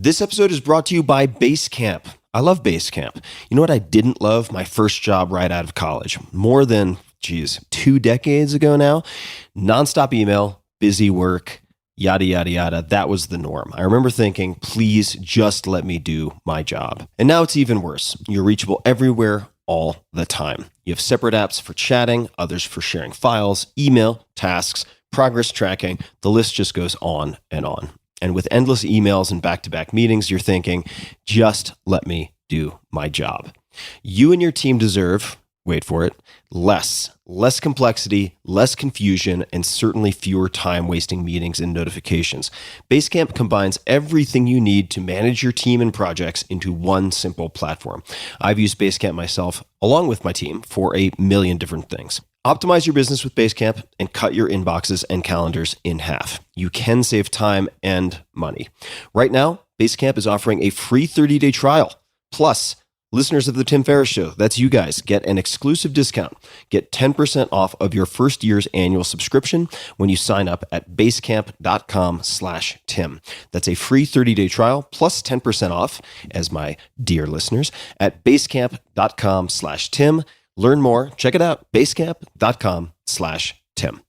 This episode is brought to you by Basecamp. I love Basecamp. You know what I didn't love? My first job right out of college. More than, 2 decades ago now. Nonstop email, busy work, yada, yada, yada. That was the norm. I remember thinking, please just let me do my job. And now it's even worse. You're reachable everywhere, all the time. You have separate apps for chatting, others for sharing files, email, tasks, progress tracking. The list just goes on and on. And with endless emails and back-to-back meetings, you're thinking, just let me do my job. You and your team deserve, wait for it, less complexity, less confusion, and certainly fewer time-wasting meetings and notifications. Basecamp combines everything you need to manage your team and projects into one simple platform. I've used Basecamp myself, along with my team, for a million different things. Optimize your business with Basecamp and cut your inboxes and calendars in half. You can save time and money. Right now, Basecamp is offering a free 30-day trial. Plus, listeners of The Tim Ferriss Show, that's you guys, get an exclusive discount. Get 10% off of your first year's annual subscription when you sign up at basecamp.com/Tim. That's a free 30-day trial plus 10% off, as my dear listeners, at basecamp.com/Tim. Learn more. Check it out. Basecamp.com/Tim.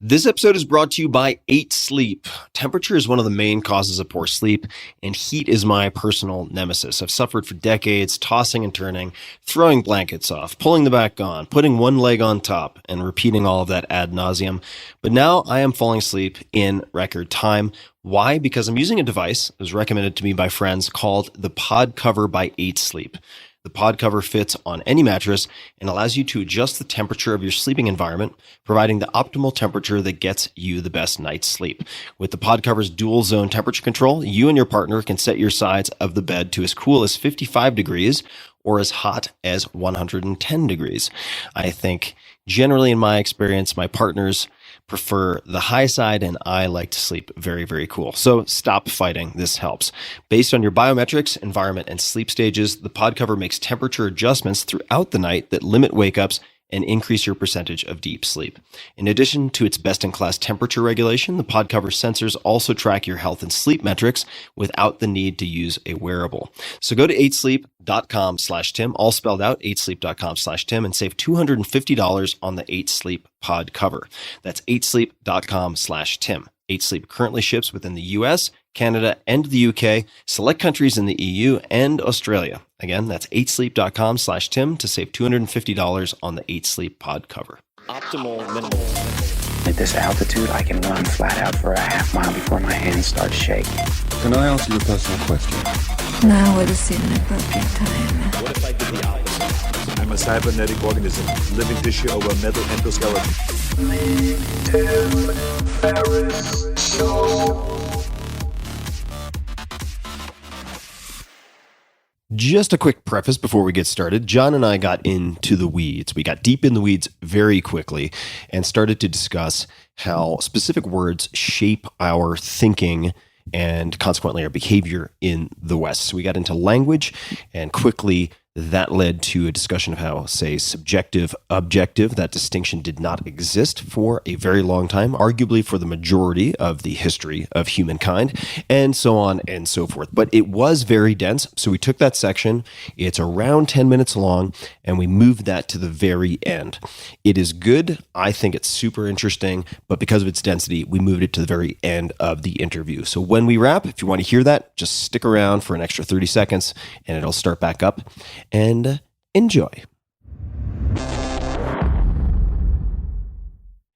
This episode is brought to you by 8 Sleep. Temperature is one of the main causes of poor sleep, and heat is my personal nemesis. I've suffered for decades, tossing and turning, throwing blankets off, pulling the back on, putting one leg on top, and repeating all of that ad nauseum. But now I am falling asleep in record time. Why? Because I'm using a device that was recommended to me by friends called the Pod Cover by 8 Sleep. The Pod Cover fits on any mattress and allows you to adjust the temperature of your sleeping environment, providing the optimal temperature that gets you the best night's sleep. With the Pod Cover's dual zone temperature control, you and your partner can set your sides of the bed to as cool as 55 degrees or as hot as 110 degrees. I think generally in my experience, my partners prefer the high side, and I like to sleep very, very cool. So stop fighting. This helps. Based on your biometrics, environment, and sleep stages, the Pod Cover makes temperature adjustments throughout the night that limit wake-ups and increase your percentage of deep sleep. In addition to its best-in-class temperature regulation, the Pod Cover sensors also track your health and sleep metrics without the need to use a wearable. So go to 8sleep.com/Tim, all spelled out, 8sleep.com/Tim, and save $250 on the 8 Sleep Pod Cover. That's 8sleep.com/Tim. 8 Sleep currently ships within the US, Canada, and the UK, select countries in the EU, and Australia. Again, that's 8sleep.com/Tim to save $250 on the 8 Sleep Pod Cover. Optimal minimal. At this altitude, I can run flat out for a half mile before my hands start shaking. Can I ask you a personal question? Now would seem an appropriate time. What if I did the opposite? I'm a cybernetic organism, living tissue over a metal endoskeleton. The Tim Ferriss Show. Just a quick preface before we get started. John and I got into the weeds. We got deep in the weeds very quickly and started to discuss how specific words shape our thinking and consequently our behavior in the West. So we got into language, and quickly that led to a discussion of how, say, subjective, objective, that distinction did not exist for a very long time, arguably for the majority of the history of humankind, and so on and so forth. But it was very dense, so we took that section. It's around 10 minutes long, and we moved that to the very end. It is good. I think it's super interesting, but because of its density, we moved it to the very end of the interview. So when we wrap, if you want to hear that, just stick around for an extra 30 seconds, and it'll start back up. And enjoy.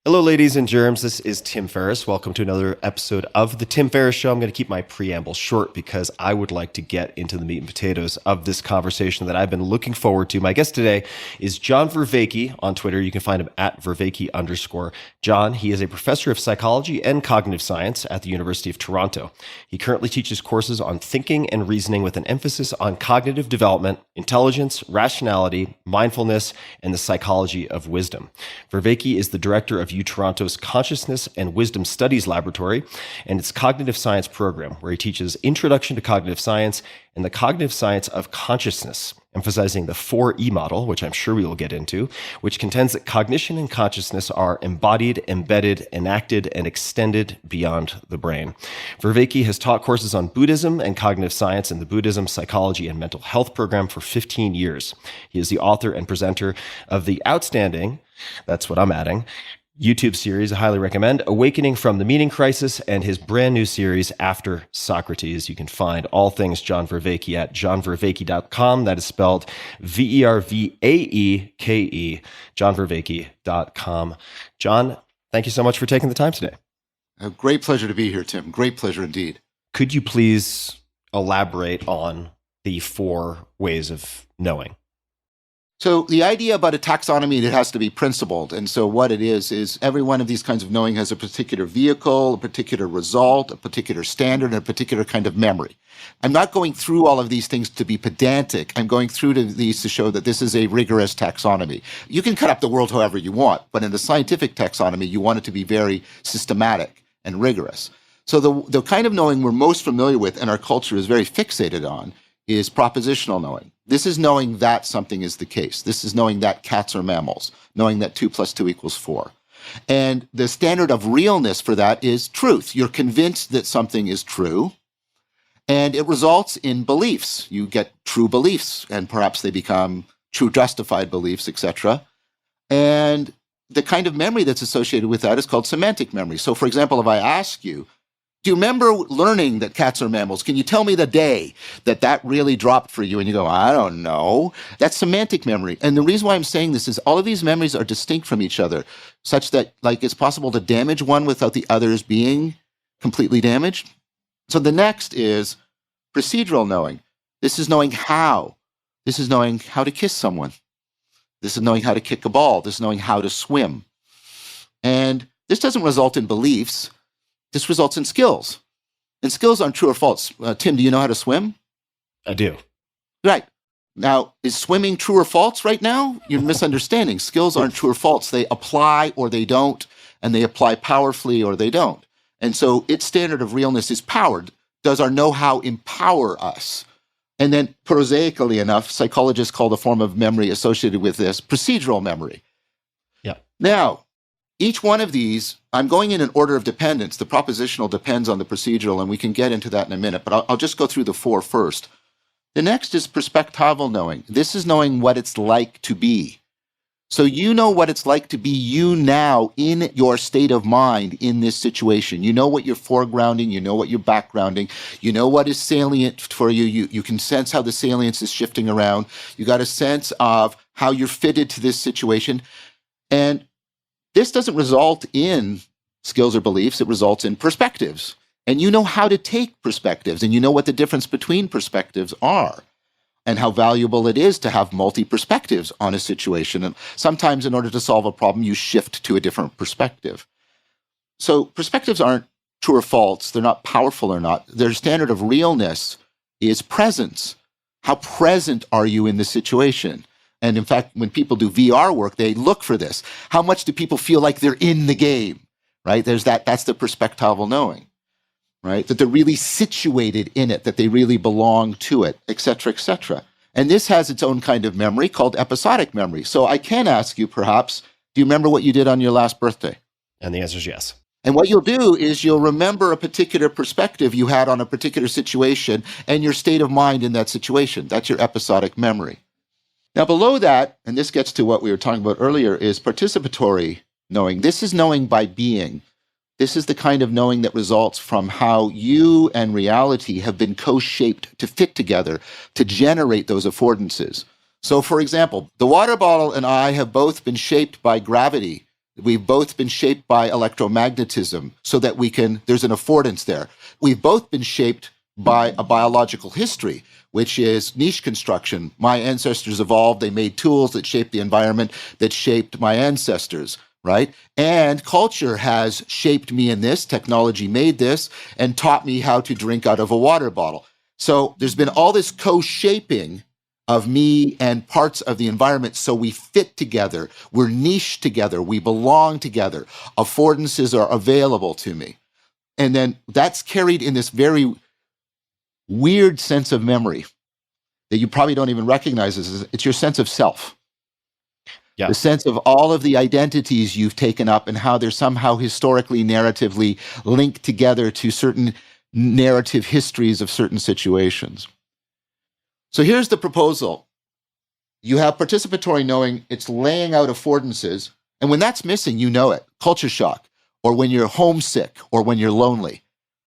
Hello, ladies and germs. This is Tim Ferriss. Welcome to another episode of The Tim Ferriss Show. I'm going to keep my preamble short because I would like to get into the meat and potatoes of this conversation that I've been looking forward to. My guest today is John Vervaeke on Twitter. You can find him at Vervaeke_. John, he is a professor of psychology and cognitive science at the University of Toronto. He currently teaches courses on thinking and reasoning with an emphasis on cognitive development, intelligence, rationality, mindfulness, and the psychology of wisdom. Vervaeke is the director of UToronto's Consciousness and Wisdom Studies Laboratory and its Cognitive Science program, where he teaches Introduction to Cognitive Science and the Cognitive Science of Consciousness, emphasizing the 4E model, which I'm sure we will get into, which contends that cognition and consciousness are embodied, embedded, enacted, and extended beyond the brain. Vervaeke has taught courses on Buddhism and cognitive science in the Buddhism, Psychology, and Mental Health program for 15 years. He is the author and presenter of the outstanding, that's what I'm adding, YouTube series I highly recommend, Awakening from the Meaning Crisis, and his brand new series, After Socrates. You can find all things John Vervaeke at johnvervaeke.com. That is spelled Vervaeke, johnvervaeke.com. John, thank you so much for taking the time today. A great pleasure to be here, Tim. Great pleasure indeed. Could you please elaborate on the 4 ways of knowing? So the idea about a taxonomy, it has to be principled. And so what it is every one of these kinds of knowing has a particular vehicle, a particular result, a particular standard, and a particular kind of memory. I'm not going through all of these things to be pedantic. I'm going through these to show that this is a rigorous taxonomy. You can cut up the world however you want, but in the scientific taxonomy, you want it to be very systematic and rigorous. So the kind of knowing we're most familiar with and our culture is very fixated on is propositional knowing. This is knowing that something is the case. This is knowing that cats are mammals, knowing that 2 + 2 = 4. And the standard of realness for that is truth. You're convinced that something is true, and it results in beliefs. You get true beliefs, and perhaps they become true justified beliefs, etc. And the kind of memory that's associated with that is called semantic memory. So, for example, if I ask you, do you remember learning that cats are mammals? Can you tell me the day that really dropped for you? And you go, I don't know. That's semantic memory. And the reason why I'm saying this is all of these memories are distinct from each other, such that it's possible to damage one without the others being completely damaged. So the next is procedural knowing. This is knowing how. This is knowing how to kiss someone. This is knowing how to kick a ball. This is knowing how to swim. And this doesn't result in beliefs. This results in skills. And skills aren't true or false. Tim, do you know how to swim? I do. Right. Now, is swimming true or false right now? You're misunderstanding. Skills aren't true or false. They apply or they don't, and they apply powerfully or they don't. And so its standard of realness is powered. Does our know-how empower us? And then, prosaically enough, psychologists call the form of memory associated with this procedural memory. Yeah. Now, each one of these, I'm going in an order of dependence. The propositional depends on the procedural, and we can get into that in a minute, but I'll just go through the 4 first. The next is perspectival knowing. This is knowing what it's like to be. So you know what it's like to be you now in your state of mind in this situation. You know what you're foregrounding, you know what you're backgrounding, you know what is salient for you. You can sense how the salience is shifting around. You got a sense of how you're fitted to this situation. And this doesn't result in skills or beliefs, it results in perspectives. And you know how to take perspectives, and you know what the difference between perspectives are, and how valuable it is to have multi-perspectives on a situation. And sometimes in order to solve a problem, you shift to a different perspective. So perspectives aren't true or false, they're not powerful or not. Their standard of realness is presence. How present are you in the situation? And in fact, when people do VR work, they look for this. How much do people feel like they're in the game, right? That's the perspectival knowing, right? That they're really situated in it, that they really belong to it, et cetera, et cetera. And this has its own kind of memory called episodic memory. So I can ask you perhaps, do you remember what you did on your last birthday? And the answer is yes. And what you'll do is you'll remember a particular perspective you had on a particular situation and your state of mind in that situation. That's your episodic memory. Now, below that, and this gets to what we were talking about earlier, is participatory knowing. This is knowing by being. This is the kind of knowing that results from how you and reality have been co-shaped to fit together to generate those affordances. So, for example, the water bottle and I have both been shaped by gravity. We've both been shaped by electromagnetism so that there's an affordance there. We've both been shaped by a biological history, which is niche construction. My ancestors evolved, they made tools that shaped the environment that shaped my ancestors, right? And culture has shaped me in this, technology made this, and taught me how to drink out of a water bottle. So there's been all this co-shaping of me and parts of the environment so we fit together. We're niche together. We belong together. Affordances are available to me. And then that's carried in this very weird sense of memory that you probably don't even recognize. It's your sense of self. Yeah. The sense of all of the identities you've taken up and how they're somehow historically, narratively linked together to certain narrative histories of certain situations. So here's the proposal. You have participatory knowing, it's laying out affordances, and when that's missing, you know it. Culture shock, or when you're homesick, or when you're lonely.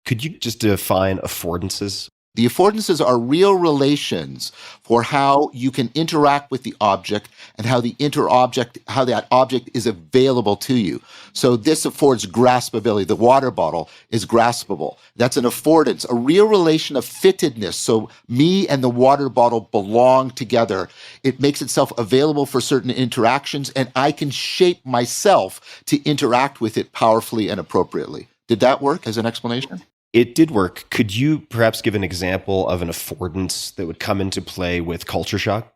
Could you just define affordances? The affordances are real relations for how you can interact with the object and how that object is available to you. So this affords graspability. The water bottle is graspable. That's an affordance, a real relation of fittedness. So me and the water bottle belong together. It makes itself available for certain interactions, and I can shape myself to interact with it powerfully and appropriately. Did that work as an explanation? It did work. Could you perhaps give an example of an affordance that would come into play with culture shock?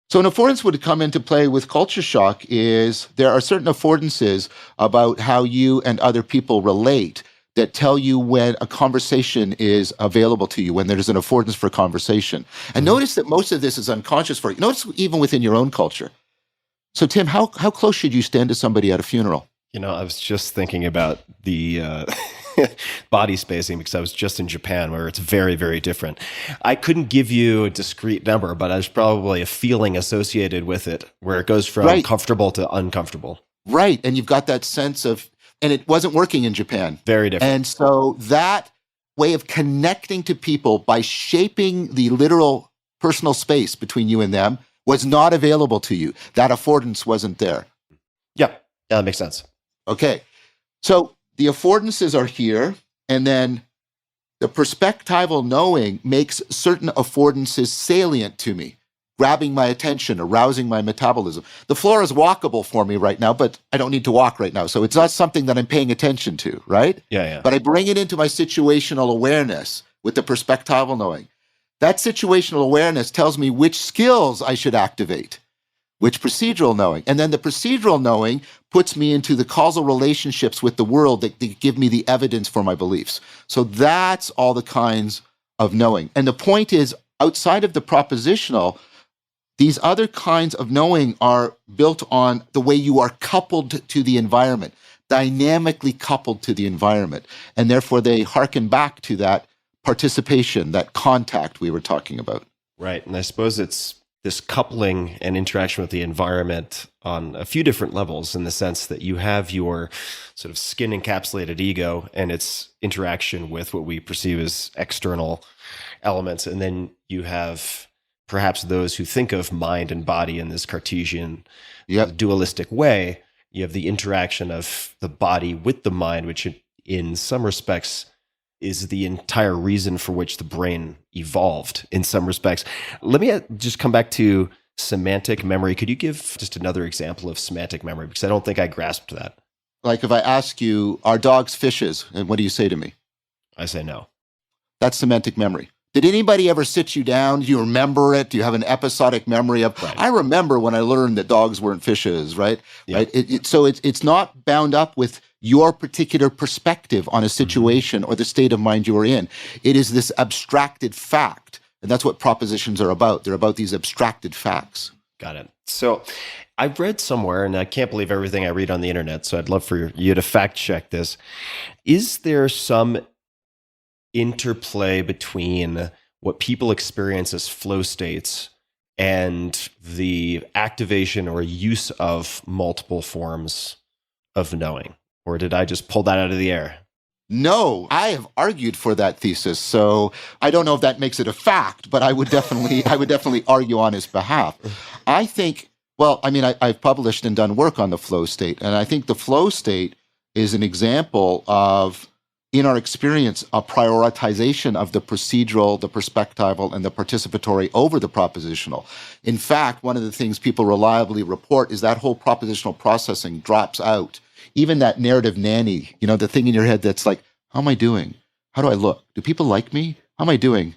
So an affordance would come into play with culture shock is there are certain affordances about how you and other people relate that tell you when a conversation is available to you, when there's an affordance for conversation. And notice that most of this is unconscious for you. Notice even within your own culture. So Tim, how close should you stand to somebody at a funeral? You know, I was just thinking about the body spacing because I was just in Japan where it's very, very different. I couldn't give you a discrete number, but there's probably a feeling associated with it where it goes from comfortable to uncomfortable. Right. And you've got that sense of, and it wasn't working in Japan. Very different. And so that way of connecting to people by shaping the literal personal space between you and them was not available to you. That affordance wasn't there. Yeah, that makes sense. Okay. So the affordances are here, and then the perspectival knowing makes certain affordances salient to me, grabbing my attention, arousing my metabolism. The floor is walkable for me right now, but I don't need to walk right now. So it's not something that I'm paying attention to, right? Yeah. But I bring it into my situational awareness with the perspectival knowing. That situational awareness tells me which skills I should activate, which procedural knowing. And then the procedural knowing puts me into the causal relationships with the world that give me the evidence for my beliefs. So that's all the kinds of knowing. And the point is, outside of the propositional, these other kinds of knowing are built on the way you are coupled to the environment, dynamically coupled to the environment. And therefore, they hearken back to that participation, that contact we were talking about. Right. And I suppose it's this coupling and interaction with the environment on a few different levels, in the sense that you have your sort of skin encapsulated ego and its interaction with what we perceive as external elements. And then you have perhaps those who think of mind and body in this Cartesian dualistic way. You have the interaction of the body with the mind, which in some respects is the entire reason for which the brain evolved in some respects. Let me just come back to semantic memory. Could you give just another example of semantic memory? Because I don't think I grasped that. Like if I ask you, are dogs fishes? And what do you say to me? I say no. That's semantic memory. Did anybody ever sit you down? Do you remember it? Do you have an episodic memory of, I remember when I learned that dogs weren't fishes, right? Yeah. Right? So it's not bound up with your particular perspective on a situation or the state of mind you are in. It is this abstracted fact. And that's what propositions are about. They're about these abstracted facts. Got it. So I've read somewhere, and I can't believe everything I read on the internet, so I'd love for you to fact check this. Is there some interplay between what people experience as flow states and the activation or use of multiple forms of knowing? Or did I just pull that out of the air? No, I have argued for that thesis. So I don't know if that makes it a fact, but I would definitely argue on his behalf. I think, I've published and done work on the flow state. And I think the flow state is an example of, in our experience, a prioritization of the procedural, the perspectival, and the participatory over the propositional. In fact, one of the things people reliably report is that whole propositional processing drops out. Even that narrative nanny, the thing in your head that's like, how am I doing? How do I look? Do people like me? How am I doing?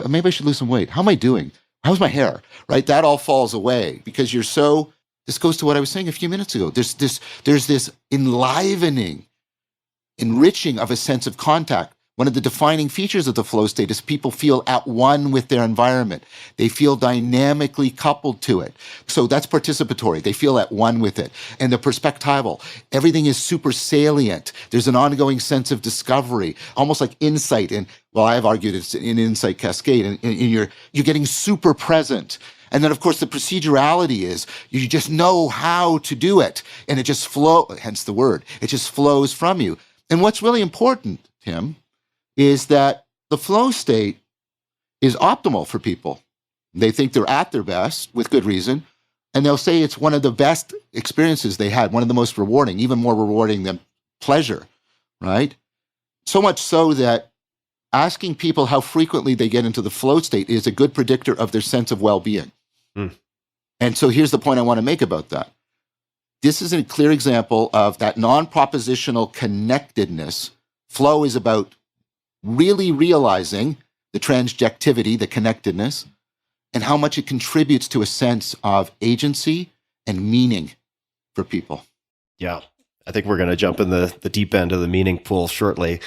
Maybe I should lose some weight. How am I doing? how's my hair, right? That all falls away because this goes to what I was saying a few minutes ago. There's this enlivening, enriching of a sense of contact. One of the defining features of the flow state is people feel at one with their environment. They feel dynamically coupled to it. So that's participatory. They feel at one with it. And the perspectival, everything is super salient. There's an ongoing sense of discovery, almost like insight. And well, I've argued it's an insight cascade. And you're getting super present. And then, of course, the procedurality is you just know how to do it. And it just flows, hence the word. It just flows from you. And what's really important, Tim, is that the flow state is optimal for people. They think they're at their best with good reason, and they'll say it's one of the best experiences they had, one of the most rewarding, even more rewarding than pleasure, right? So much so that asking people how frequently they get into the flow state is a good predictor of their sense of well-being. And so here's the point I want to make about that. This is a clear example of that non-propositional connectedness. Flow is about really realizing the transjectivity, the connectedness, and how much it contributes to a sense of agency and meaning for people. Yeah. I think we're going to jump in the deep end of the meaning pool shortly.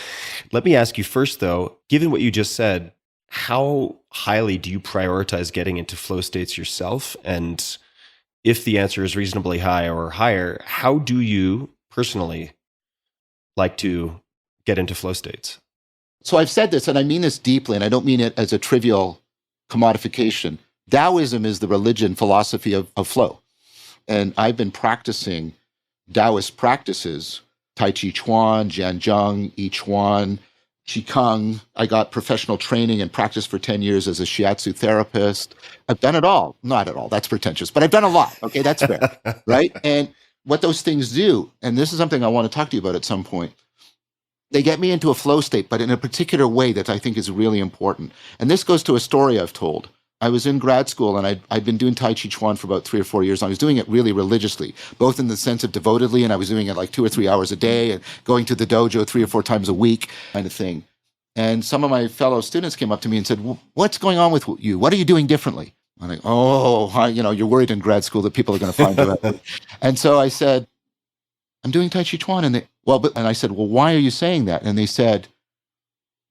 Let me ask you first, though, given what you just said, how highly do you prioritize getting into flow states yourself? And if the answer is reasonably high or higher, how do you personally like to get into flow states? So I've said this, and I mean this deeply, and I don't mean it as a trivial commodification. Taoism is the religion philosophy of flow. And I've been practicing Taoist practices, Tai Chi Chuan, Jianzheng, I Chuan, Qigong. I got professional training and practice for 10 years as a shiatsu therapist. I've done it all. Not at all. That's pretentious, but I've done a lot. Okay, that's fair, right? And what those things do, and this is something I want to talk to you about at some point, they get me into a flow state, but in a particular way that I think is really important. And this goes to a story I've told. I was in grad school, and I'd been doing Tai Chi Chuan for about 3 or 4 years. I was doing it really religiously, both in the sense of devotedly, and I was doing it like 2 or 3 hours a day and going to the dojo 3 or 4 times a week kind of thing. And some of my fellow students came up to me and said, what's going on with you? What are you doing differently? I'm like, you're worried in grad school that people are going to find out. And so I said, I'm doing Tai Chi Chuan. And I said, well, why are you saying that? And they said,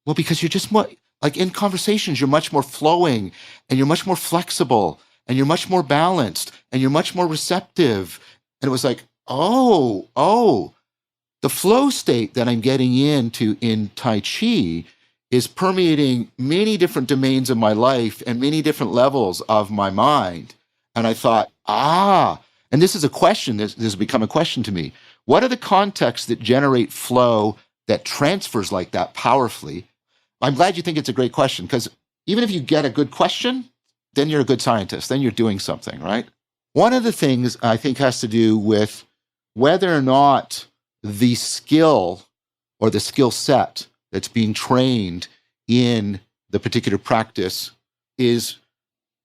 well, because you're just more, like in conversations, you're much more flowing and you're much more flexible and you're much more balanced and you're much more receptive. And it was like, the flow state that I'm getting into in Tai Chi is permeating many different domains of my life and many different levels of my mind. And I thought, and this is a question, this has become a question to me. What are the contexts that generate flow that transfers like that powerfully? I'm glad you think it's a great question, because even if you get a good question, then you're a good scientist, then you're doing something, right? One of the things I think has to do with whether or not the skill or the skill set that's being trained in the particular practice is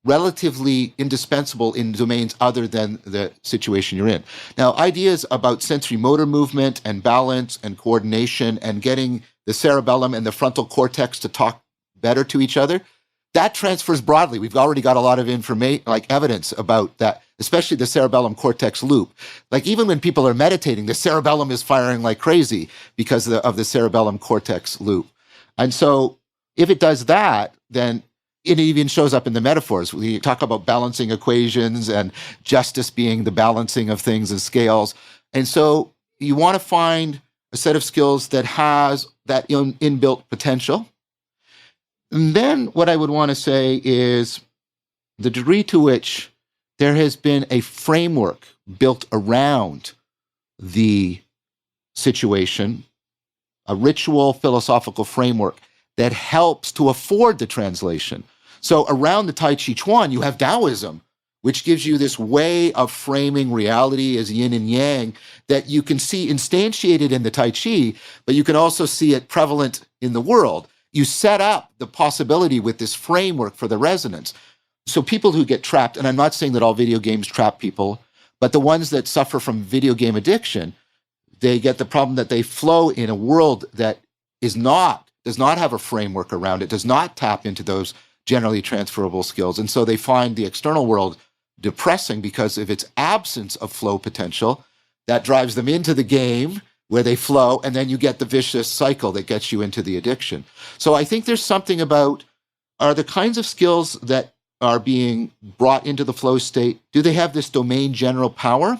relatively indispensable in domains other than the situation you're in. Now, ideas about sensory motor movement and balance and coordination and getting the cerebellum and the frontal cortex to talk better to each other, that transfers broadly. We've already got a lot of information, like evidence about that, especially the cerebellum cortex loop. Like even when people are meditating, the cerebellum is firing like crazy because of the cerebellum cortex loop. And so if it does that, then it even shows up in the metaphors. We talk about balancing equations and justice being the balancing of things and scales. And so you want to find a set of skills that has that inbuilt potential. And then what I would want to say is the degree to which there has been a framework built around the situation, a ritual philosophical framework that helps to afford the translation. So around the Tai Chi Chuan, you have Taoism, which gives you this way of framing reality as yin and yang that you can see instantiated in the Tai Chi, but you can also see it prevalent in the world. You set up the possibility with this framework for the resonance. So people who get trapped, and I'm not saying that all video games trap people, but the ones that suffer from video game addiction, they get the problem that they flow in a world that does not have a framework around it, does not tap into those generally transferable skills. And so they find the external world depressing because of its absence of flow potential. That drives them into the game where they flow, and then you get the vicious cycle that gets you into the addiction. So I think there's something about, are the kinds of skills that are being brought into the flow state, do they have this domain general power?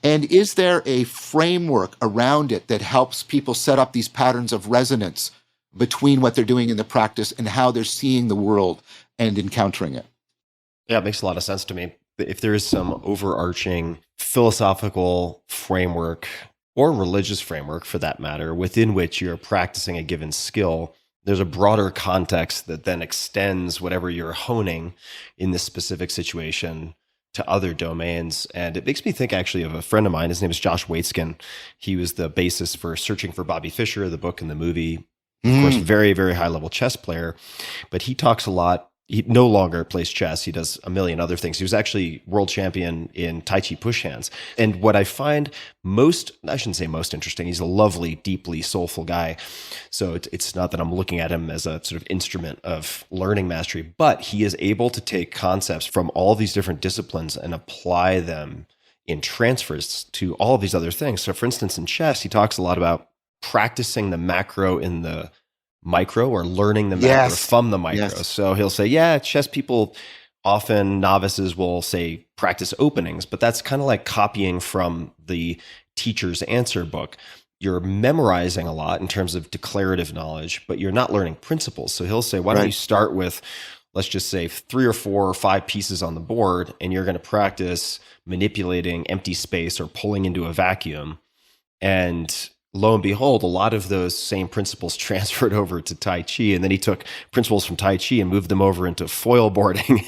And is there a framework around it that helps people set up these patterns of resonance between what they're doing in the practice and how they're seeing the world and encountering it? Yeah, it makes a lot of sense to me. If there is some overarching philosophical framework or religious framework for that matter, within which you're practicing a given skill, there's a broader context that then extends whatever you're honing in this specific situation to other domains. And it makes me think actually of a friend of mine. His name is Josh Waitzkin. He was the basis for Searching for Bobby Fischer, the book and the movie. Of course, very, very high level chess player. But he talks a lot. He no longer plays chess. He does a million other things. He was actually world champion in Tai Chi push hands. And what I find I shouldn't say most interesting, he's a lovely, deeply soulful guy. So it's not that I'm looking at him as a sort of instrument of learning mastery, but he is able to take concepts from all these different disciplines and apply them in transfers to all of these other things. So for instance, in chess, he talks a lot about practicing the macro in the micro, or learning the macro from the micro. Yes. So he'll say, chess people, often novices will say practice openings, but that's kind of like copying from the teacher's answer book. You're memorizing a lot in terms of declarative knowledge, but you're not learning principles. So he'll say, why don't you start with, let's just say 3 or 4 or 5 pieces on the board, and you're going to practice manipulating empty space or pulling into a vacuum. And lo and behold, a lot of those same principles transferred over to Tai Chi. And then he took principles from Tai Chi and moved them over into foil boarding.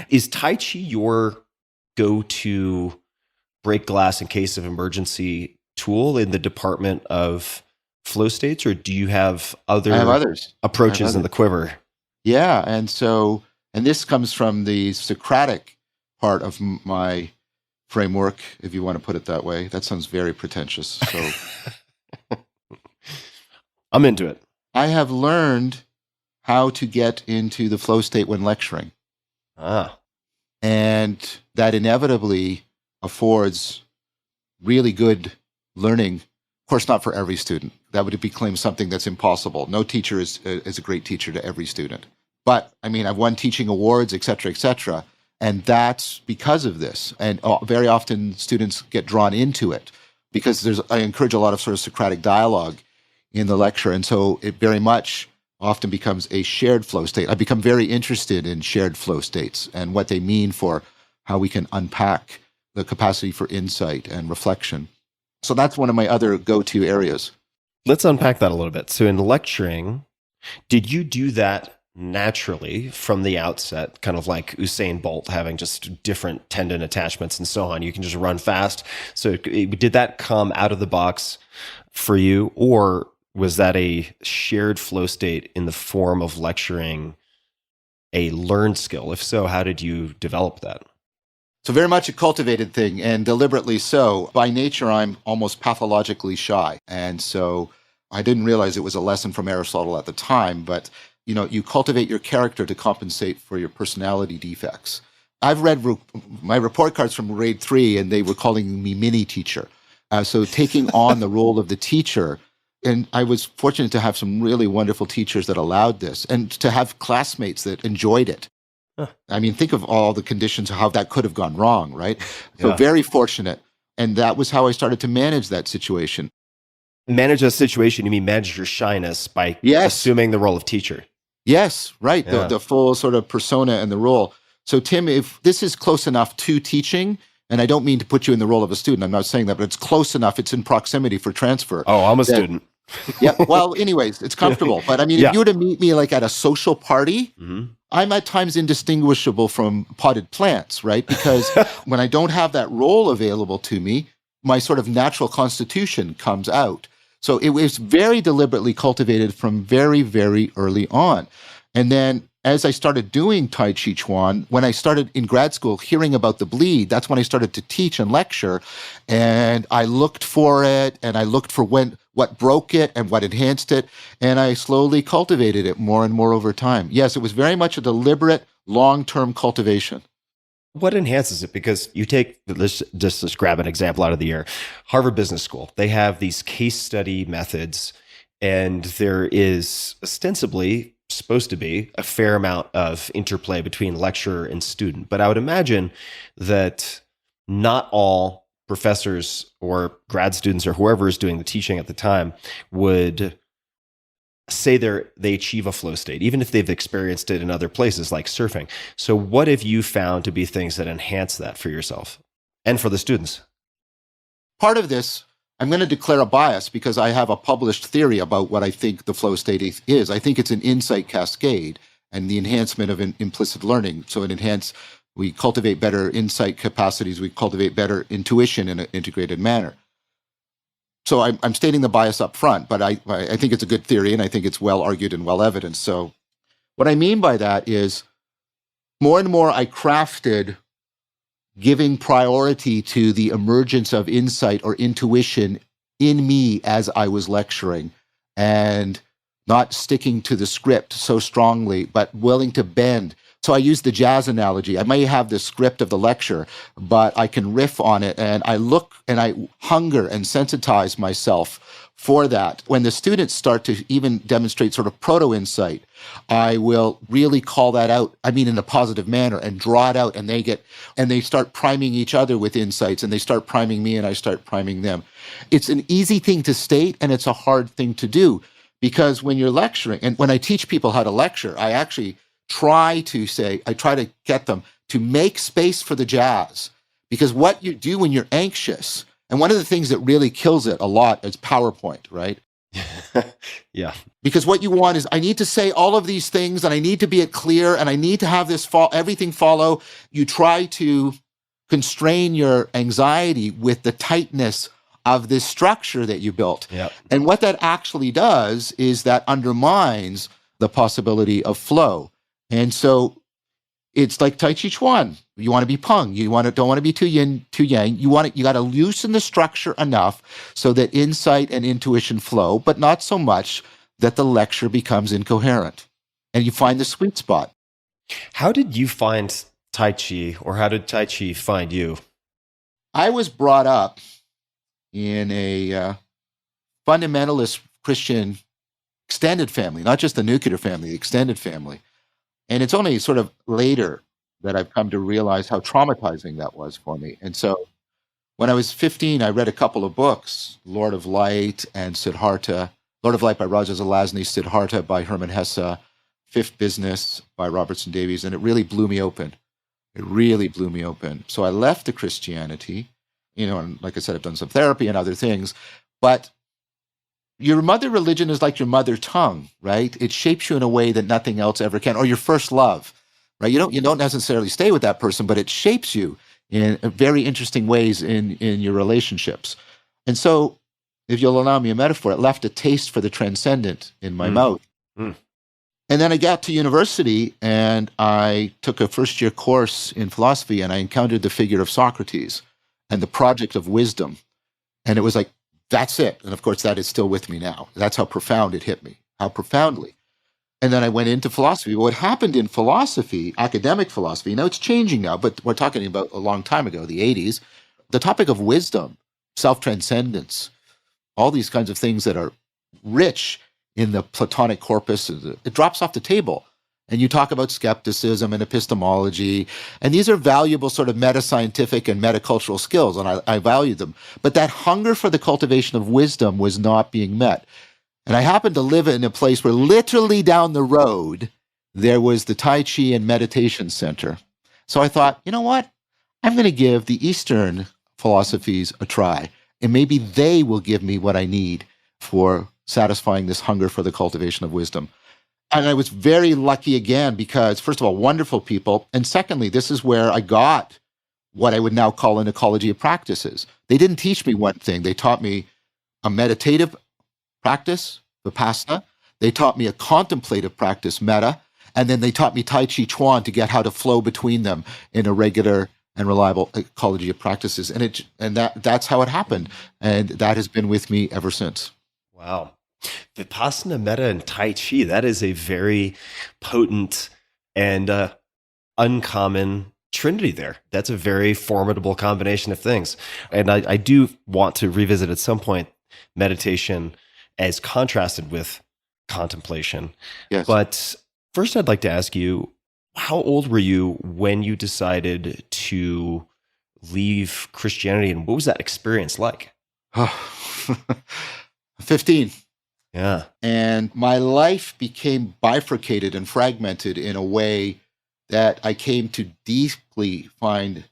Is Tai Chi your go-to break glass in case of emergency tool in the department of flow states, or do you have others approaches in the quiver? Yeah. And this comes from the Socratic part of my framework, if you want to put it that way. That sounds very pretentious. So I'm into it. I have learned how to get into the flow state when lecturing. And that inevitably affords really good learning. Of course, not for every student. That would be claimed something that's impossible. No teacher is a great teacher to every student. But I mean, I've won teaching awards, et cetera, and that's because of this. And very often students get drawn into it because I encourage a lot of sort of Socratic dialogue in the lecture. And so it very much often becomes a shared flow state. I become very interested in shared flow states and what they mean for how we can unpack the capacity for insight and reflection. So that's one of my other go-to areas. Let's unpack that a little bit. So in lecturing, did you do that naturally from the outset, kind of like Usain Bolt having just different tendon attachments and so on? You can just run fast. So did that come out of the box for you, or was that a shared flow state in the form of lecturing a learned skill? If so, how did you develop that? So very much a cultivated thing, and deliberately so. By nature, I'm almost pathologically shy. And so I didn't realize it was a lesson from Aristotle at the time, but you cultivate your character to compensate for your personality defects. I've read my report cards from grade 3, and they were calling me mini teacher. So taking on the role of the teacher, and I was fortunate to have some really wonderful teachers that allowed this, and to have classmates that enjoyed it. I mean, think of all the conditions, how that could have gone wrong, right? So very fortunate. And that was how I started to manage that situation. Manage a situation, you mean manage your shyness by assuming the role of teacher? Yes, right. Yeah. The full sort of persona and the role. So Tim, if this is close enough to teaching, and I don't mean to put you in the role of a student, I'm not saying that, but it's close enough, it's in proximity for transfer. Oh, I'm a student. Yeah, well, anyways, it's comfortable. But I mean, if you were to meet me like at a social party, I'm at times indistinguishable from potted plants, right? Because when I don't have that role available to me, my sort of natural constitution comes out. So it was very deliberately cultivated from very, very early on. And then as I started doing Tai Chi Chuan, when I started in grad school hearing about the bleed, that's when I started to teach and lecture. And I looked for it, and I looked for what broke it and what enhanced it. And I slowly cultivated it more and more over time. Yes, it was very much a deliberate, long-term cultivation. What enhances it? Because you take, let's just grab an example out of the air. Harvard Business School, they have these case study methods, and there is ostensibly supposed to be a fair amount of interplay between lecturer and student. But I would imagine that not all professors or grad students or whoever is doing the teaching at the time would say they achieve a flow state, even if they've experienced it in other places like surfing. So what have you found to be things that enhance that for yourself and for the students? Part of this, I'm going to declare a bias because I have a published theory about what I think the flow state is. I think it's an insight cascade and the enhancement of implicit learning. So we cultivate better insight capacities, we cultivate better intuition in an integrated manner. So I'm stating the bias up front, but I think it's a good theory, and I think it's well argued and well evidenced. So what I mean by that is more and more I crafted giving priority to the emergence of insight or intuition in me as I was lecturing, and not sticking to the script so strongly, but willing to bend. So I use the jazz analogy. I may have the script of the lecture, but I can riff on it, and I look and I hunger and sensitize myself for that. When the students start to even demonstrate sort of proto-insight, I will really call that out, I mean in a positive manner, and draw it out, and they start priming each other with insights, and they start priming me, and I start priming them. It's an easy thing to state, and it's a hard thing to do, because when you're lecturing, and when I teach people how to lecture, I actually try to get them to make space for the jazz, because what you do when you're anxious, and one of the things that really kills it a lot is PowerPoint, right? Yeah. Because what you want is, I need to say all of these things, and I need to be clear, and I need to have everything follow. You try to constrain your anxiety with the tightness of this structure that you built. Yep. And what that actually does is that undermines the possibility of flow. And so it's like Tai Chi Chuan. You want to be peng. Don't want to be too yin, too yang. You got to loosen the structure enough so that insight and intuition flow, but not so much that the lecture becomes incoherent. And you find the sweet spot. How did you find Tai Chi, or how did Tai Chi find you? I was brought up in a fundamentalist Christian extended family, not just the nuclear family, the extended family. And it's only sort of later that I've come to realize how traumatizing that was for me. And so when I was 15, I read a couple of books, Lord of Light and Siddhartha. Lord of Light by Raja Zelazny, Siddhartha by Hermann Hesse, Fifth Business by Robertson Davies, and it really blew me open. It really blew me open. So I left the Christianity, and like I said, I've done some therapy and other things, but your mother religion is like your mother tongue, right? It shapes you in a way that nothing else ever can, or your first love, right? You don't necessarily stay with that person, but it shapes you in very interesting ways in your relationships. And so, if you'll allow me a metaphor, it left a taste for the transcendent in my mouth. Mm. And then I got to university, and I took a first-year course in philosophy, and I encountered the figure of Socrates and the project of wisdom. And it was like, that's it. And of course, that is still with me now. That's how profound it hit me, how profoundly. And then I went into philosophy. What happened in philosophy, academic philosophy, now it's changing now, but we're talking about a long time ago, the 80s, the topic of wisdom, self-transcendence, all these kinds of things that are rich in the Platonic corpus, it drops off the table. And you talk about skepticism and epistemology, and these are valuable sort of meta-scientific and metacultural skills, and I value them. But that hunger for the cultivation of wisdom was not being met. And I happened to live in a place where literally down the road, there was the Tai Chi and Meditation Center. So I thought, you know what? I'm going to give the Eastern philosophies a try, and maybe they will give me what I need for satisfying this hunger for the cultivation of wisdom. And I was very lucky again because, first of all, wonderful people. And secondly, this is where I got what I would now call an ecology of practices. They didn't teach me one thing. They taught me a meditative practice, Vipassana. They taught me a contemplative practice, Metta. And then they taught me Tai Chi Chuan to get how to flow between them in a regular and reliable ecology of practices. And that's how it happened. And that has been with me ever since. Wow. Vipassana, Metta, and Tai Chi, that is a very potent and uncommon trinity there. That's a very formidable combination of things. And I do want to revisit at some point meditation as contrasted with contemplation. Yes. But first, I'd like to ask you, how old were you when you decided to leave Christianity, and what was that experience like? 15. Yeah. And my life became bifurcated and fragmented in a way that I came to deeply find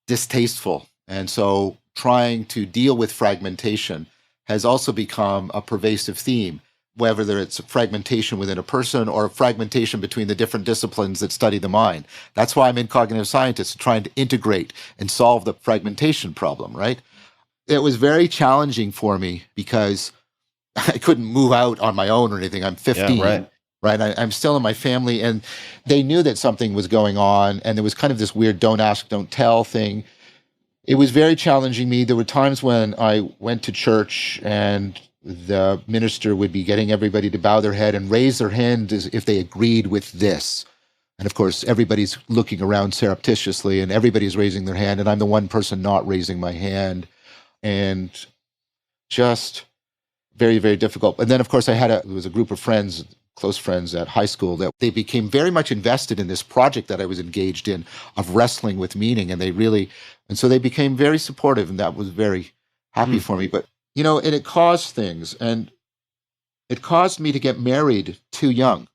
distasteful. And so trying to deal with fragmentation has also become a pervasive theme, whether it's fragmentation within a person or fragmentation between the different disciplines that study the mind. That's why I'm in cognitive scientists, trying to integrate and solve the fragmentation problem, right? It was very challenging for me because I couldn't move out on my own or anything. I'm 15. Yeah, right? I'm still in my family, and they knew that something was going on, and there was kind of this weird don't ask, don't tell thing. It was very challenging me. There were times when I went to church and the minister would be getting everybody to bow their head and raise their hand as if they agreed with this. And of course, everybody's looking around surreptitiously and everybody's raising their hand, and I'm the one person not raising my hand. And just very, very difficult. And then, of course, there was a group of friends, close friends at high school, that they became very much invested in this project that I was engaged in of wrestling with meaning. And so they became very supportive, and that was very happy for me. But, and it caused things. And it caused me to get married too young,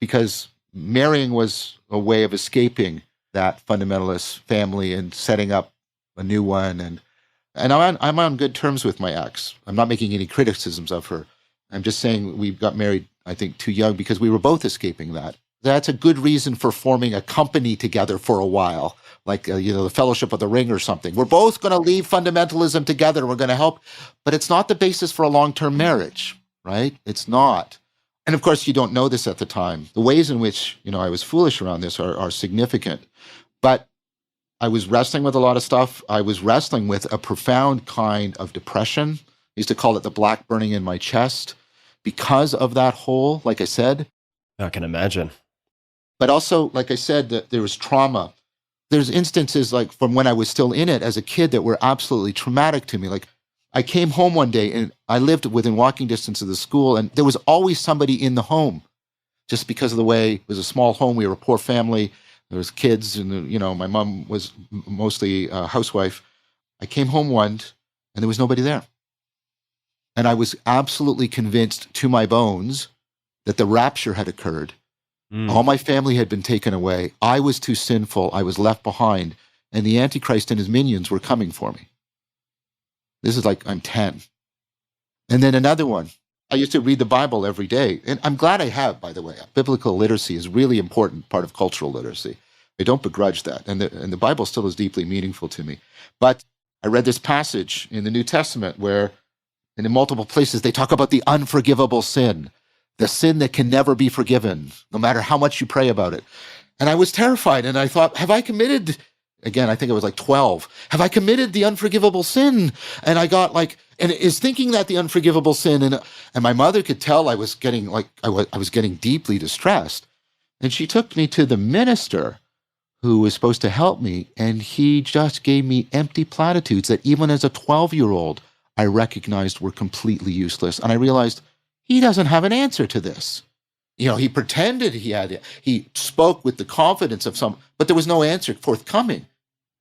because marrying was a way of escaping that fundamentalist family and setting up a new one. And I'm on good terms with my ex. I'm not making any criticisms of her. I'm just saying we got married, I think, too young because we were both escaping that. That's a good reason for forming a company together for a while, like, the Fellowship of the Ring or something. We're both going to leave fundamentalism together. We're going to help. But it's not the basis for a long-term marriage, right? It's not. And of course, you don't know this at the time. The ways in which, I was foolish around this are significant. But I was wrestling with a lot of stuff. I was wrestling with a profound kind of depression. I used to call it the black burning in my chest because of that hole, like I said. I can imagine. But also, like I said, that there was trauma. There's instances like from when I was still in it as a kid that were absolutely traumatic to me. Like I came home one day and I lived within walking distance of the school, and there was always somebody in the home just because of the way it was a small home. We were a poor family. There was kids, and my mom was mostly a housewife. I came home once, and there was nobody there. And I was absolutely convinced to my bones that the rapture had occurred. All my family had been taken away. I was too sinful. I was left behind, and the Antichrist and his minions were coming for me. This is like I'm 10. And then another one. I used to read the Bible every day. And I'm glad I have, by the way. Biblical literacy is a really important part of cultural literacy. I don't begrudge that. And the Bible still is deeply meaningful to me. But I read this passage in the New Testament where, and in multiple places, they talk about the unforgivable sin, the sin that can never be forgiven, no matter how much you pray about it. And I was terrified. And I thought, have I committed, again, I think I was like 12, have I committed the unforgivable sin? And I got and is thinking that the unforgivable sin, and my mother could tell I was getting I was getting deeply distressed. And she took me to the minister who was supposed to help me, and he just gave me empty platitudes that even as a 12-year-old, I recognized were completely useless. And I realized he doesn't have an answer to this. He pretended he spoke with the confidence of but there was no answer forthcoming.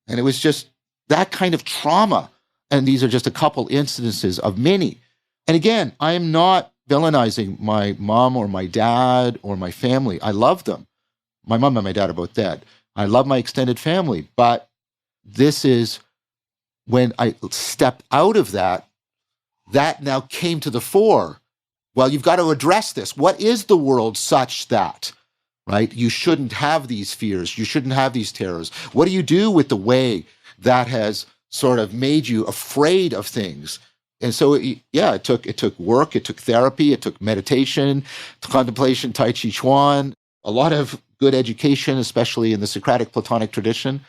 And it was just that kind of trauma. And these are just a couple instances of many. And again, I am not villainizing my mom or my dad or my family. I love them. My mom and my dad are both dead. I love my extended family. But this is when I stepped out of that now came to the fore. Well, you've got to address this. What is the world such that, right? You shouldn't have these fears. You shouldn't have these terrors. What do you do with the way that has sort of made you afraid of things? And so, it took work, it took therapy, it took meditation, contemplation, Tai Chi Chuan, a lot of good education, especially in the Socratic Platonic tradition.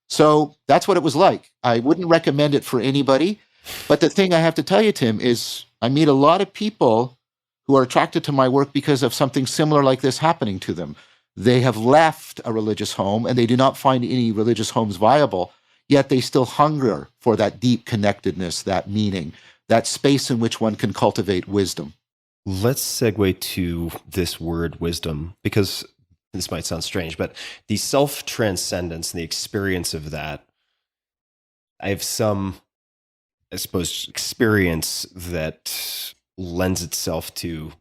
So that's what it was like. I wouldn't recommend it for anybody. But the thing I have to tell you, Tim, is I meet a lot of people who are attracted to my work because of something similar like this happening to them. They have left a religious home and they do not find any religious homes viable, yet they still hunger for that deep connectedness, that meaning, that space in which one can cultivate wisdom. Let's segue to this word wisdom, because this might sound strange, but the self-transcendence and the experience of that, I have some, I suppose, experience that lends itself to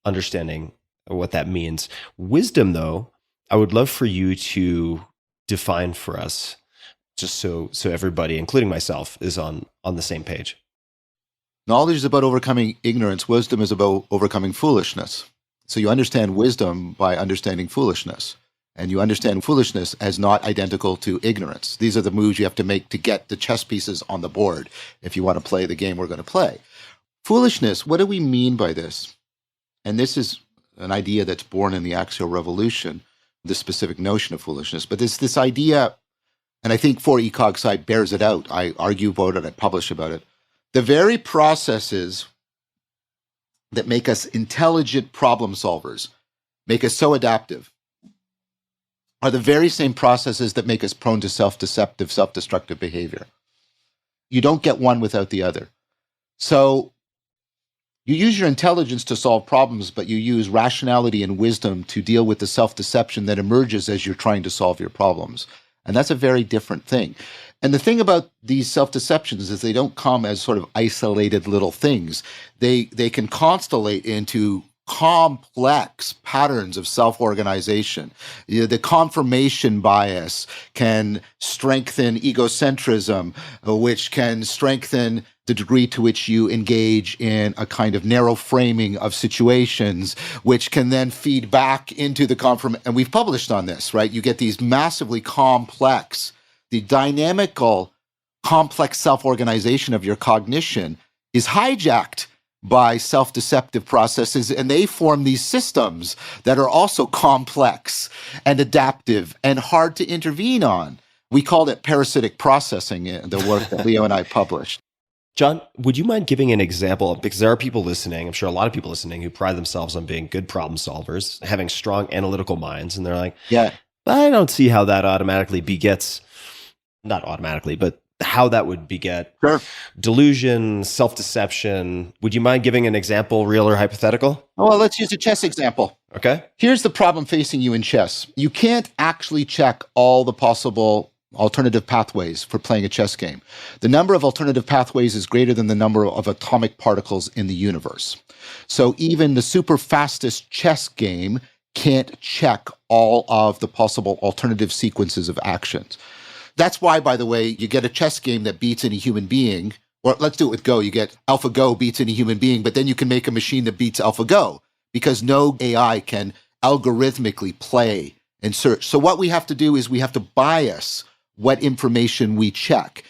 understanding what that means. Wisdom, though, I would love for you to define for us, just so everybody, including myself, is on the same page. Knowledge is about overcoming ignorance. Wisdom is about overcoming foolishness. So you understand wisdom by understanding foolishness. And you understand foolishness as not identical to ignorance. These are the moves you have to make to get the chess pieces on the board if you want to play the game we're going to play. Foolishness, what do we mean by this? And this is an idea that's born in the Axial Revolution, this specific notion of foolishness. But it's this idea, and I think 4E Sci bears it out. I argue about it, I publish about it. The very processes that make us intelligent problem solvers, make us so adaptive, are the very same processes that make us prone to self-deceptive, self-destructive behavior. You don't get one without the other. So you use your intelligence to solve problems, but you use rationality and wisdom to deal with the self-deception that emerges as you're trying to solve your problems. And that's a very different thing. And the thing about these self-deceptions is they don't come as sort of isolated little things. They can constellate into complex patterns of self-organization. The confirmation bias can strengthen egocentrism, which can strengthen the degree to which you engage in a kind of narrow framing of situations, which can then feed back into the confirmation. And we've published on this, right? You get these massively complex, the dynamical, complex self-organization of your cognition is hijacked by self-deceptive processes, and they form these systems that are also complex and adaptive and hard to intervene on. We called it parasitic processing in the work that Leo and I published. John, would you mind giving an example? Because there are people listening, I'm sure a lot of people listening, who pride themselves on being good problem solvers, having strong analytical minds, and they're like, yeah, I don't see how that automatically begets, not automatically, but how that would beget delusion, self-deception. Would you mind giving an example, real or hypothetical? Well, let's use a chess example. Okay. Here's the problem facing you in chess. You can't actually check all the possible alternative pathways for playing a chess game. The number of alternative pathways is greater than the number of atomic particles in the universe. So even the super fastest chess game can't check all of the possible alternative sequences of actions. That's why, by the way, you get a chess game that beats any human being, or let's do it with Go. You get AlphaGo beats any human being, but then you can make a machine that beats AlphaGo because no AI can algorithmically play and search. So what we have to do is we have to bias what information we check.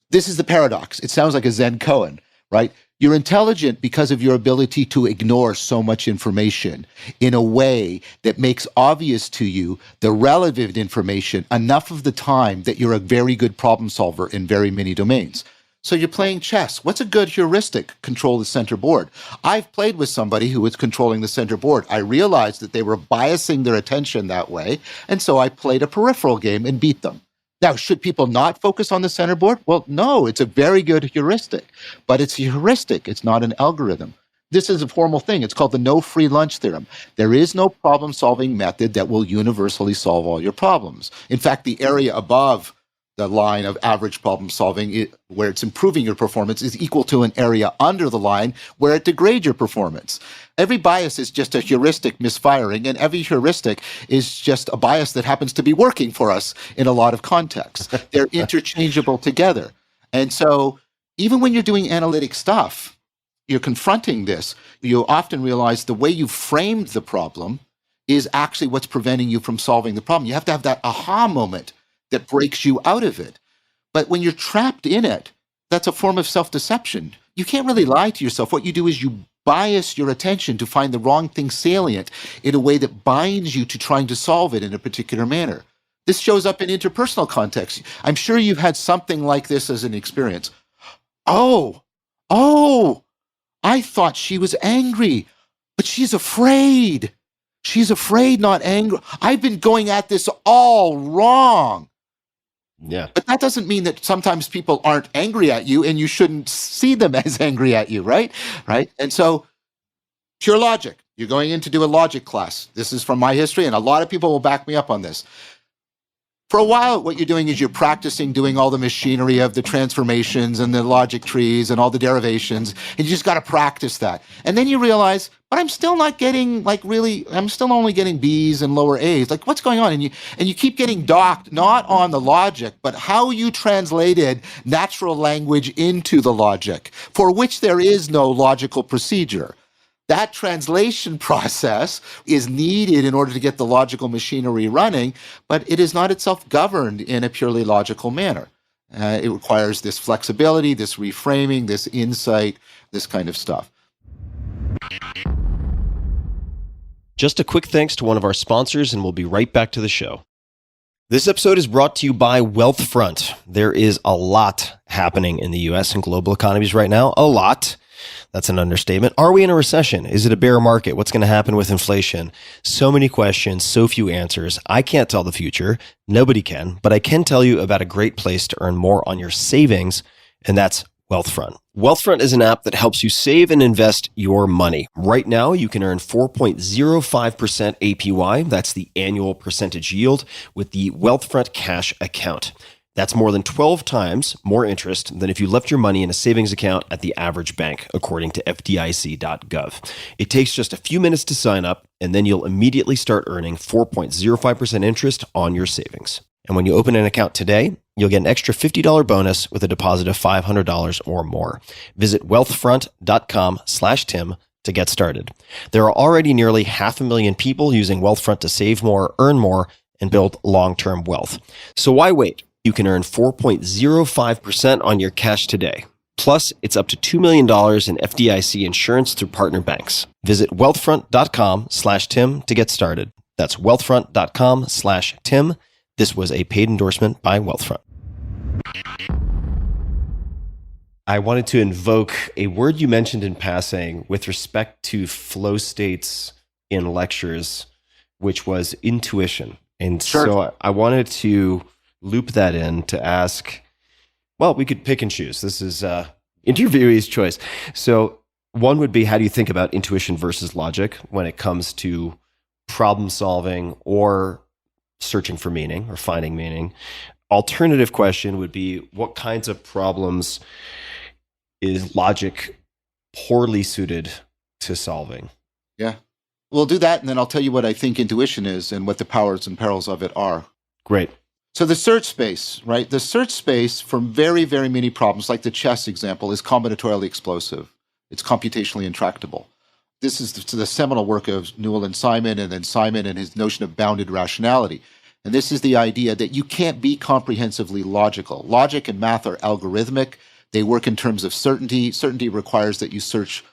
This is the paradox. It sounds like a Zen koan, right? You're intelligent because of your ability to ignore so much information in a way that makes obvious to you the relevant information enough of the time that you're a very good problem solver in very many domains. So you're playing chess. What's a good heuristic? Control the center board. I've played with somebody who was controlling the center board. I realized that they were biasing their attention that way, and so I played a peripheral game and beat them. Now, should people not focus on the center board? Well, no, it's a very good heuristic, but it's a heuristic. It's not an algorithm. This is a formal thing. It's called the no free lunch theorem. There is no problem-solving method that will universally solve all your problems. In fact, the area above the line of average problem solving, where it's improving your performance, is equal to an area under the line where it degrades your performance. Every bias is just a heuristic misfiring, and every heuristic is just a bias that happens to be working for us in a lot of contexts. They're interchangeable together. And so even when you're doing analytic stuff, you're confronting this, you often realize the way you framed the problem is actually what's preventing you from solving the problem. You have to have that aha moment that breaks you out of it. But when you're trapped in it, that's a form of self-deception. You can't really lie to yourself. What you do is you bias your attention to find the wrong thing salient in a way that binds you to trying to solve it in a particular manner. This shows up in interpersonal context. I'm sure you've had something like this as an experience. Oh, I thought she was angry, but she's afraid. She's afraid, not angry. I've been going at this all wrong. Yeah. But that doesn't mean that sometimes people aren't angry at you and you shouldn't see them as angry at you, right? Right? And so, pure logic. You're going in to do a logic class. This is from my history, and a lot of people will back me up on this. For a while, what you're doing is you're practicing doing all the machinery of the transformations and the logic trees and all the derivations, and you just got to practice that. And then you realize, but I'm still not getting, I'm still only getting B's and lower A's. Like, what's going on? And you keep getting docked, not on the logic, but how you translated natural language into the logic, for which there is no logical procedure. That translation process is needed in order to get the logical machinery running, but it is not itself governed in a purely logical manner. It requires this flexibility, this reframing, this insight, this kind of stuff. Just a quick thanks to one of our sponsors, and we'll be right back to the show. This episode is brought to you by Wealthfront. There is a lot happening in the U.S. and global economies right now. A lot. That's an understatement. Are we in a recession? Is it a bear market? What's going to happen with inflation? So many questions, so few answers. I can't tell the future. Nobody can, but I can tell you about a great place to earn more on your savings, and that's Wealthfront. Wealthfront is an app that helps you save and invest your money. Right now, you can earn 4.05% APY. That's the annual percentage yield with the Wealthfront Cash account. That's more than 12 times more interest than if you left your money in a savings account at the average bank, according to FDIC.gov. It takes just a few minutes to sign up, and then you'll immediately start earning 4.05% interest on your savings. And when you open an account today, you'll get an extra $50 bonus with a deposit of $500 or more. Visit wealthfront.com/Tim to get started. There are already nearly 500,000 people using Wealthfront to save more, earn more, and build long-term wealth. So why wait? You can earn 4.05% on your cash today. Plus, it's up to $2 million in FDIC insurance through partner banks. Visit wealthfront.com/Tim to get started. That's wealthfront.com/Tim. This was a paid endorsement by Wealthfront. I wanted to invoke a word you mentioned in passing with respect to flow states in lectures, which was intuition. And Sure. So I wanted to loop that in to ask, well, we could pick and choose. This is interviewee's choice. So one would be, how do you think about intuition versus logic when it comes to problem solving or searching for meaning or finding meaning? Alternative question would be, what kinds of problems is logic poorly suited to solving? Yeah. We'll do that, and then I'll tell you what I think intuition is and what the powers and perils of it are. Great. So the search space, right? The search space for very, very many problems, like the chess example, is combinatorially explosive. It's computationally intractable. This is the seminal work of Newell and Simon, and then Simon and his notion of bounded rationality. And this is the idea that you can't be comprehensively logical. Logic and math are algorithmic. They work in terms of certainty. Certainty requires that you search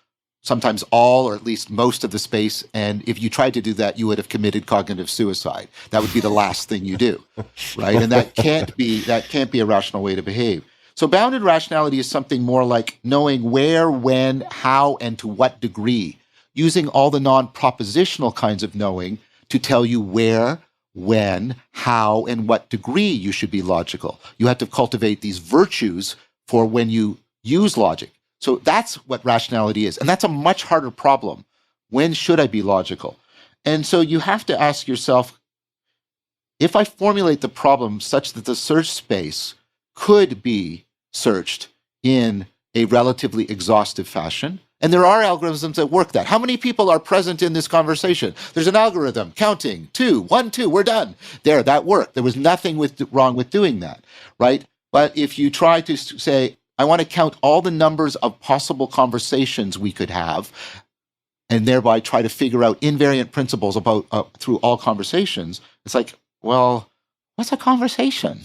sometimes all or at least most of the space. And if you tried to do that, you would have committed cognitive suicide. That would be the last thing you do, right? And that can't be a rational way to behave. So bounded rationality is something more like knowing where, when, how, and to what degree, using all the non-propositional kinds of knowing to tell you where, when, how, and what degree you should be logical. You have to cultivate these virtues for when you use logic. So that's what rationality is. And that's a much harder problem. When should I be logical? And so you have to ask yourself, if I formulate the problem such that the search space could be searched in a relatively exhaustive fashion, and there are algorithms that work that. How many people are present in this conversation? There's an algorithm counting 2, 1, 2, we're done. There, that worked. There was nothing wrong with doing that, right? But if you try to say, I want to count all the numbers of possible conversations we could have, and thereby try to figure out invariant principles about through all conversations, it's like, well, what's a conversation?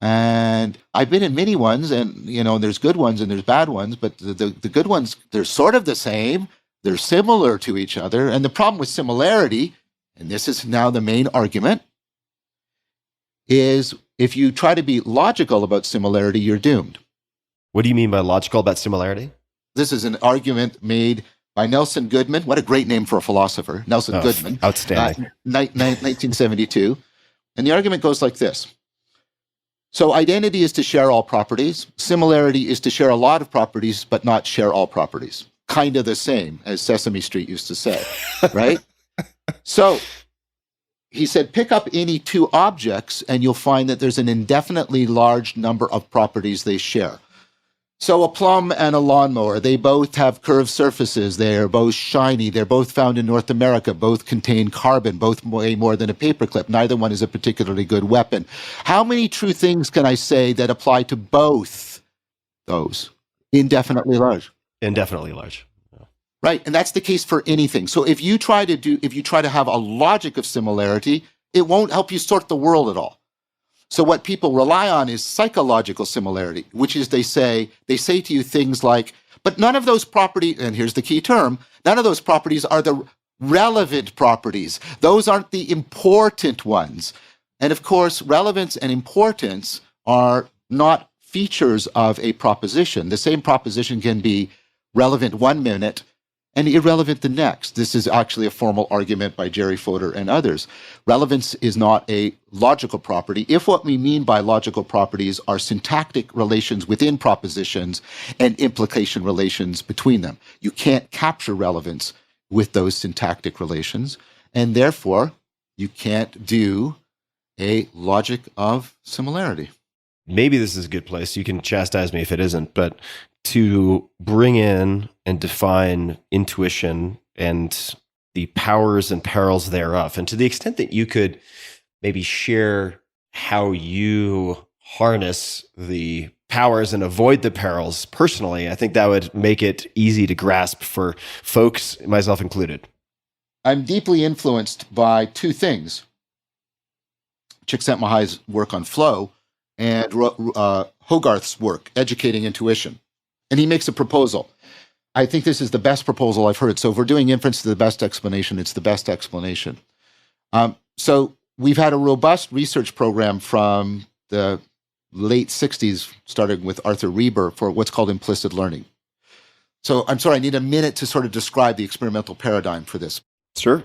And I've been in many ones, and there's good ones and there's bad ones, but the good ones, they're sort of the same. They're similar to each other. And the problem with similarity, and this is now the main argument, is if you try to be logical about similarity, you're doomed. What do you mean by logical about similarity? This is an argument made by Nelson Goodman. What a great name for a philosopher, Nelson Goodman. Outstanding. 1972. And the argument goes like this. So identity is to share all properties. Similarity is to share a lot of properties, but not share all properties. Kind of the same, as Sesame Street used to say, right? So he said, pick up any two objects and you'll find that there's an indefinitely large number of properties they share. So a plum and a lawnmower, they both have curved surfaces. They're both shiny. They're both found in North America. Both contain carbon. Both weigh more than a paperclip. Neither one is a particularly good weapon. How many true things can I say that apply to both those? Indefinitely large. Indefinitely large. Right, and that's the case for anything. So if you try to have a logic of similarity, it won't help you sort the world at all. So what people rely on is psychological similarity, which is they say to you things like, but none of those properties, and here's the key term, none of those properties are the relevant properties. Those aren't the important ones. And of course, relevance and importance are not features of a proposition. The same proposition can be relevant 1 minute and irrelevant the next. This is actually a formal argument by Jerry Fodor and others. Relevance is not a logical property if what we mean by logical properties are syntactic relations within propositions and implication relations between them. You can't capture relevance with those syntactic relations, and therefore you can't do a logic of similarity. Maybe this is a good place. You can chastise me if it isn't, but to bring in and define intuition and the powers and perils thereof. And to the extent that you could maybe share how you harness the powers and avoid the perils personally, I think that would make it easy to grasp for folks, myself included. I'm deeply influenced by two things. Csikszentmihalyi's work on flow and Hogarth's work, Educating Intuition. And he makes a proposal. I think this is the best proposal I've heard. So if we're doing inference to the best explanation, it's the best explanation. So we've had a robust research program from the late 60s, starting with Arthur Reber, for what's called implicit learning. So I'm sorry, I need a minute to sort of describe the experimental paradigm for this. Sure.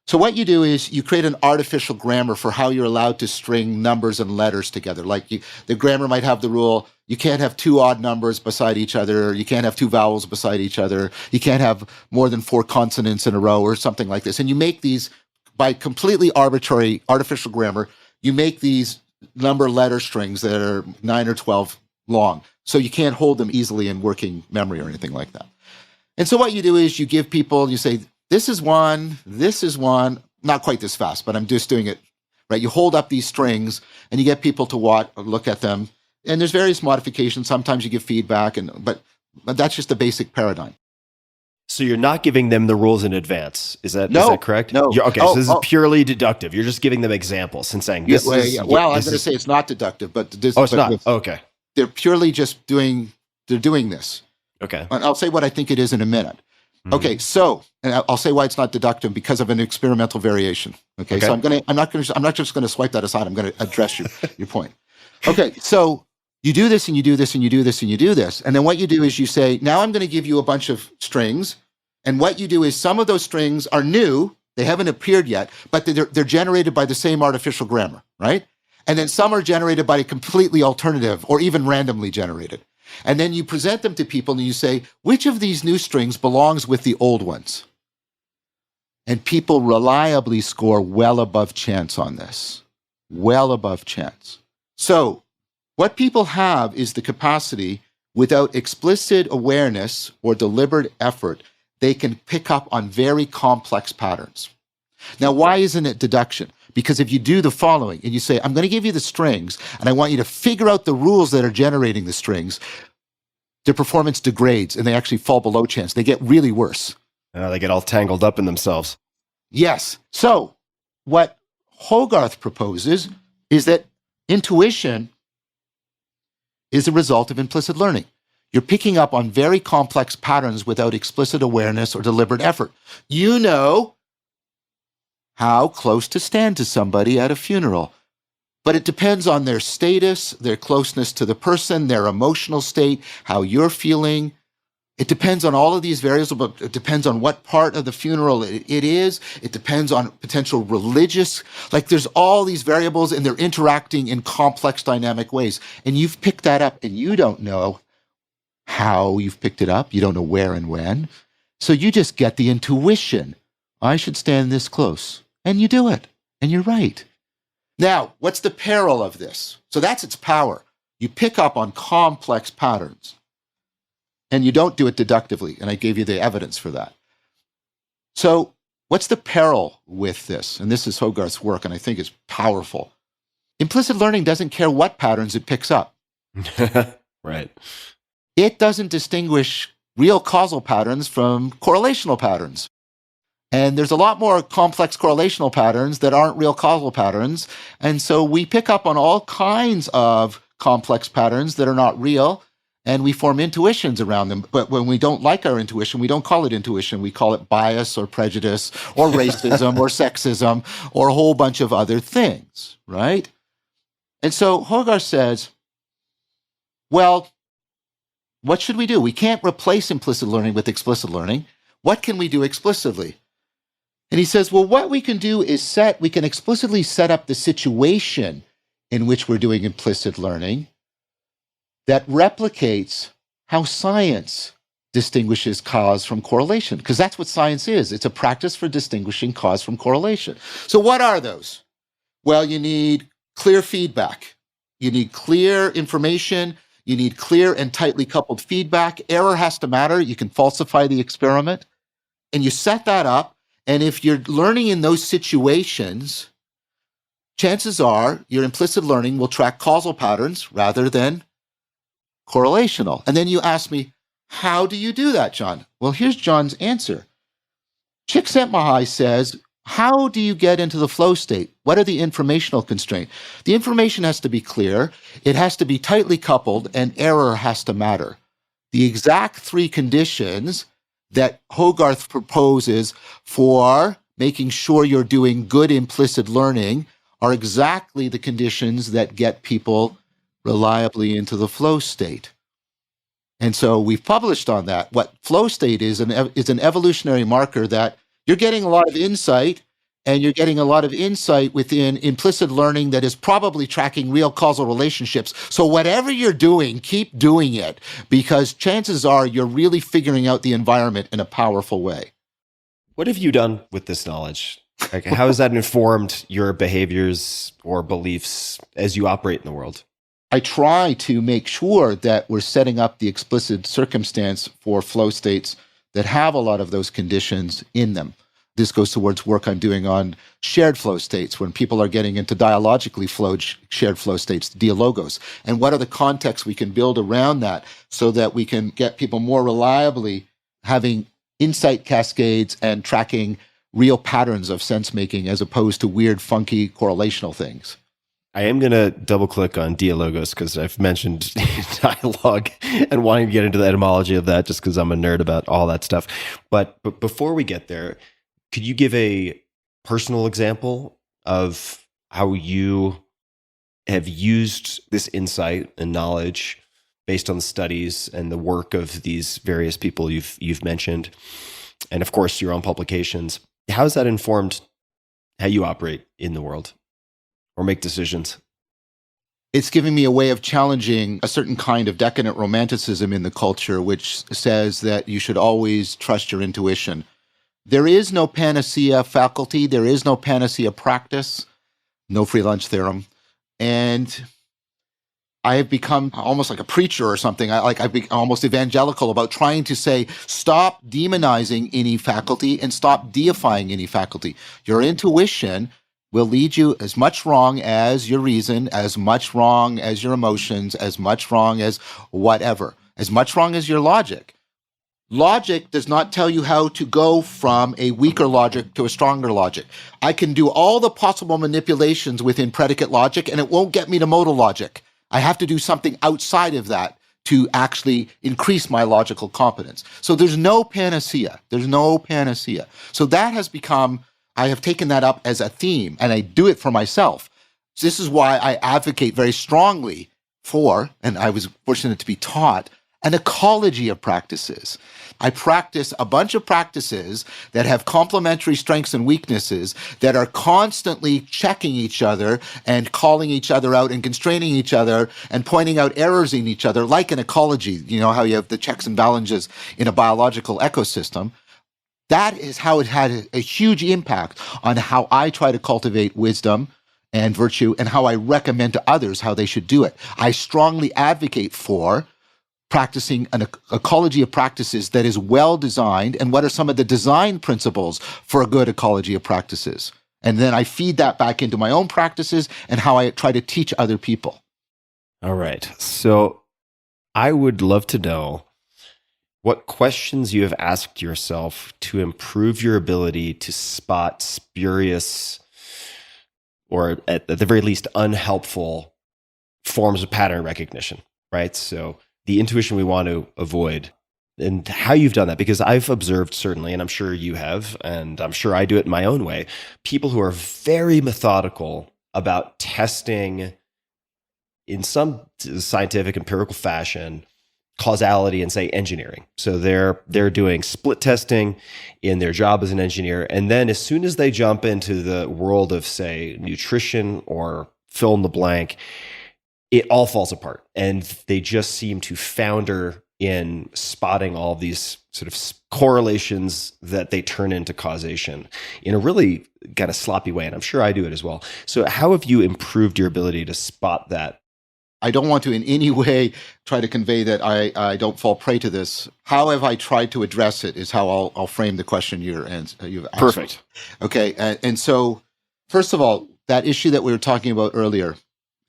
So what you do is you create an artificial grammar for how you're allowed to string numbers and letters together. Like the grammar might have the rule, you can't have two odd numbers beside each other, you can't have two vowels beside each other, you can't have more than 4 consonants in a row or something like this. And you make these, by completely arbitrary artificial grammar, you make these number letter strings that are 9 or 12 long. So you can't hold them easily in working memory or anything like that. And so what you do is you give people, you say, this is one, not quite this fast, but I'm just doing it, right? You hold up these strings and you get people to look at them. And there's various modifications. Sometimes you give feedback, but that's just the basic paradigm. So you're not giving them the rules in advance. Is that correct? No. So this is purely deductive. You're just giving them examples and saying this is... Well, I'm going to say it's not deductive, but... it's not? Okay. They're purely just doing this. Okay. And I'll say what I think it is in a minute. Mm-hmm. Okay, so, and I'll say why it's not deductive because of an experimental variation. Okay. So I'm not just going to swipe that aside. I'm going to address your point. Okay, so you do this and you do this and you do this and you do this. And then what you do is you say, now I'm going to give you a bunch of strings. And what you do is some of those strings are new. They haven't appeared yet, but they're generated by the same artificial grammar, right? And then some are generated by a completely alternative or even randomly generated. And then you present them to people and you say, which of these new strings belongs with the old ones? And people reliably score well above chance on this. Well above chance. So what people have is the capacity, without explicit awareness or deliberate effort, they can pick up on very complex patterns. Now, why isn't it deduction? Because if you do the following and you say, I'm going to give you the strings and I want you to figure out the rules that are generating the strings, their performance degrades and they actually fall below chance. They get really worse. They get all tangled up in themselves. Yes. So what Hogarth proposes is that intuition is a result of implicit learning. You're picking up on very complex patterns without explicit awareness or deliberate effort. You know how close to stand to somebody at a funeral. But it depends on their status, their closeness to the person, their emotional state, how you're feeling. It depends on all of these variables, but it depends on what part of the funeral it is. It depends on potential religious, like there's all these variables and they're interacting in complex dynamic ways. And you've picked that up and you don't know how you've picked it up. You don't know where and when. So you just get the intuition. I should stand this close. And you do it. And you're right. Now, what's the peril of this? So that's its power. You pick up on complex patterns. And you don't do it deductively. And I gave you the evidence for that. So what's the peril with this? And this is Hogarth's work, and I think it's powerful. Implicit learning doesn't care what patterns it picks up. Right. It doesn't distinguish real causal patterns from correlational patterns. And there's a lot more complex correlational patterns that aren't real causal patterns. And so we pick up on all kinds of complex patterns that are not real, and we form intuitions around them. But when we don't like our intuition, we don't call it intuition. We call it bias or prejudice or racism or sexism or a whole bunch of other things, right? And so Hogarth says, well, what should we do? We can't replace implicit learning with explicit learning. What can we do explicitly? And he says, well, what we can do is we can explicitly set up the situation in which we're doing implicit learning that replicates how science distinguishes cause from correlation, because that's what science is. It's a practice for distinguishing cause from correlation. So what are those? Well, you need clear feedback. You need clear information. You need clear and tightly coupled feedback. Error has to matter. You can falsify the experiment. And you set that up. And if you're learning in those situations, chances are your implicit learning will track causal patterns rather than correlational. And then you ask me, how do you do that, John? Well, here's John's answer. Csikszentmihalyi says, how do you get into the flow state? What are the informational constraints? The information has to be clear, it has to be tightly coupled, and error has to matter. The exact three conditions that Hogarth proposes for making sure you're doing good implicit learning are exactly the conditions that get people reliably into the flow state. And so we've published on that. What flow state is an evolutionary marker that you're getting a lot of insight, and you're getting a lot of insight within implicit learning that is probably tracking real causal relationships. So whatever you're doing, keep doing it, because chances are you're really figuring out the environment in a powerful way. What have you done with this knowledge? Like, how has that informed your behaviors or beliefs as you operate in the world? I try to make sure that we're setting up the explicit circumstance for flow states that have a lot of those conditions in them. This goes towards work I'm doing on shared flow states, when people are getting into dialogically flowed shared flow states, dialogos. And what are the contexts we can build around that so that we can get people more reliably having insight cascades and tracking real patterns of sense making as opposed to weird, funky correlational things. I am going to double click on dialogos because I've mentioned dialogue and wanting to get into the etymology of that just because I'm a nerd about all that stuff. But before we get there, could you give a personal example of how you have used this insight and knowledge based on the studies and the work of these various people you've mentioned, and of course your own publications? How has that informed how you operate in the world or make decisions? It's giving me a way of challenging a certain kind of decadent romanticism in the culture, which says that you should always trust your intuition. There is no panacea faculty. There is no panacea practice. No free lunch theorem. And I have become almost like a preacher or something. I've become almost evangelical about trying to say, stop demonizing any faculty and stop deifying any faculty. Your intuition will lead you as much wrong as your reason, as much wrong as your emotions, as much wrong as whatever, as much wrong as your logic. Logic does not tell you how to go from a weaker logic to a stronger logic. I can do all the possible manipulations within predicate logic, and it won't get me to modal logic. I have to do something outside of that to actually increase my logical competence. So there's no panacea. There's no panacea. So that has become, I have taken that up as a theme, and I do it for myself. So this is why I advocate very strongly for, and I was fortunate to be taught, an ecology of practices. I practice a bunch of practices that have complementary strengths and weaknesses that are constantly checking each other and calling each other out and constraining each other and pointing out errors in each other, like an ecology. You know how you have the checks and balances in a biological ecosystem. That is how it had a huge impact on how I try to cultivate wisdom and virtue and how I recommend to others how they should do it. I strongly advocate for practicing an ecology of practices that is well designed, and what are some of the design principles for a good ecology of practices. And then I feed that back into my own practices and how I try to teach other people. All right. So I would love to know what questions you have asked yourself to improve your ability to spot spurious, or at the very least unhelpful, forms of pattern recognition, right? So the intuition we want to avoid, and how you've done that, because I've observed certainly, and I'm sure you have, and I'm sure I do it in my own way, people who are very methodical about testing in some scientific empirical fashion causality and, say, engineering. So they're doing split testing in their job as an engineer, and then as soon as they jump into the world of, say, nutrition or fill in the blank, it all falls apart, and they just seem to founder in spotting all these sort of correlations that they turn into causation in a really kind of sloppy way. And I'm sure I do it as well. So how have you improved your ability to spot that? I don't want to in any way try to convey that I don't fall prey to this. How have I tried to address it is how I'll frame the question you've asked. Perfect. Okay. And so, first of all, that issue that we were talking about earlier,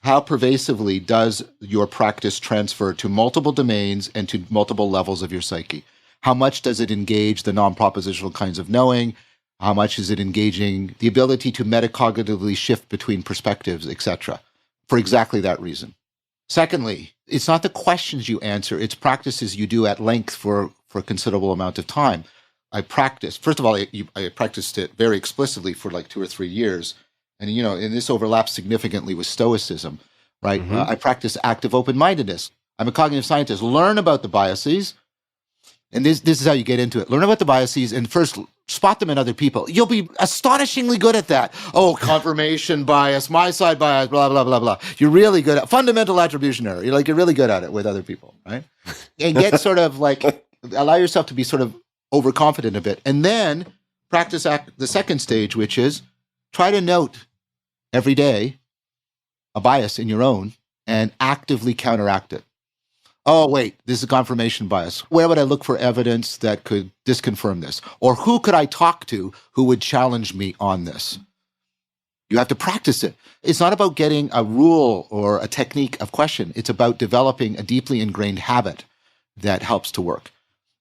how pervasively does your practice transfer to multiple domains and to multiple levels of your psyche? How much does it engage the non-propositional kinds of knowing? How much is it engaging the ability to metacognitively shift between perspectives, etc., for exactly that reason? Secondly, it's not the questions you answer, it's practices you do at length for a considerable amount of time. I practiced, first of all, I practiced it very explicitly for like 2 or 3 years. And, and this overlaps significantly with Stoicism, right? Mm-hmm. I practice active open-mindedness. I'm a cognitive scientist. Learn about the biases. And this is how you get into it. Learn about the biases and first spot them in other people. You'll be astonishingly good at that. Oh, confirmation bias, my side bias, blah, blah, blah, blah. You're really good at fundamental attribution error. You're really good at it with other people, right? And get sort of like, allow yourself to be sort of overconfident a bit. And then practice the second stage, which is try to note every day a bias in your own and actively counteract it. Oh, wait, this is a confirmation bias. Where would I look for evidence that could disconfirm this? Or who could I talk to who would challenge me on this? You have to practice it. It's not about getting a rule or a technique of question. It's about developing a deeply ingrained habit that helps to work.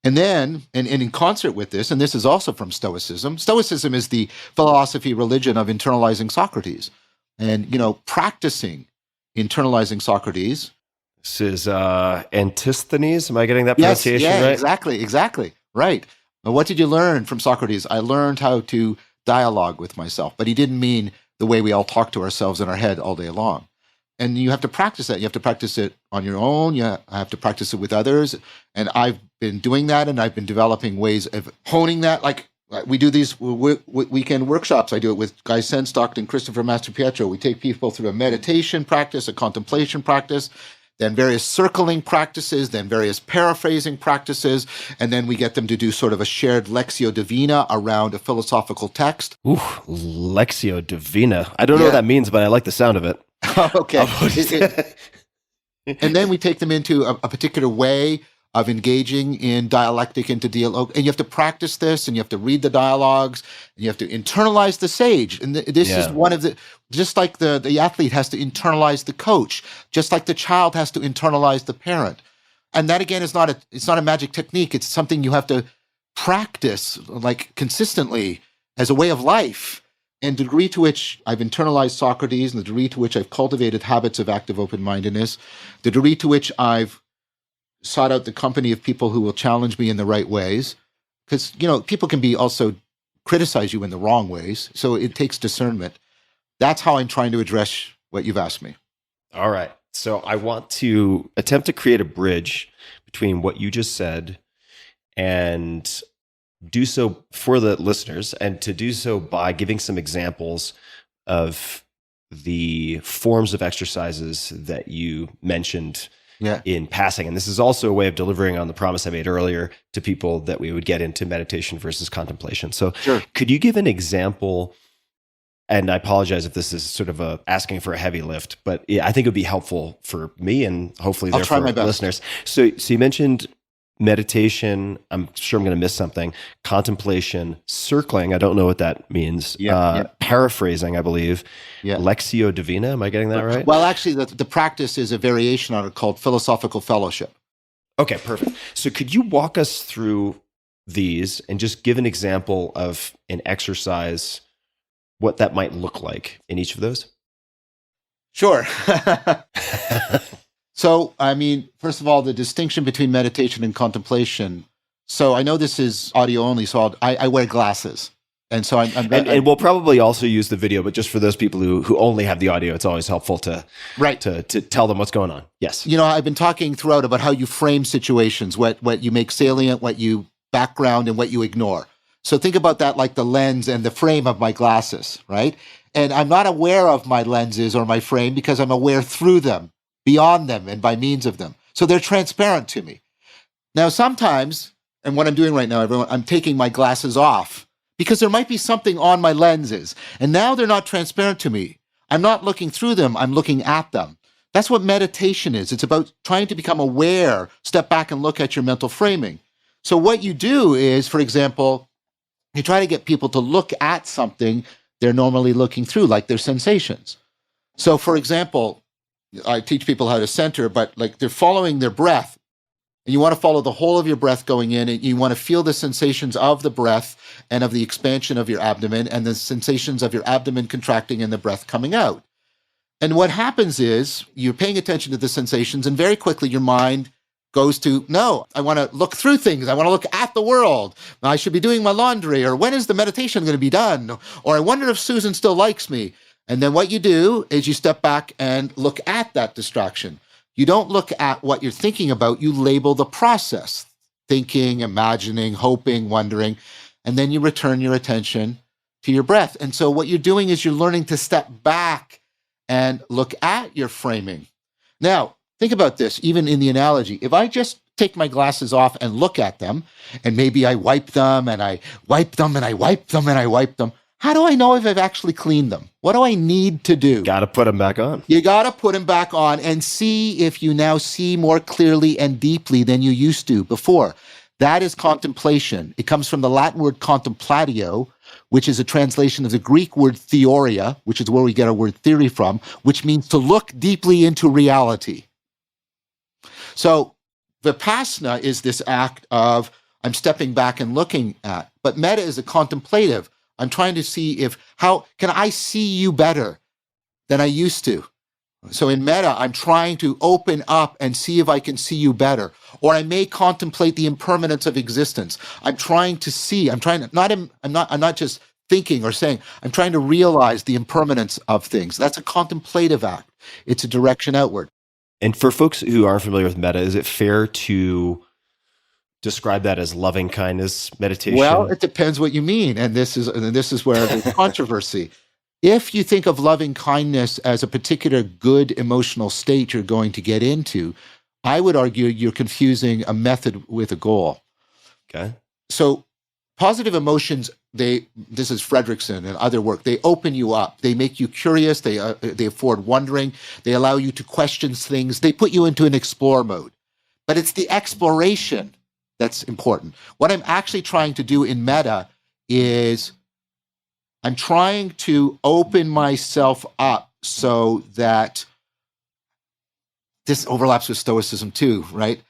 And then, and in concert with this, and this is also from Stoicism, Stoicism is the philosophy, religion of internalizing Socrates. And, practicing internalizing Socrates. This is Antisthenes. Am I getting that pronunciation right? Exactly. Right. Now, what did you learn from Socrates? I learned how to dialogue with myself, but he didn't mean the way we all talk to ourselves in our head all day long. And you have to practice that. You have to practice it on your own. You have to practice it with others. And I've been doing that, and I've been developing ways of honing that. Like we do these weekend workshops. I do it with Guy Senstock and Christopher Mastropietro. We take people through a meditation practice, a contemplation practice, then various circling practices, then various paraphrasing practices, and then we get them to do sort of a shared Lectio Divina around a philosophical text. Ooh, Lectio Divina. I don't know what that means, but I like the sound of it. Okay. And then we take them into a particular way of engaging in dialectic into dialogue. And you have to practice this, and you have to read the dialogues, and you have to internalize the sage. And this is one of the, just like the athlete has to internalize the coach, just like the child has to internalize the parent. And that, again, it's not a magic technique. It's something you have to practice like consistently as a way of life. And the degree to which I've internalized Socrates, and the degree to which I've cultivated habits of active open-mindedness, the degree to which I've sought out the company of people who will challenge me in the right ways. Because, people can be also criticize you in the wrong ways. So it takes discernment. That's how I'm trying to address what you've asked me. All right. So I want to attempt to create a bridge between what you just said and do so for the listeners, and to do so by giving some examples of the forms of exercises that you mentioned in passing. And this is also a way of delivering on the promise I made earlier to people that we would get into meditation versus contemplation. So could you give an example? And I apologize if this is sort of asking for a heavy lift, but I think it would be helpful for me and hopefully for listeners. So you mentioned meditation. I'm sure I'm going to miss something. Contemplation, circling. I don't know what that means. Paraphrasing, I believe. Lectio Divina. Am I getting that right? Well, actually, the practice is a variation on it called philosophical fellowship. Okay, perfect. So could you walk us through these and just give an example of an exercise, what that might look like in each of those? Sure. So, first of all, the distinction between meditation and contemplation. So I know this is audio only, so I wear glasses. And so and we'll probably also use the video, but just for those people who only have the audio, it's always helpful to tell them what's going on. Yes. I've been talking throughout about how you frame situations, what you make salient, what you background, and what you ignore. So think about that like the lens and the frame of my glasses, right? And I'm not aware of my lenses or my frame because I'm aware through them, beyond them, and by means of them. So they're transparent to me. Now, sometimes, and what I'm doing right now, everyone, I'm taking my glasses off because there might be something on my lenses. And now they're not transparent to me. I'm not looking through them, I'm looking at them. That's what meditation is. It's about trying to become aware, step back and look at your mental framing. So what you do is, for example, you try to get people to look at something they're normally looking through, like their sensations. So, for example, I teach people how to center, but like they're following their breath. And you want to follow the whole of your breath going in, and you want to feel the sensations of the breath and of the expansion of your abdomen and the sensations of your abdomen contracting and the breath coming out. And what happens is you're paying attention to the sensations, and very quickly your mind goes to, no, I want to look through things. I want to look at the world. I should be doing my laundry, or when is the meditation going to be done? Or I wonder if Susan still likes me. And then what you do is you step back and look at that distraction. You don't look at what you're thinking about. You label the process, thinking, imagining, hoping, wondering, and then you return your attention to your breath. And so what you're doing is you're learning to step back and look at your framing. Now, think about this, even in the analogy. If I just take my glasses off and look at them, and maybe I wipe them, and I wipe them, and I wipe them, and I wipe them, how do I know if I've actually cleaned them? What do I need to do? Got to put them back on. You got to put them back on and see if you now see more clearly and deeply than you used to before. That is contemplation. It comes from the Latin word contemplatio, which is a translation of the Greek word theoria, which is where we get our word theory from, which means to look deeply into reality. So Vipassana is this act of I'm stepping back and looking at, but metta is a contemplative. I'm trying to see how can I see you better than I used to? So in metta, I'm trying to open up and see if I can see you better. Or I may contemplate the impermanence of existence. I'm trying to see, I'm not just thinking or saying, I'm trying to realize the impermanence of things. That's a contemplative act. It's a direction outward. And for folks who aren't familiar with metta, is it fair to describe that as loving kindness meditation? Well, it depends what you mean. And this is where there's controversy. If you think of loving kindness as a particular good emotional state you're going to get into, I would argue you're confusing a method with a goal. Okay. So positive emotions, this is Fredrickson and other work, they open you up. They make you curious. They afford wondering. They allow you to question things. They put you into an explore mode. But it's the exploration that's important. What I'm actually trying to do in metta is I'm trying to open myself up so that this overlaps with Stoicism too, right?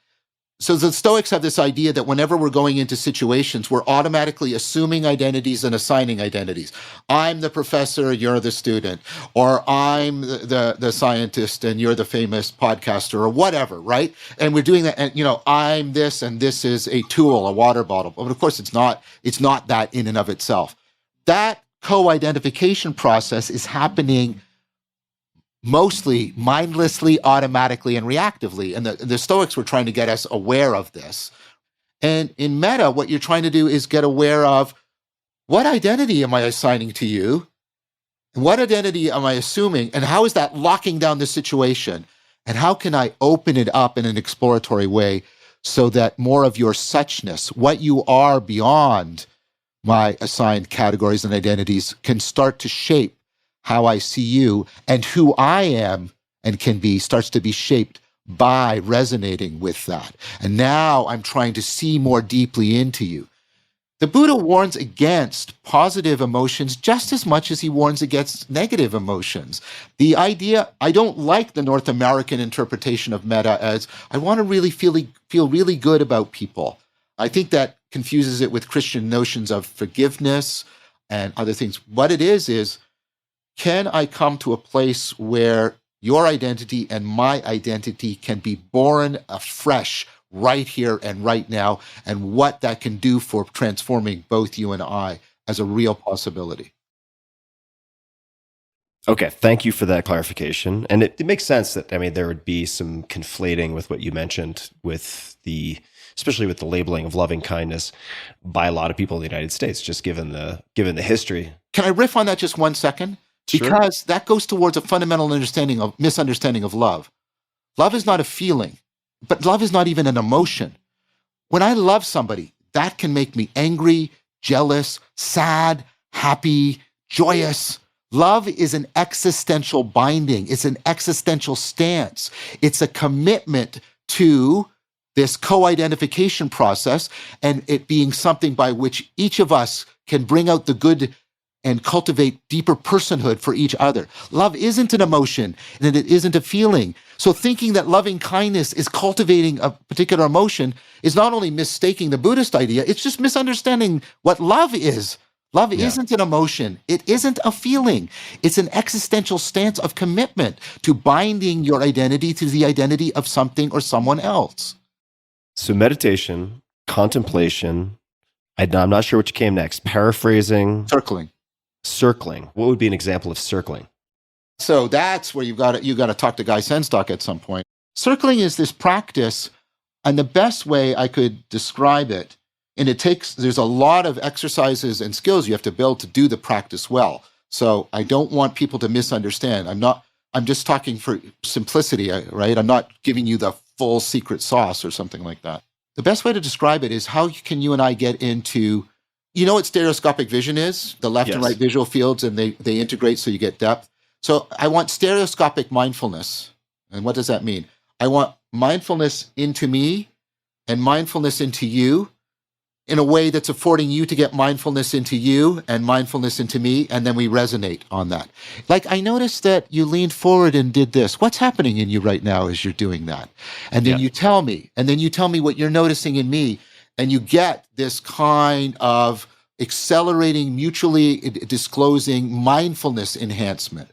So the Stoics have this idea that whenever we're going into situations, we're automatically assuming identities and assigning identities. I'm the professor, you're the student, or I'm the scientist and you're the famous podcaster, or whatever, right? And we're doing that, and I'm this and this is a tool, a water bottle. But of course, it's not that in and of itself. That co-identification process is happening mostly mindlessly, automatically, and reactively. And the Stoics were trying to get us aware of this. And in meta, what you're trying to do is get aware of, what identity am I assigning to you? What identity am I assuming? And how is that locking down the situation? And how can I open it up in an exploratory way so that more of your suchness, what you are beyond my assigned categories and identities, can start to shape how I see you, and who I am and can be starts to be shaped by resonating with that. And now I'm trying to see more deeply into you. The Buddha warns against positive emotions just as much as he warns against negative emotions. The idea, I don't like the North American interpretation of metta as, I want to really feel really good about people. I think that confuses it with Christian notions of forgiveness and other things. What it is, can I come to a place where your identity and my identity can be born afresh right here and right now, and what that can do for transforming both you and I as a real possibility? Okay, thank you for that clarification. And it makes sense that, there would be some conflating with what you mentioned especially with the labeling of loving kindness by a lot of people in the United States, just given the history. Can I riff on that just 1 second? Because Sure. that goes towards a fundamental misunderstanding of love. Love is not a feeling, but love is not even an emotion. When I love somebody, that can make me angry, jealous, sad, happy, joyous. Love is an existential binding. It's an existential stance. It's a commitment to this co-identification process, and it being something by which each of us can bring out the good and cultivate deeper personhood for each other. Love isn't an emotion, and it isn't a feeling. So thinking that loving kindness is cultivating a particular emotion is not only mistaking the Buddhist idea, it's just misunderstanding what love is. Love isn't an emotion. It isn't a feeling. It's an existential stance of commitment to binding your identity to the identity of something or someone else. So meditation, contemplation, I'm not sure which came next. Paraphrasing. Circling. What would be an example of circling? So that's where you got to talk to Guy Senstock at some point. Circling is this practice, and the best way I could describe it, and there's a lot of exercises and skills you have to build to do the practice well. So I don't want people to misunderstand. I'm just talking for simplicity, right? I'm not giving you the full secret sauce or something like that. The best way to describe it is, how can you and I get into, what stereoscopic vision is? The left and right visual fields, and they integrate so you get depth. So I want stereoscopic mindfulness. And what does that mean? I want mindfulness into me and mindfulness into you in a way that's affording you to get mindfulness into you and mindfulness into me, and then we resonate on that. Like, I noticed that you leaned forward and did this. What's happening in you right now as you're doing that? And then you tell me, what you're noticing in me, and you get this kind of accelerating, mutually disclosing mindfulness enhancement.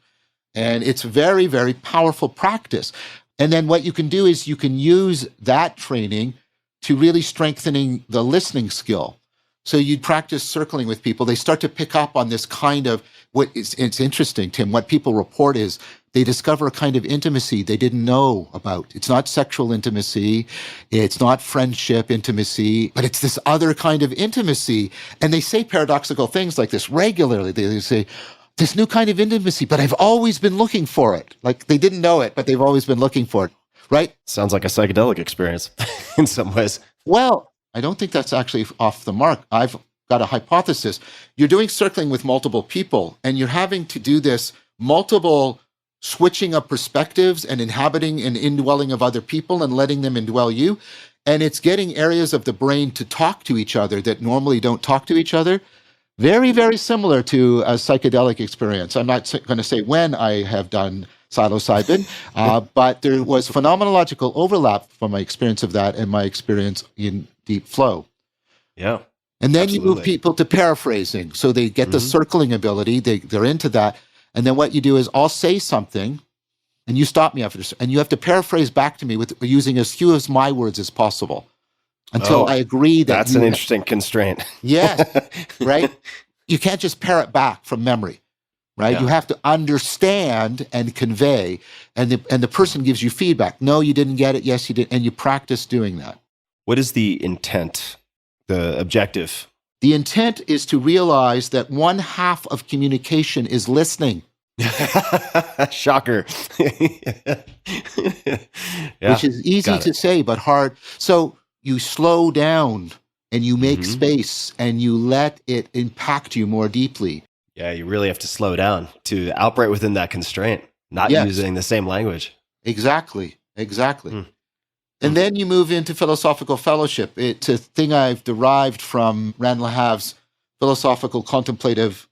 And it's very, very powerful practice. And then what you can do is you can use that training to really strengthening the listening skill. So you'd practice circling with people. They start to pick up on this kind of, it's interesting, Tim, what people report is they discover a kind of intimacy they didn't know about. It's not sexual intimacy. It's not friendship intimacy, but it's this other kind of intimacy. And they say paradoxical things like this regularly. They say, this new kind of intimacy, but I've always been looking for it. Like, they didn't know it, but they've always been looking for it. Right? Sounds like a psychedelic experience in some ways. Well, I don't think that's actually off the mark. I've got a hypothesis. You're doing circling with multiple people, and you're having to do this multiple switching of perspectives and inhabiting and indwelling of other people and letting them indwell you. And it's getting areas of the brain to talk to each other that normally don't talk to each other. Very, very similar to a psychedelic experience. I'm not going to say when I have done psilocybin, but there was phenomenological overlap from my experience of that and my experience in deep flow. Yeah. And then you move Absolutely. people to paraphrasing. So they get the circling ability, they're into that. And then what you do is I'll say something, and you stop me after this, and you have to paraphrase back to me with using as few of my words as possible until I agree that That's an interesting constraint. Yes, right? You can't just parrot back from memory, right? Yeah. You have to understand and convey, and the person gives you feedback. No, you didn't get it. Yes, you did. And you practice doing that. What is the intent, the objective? The intent is to realize that one half of communication is listening. Shocker. Yeah, which is easy got to it. say, but hard. So you slow down and you make space and you let it impact you more deeply. Yeah, you really have to slow down to operate within that constraint, not Yes. using the same language. Exactly. And then you move into philosophical fellowship. It's a thing I've derived from Rand Lahav's philosophical contemplative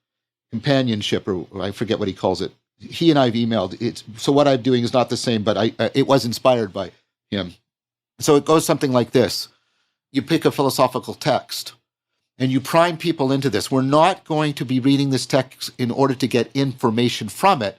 companionship, or I forget what he calls it. He and I've emailed. So what I'm doing is not the same, but it was inspired by him. So it goes something like this. You pick a philosophical text and you prime people into this. We're not going to be reading this text in order to get information from it.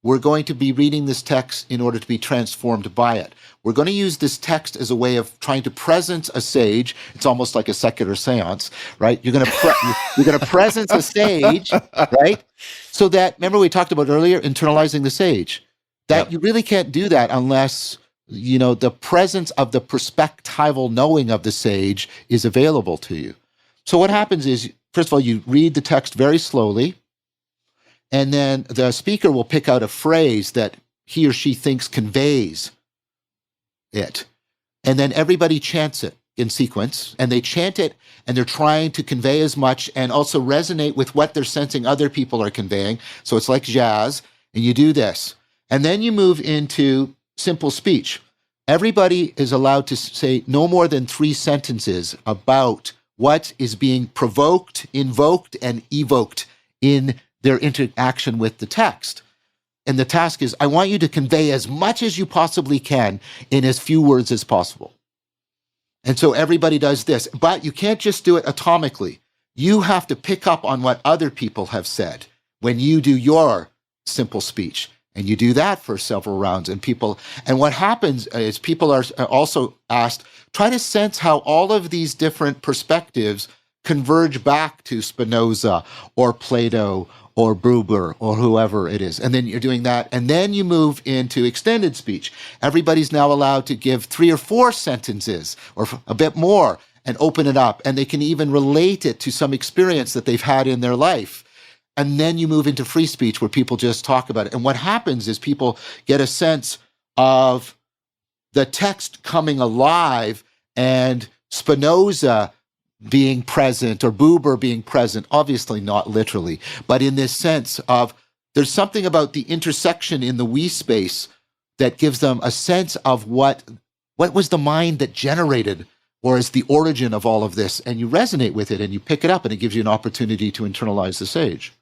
We're going to be reading this text in order to be transformed by it. We're going to use this text as a way of trying to presence a sage. It's almost like a secular seance, right? You're going to presence a sage, right? So that, remember we talked about earlier, internalizing the sage. That you really can't do that unless, the presence of the perspectival knowing of the sage is available to you. So what happens is, first of all, you read the text very slowly, and then the speaker will pick out a phrase that he or she thinks conveys it. And then everybody chants it in sequence, and they chant it, and they're trying to convey as much and also resonate with what they're sensing other people are conveying. So it's like jazz, and you do this. And then you move into simple speech. Everybody is allowed to say no more than 3 sentences about what is being provoked, invoked, and evoked in their interaction with the text. And the task is, I want you to convey as much as you possibly can in as few words as possible. And so everybody does this, but you can't just do it atomically. You have to pick up on what other people have said when you do your simple speech. And you do that for several rounds, and what happens is people are also asked, try to sense how all of these different perspectives converge back to Spinoza or Plato or Buber or whoever it is. And then you're doing that. And then you move into extended speech. Everybody's now allowed to give 3 or 4 sentences or a bit more and open it up. And they can even relate it to some experience that they've had in their life. And then you move into free speech where people just talk about it. And what happens is people get a sense of the text coming alive and Spinoza being present or Buber being present, obviously not literally, but in this sense of there's something about the intersection in the we space that gives them a sense of what was the mind that generated or is the origin of all of this, and you resonate with it and you pick it up and it gives you an opportunity to internalize the sage.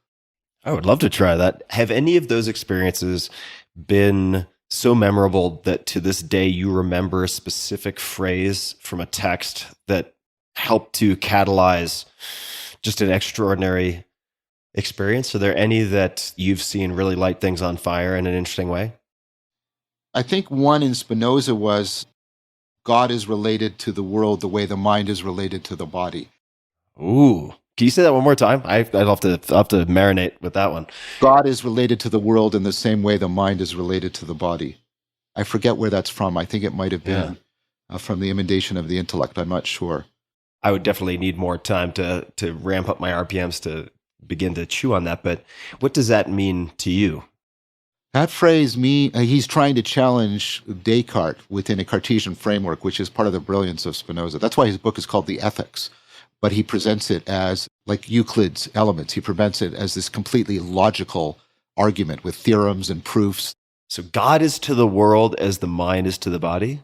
I would love to try that. Have any of those experiences been so memorable that to this day you remember a specific phrase from a text that helped to catalyze just an extraordinary experience? Are there any that you've seen really light things on fire in an interesting way? I think one in Spinoza was God is related to the world the way the mind is related to the body. Ooh. Can you say that one more time? I'll have to marinate with that one. God is related to the world in the same way the mind is related to the body. I forget where that's from. I think it might have been from the Emendation of the Intellect. I'm not sure. I would definitely need more time to ramp up my RPMs to begin to chew on that. But what does that mean to you? That phrase, he's trying to challenge Descartes within a Cartesian framework, which is part of the brilliance of Spinoza. That's why his book is called The Ethics. But he presents it as like Euclid's Elements. He presents it as this completely logical argument with theorems and proofs. So God is to the world as the mind is to the body?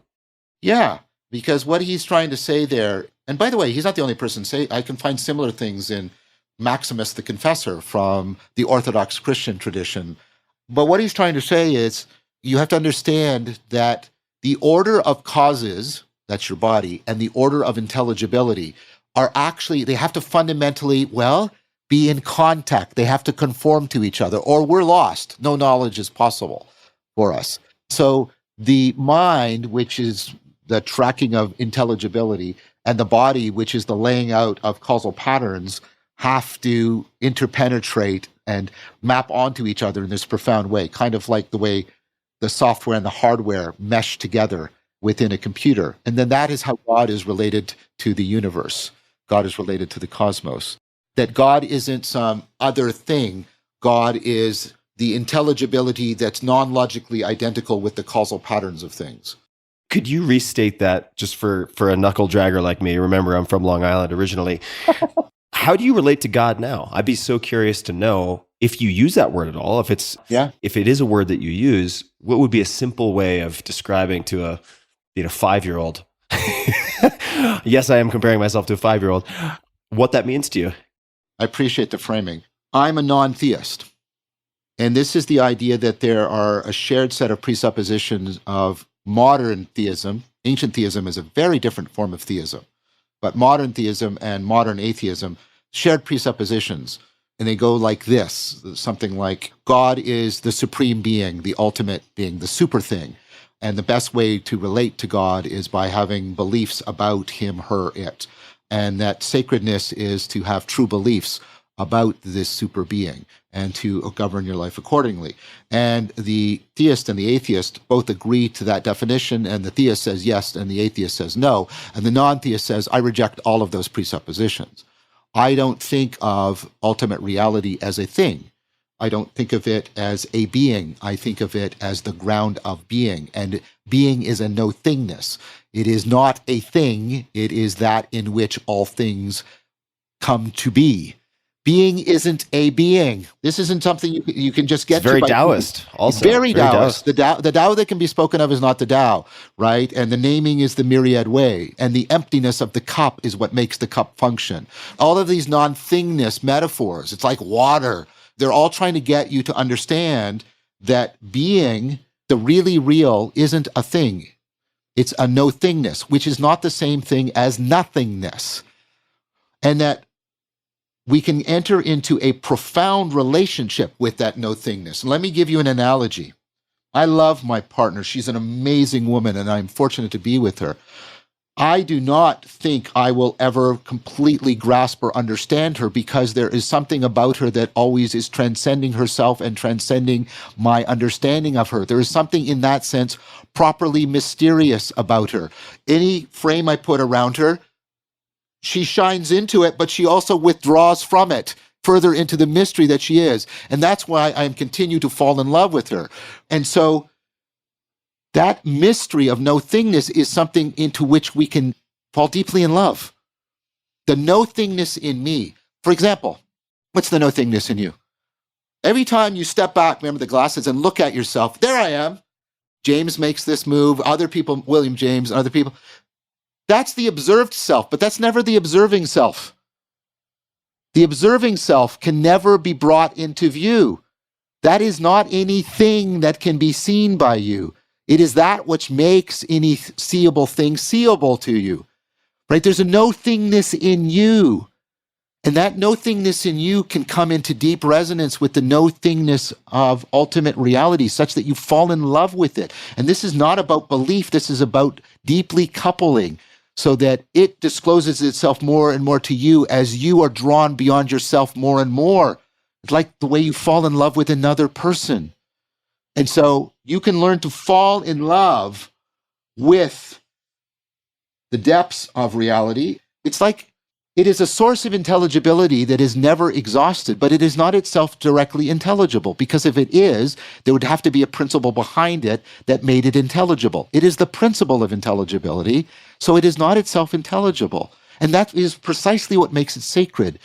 Yeah, because what he's trying to say there, and by the way, he's not the only person say. I can find similar things in Maximus the Confessor from the Orthodox Christian tradition. But what he's trying to say is you have to understand that the order of causes, that's your body, and the order of intelligibility are actually, they have to fundamentally, be in contact. They have to conform to each other, or we're lost. No knowledge is possible for us. So the mind, which is the tracking of intelligibility, and the body, which is the laying out of causal patterns, have to interpenetrate and map onto each other in this profound way, kind of like the way the software and the hardware mesh together within a computer. And then that is how God is related to the universe. God is related to the cosmos. That God isn't some other thing. God is the intelligibility that's non-logically identical with the causal patterns of things. Could you restate that just for a knuckle dragger like me? Remember, I'm from Long Island originally. How do you relate to God now? I'd be so curious to know if you use that word at all. If it is a word that you use, what would be a simple way of describing to a 5-year-old? Yes, I am comparing myself to a 5-year-old. What that means to you? I appreciate the framing. I'm a non-theist. And this is the idea that there are a shared set of presuppositions of modern theism. Ancient theism is a very different form of theism. But modern theism and modern atheism shared presuppositions. And they go like this, something like God is the supreme being, the ultimate being, the super thing. And the best way to relate to God is by having beliefs about him, her, it. And that sacredness is to have true beliefs about this super being and to govern your life accordingly. And the theist and the atheist both agree to that definition, and the theist says yes, and the atheist says no. And the non-theist says, I reject all of those presuppositions. I don't think of ultimate reality as a thing. I don't think of it as a being. I think of it as the ground of being. And being is a no-thingness. It is not a thing. It is that in which all things come to be. Being isn't a being. This isn't something you can just get it's very to. Taoist, also. Very Taoist. The Tao that can be spoken of is not the Tao, right? And the naming is the myriad way. And the emptiness of the cup is what makes the cup function. All of these non-thingness metaphors, it's like water. They're all trying to get you to understand that being, the really real, isn't a thing. It's a no-thingness, which is not the same thing as nothingness. And that we can enter into a profound relationship with that no-thingness. And let me give you an analogy. I love my partner. She's an amazing woman, and I'm fortunate to be with her. I do not think I will ever completely grasp or understand her because there is something about her that always is transcending herself and transcending my understanding of her. There is something in that sense properly mysterious about her. Any frame I put around her, she shines into it, but she also withdraws from it further into the mystery that she is. And that's why I continue to fall in love with her. And so that mystery of no-thingness is something into which we can fall deeply in love. The no-thingness in me. For example, what's the no-thingness in you? Every time you step back, remember the glasses, and look at yourself, there I am. James makes this move, other people, William James, other people. That's the observed self, but that's never the observing self. The observing self can never be brought into view. That is not anything that can be seen by you. It is that which makes any seeable thing seeable to you, right? There's a no-thingness in you. And that no-thingness in you can come into deep resonance with the no-thingness of ultimate reality such that you fall in love with it. And this is not about belief. This is about deeply coupling so that it discloses itself more and more to you as you are drawn beyond yourself more and more. It's like the way you fall in love with another person. And so you can learn to fall in love with the depths of reality. It's like it is a source of intelligibility that is never exhausted, but it is not itself directly intelligible, because if it is, there would have to be a principle behind it that made it intelligible. It is the principle of intelligibility, so it is not itself intelligible. And that is precisely what makes it sacred.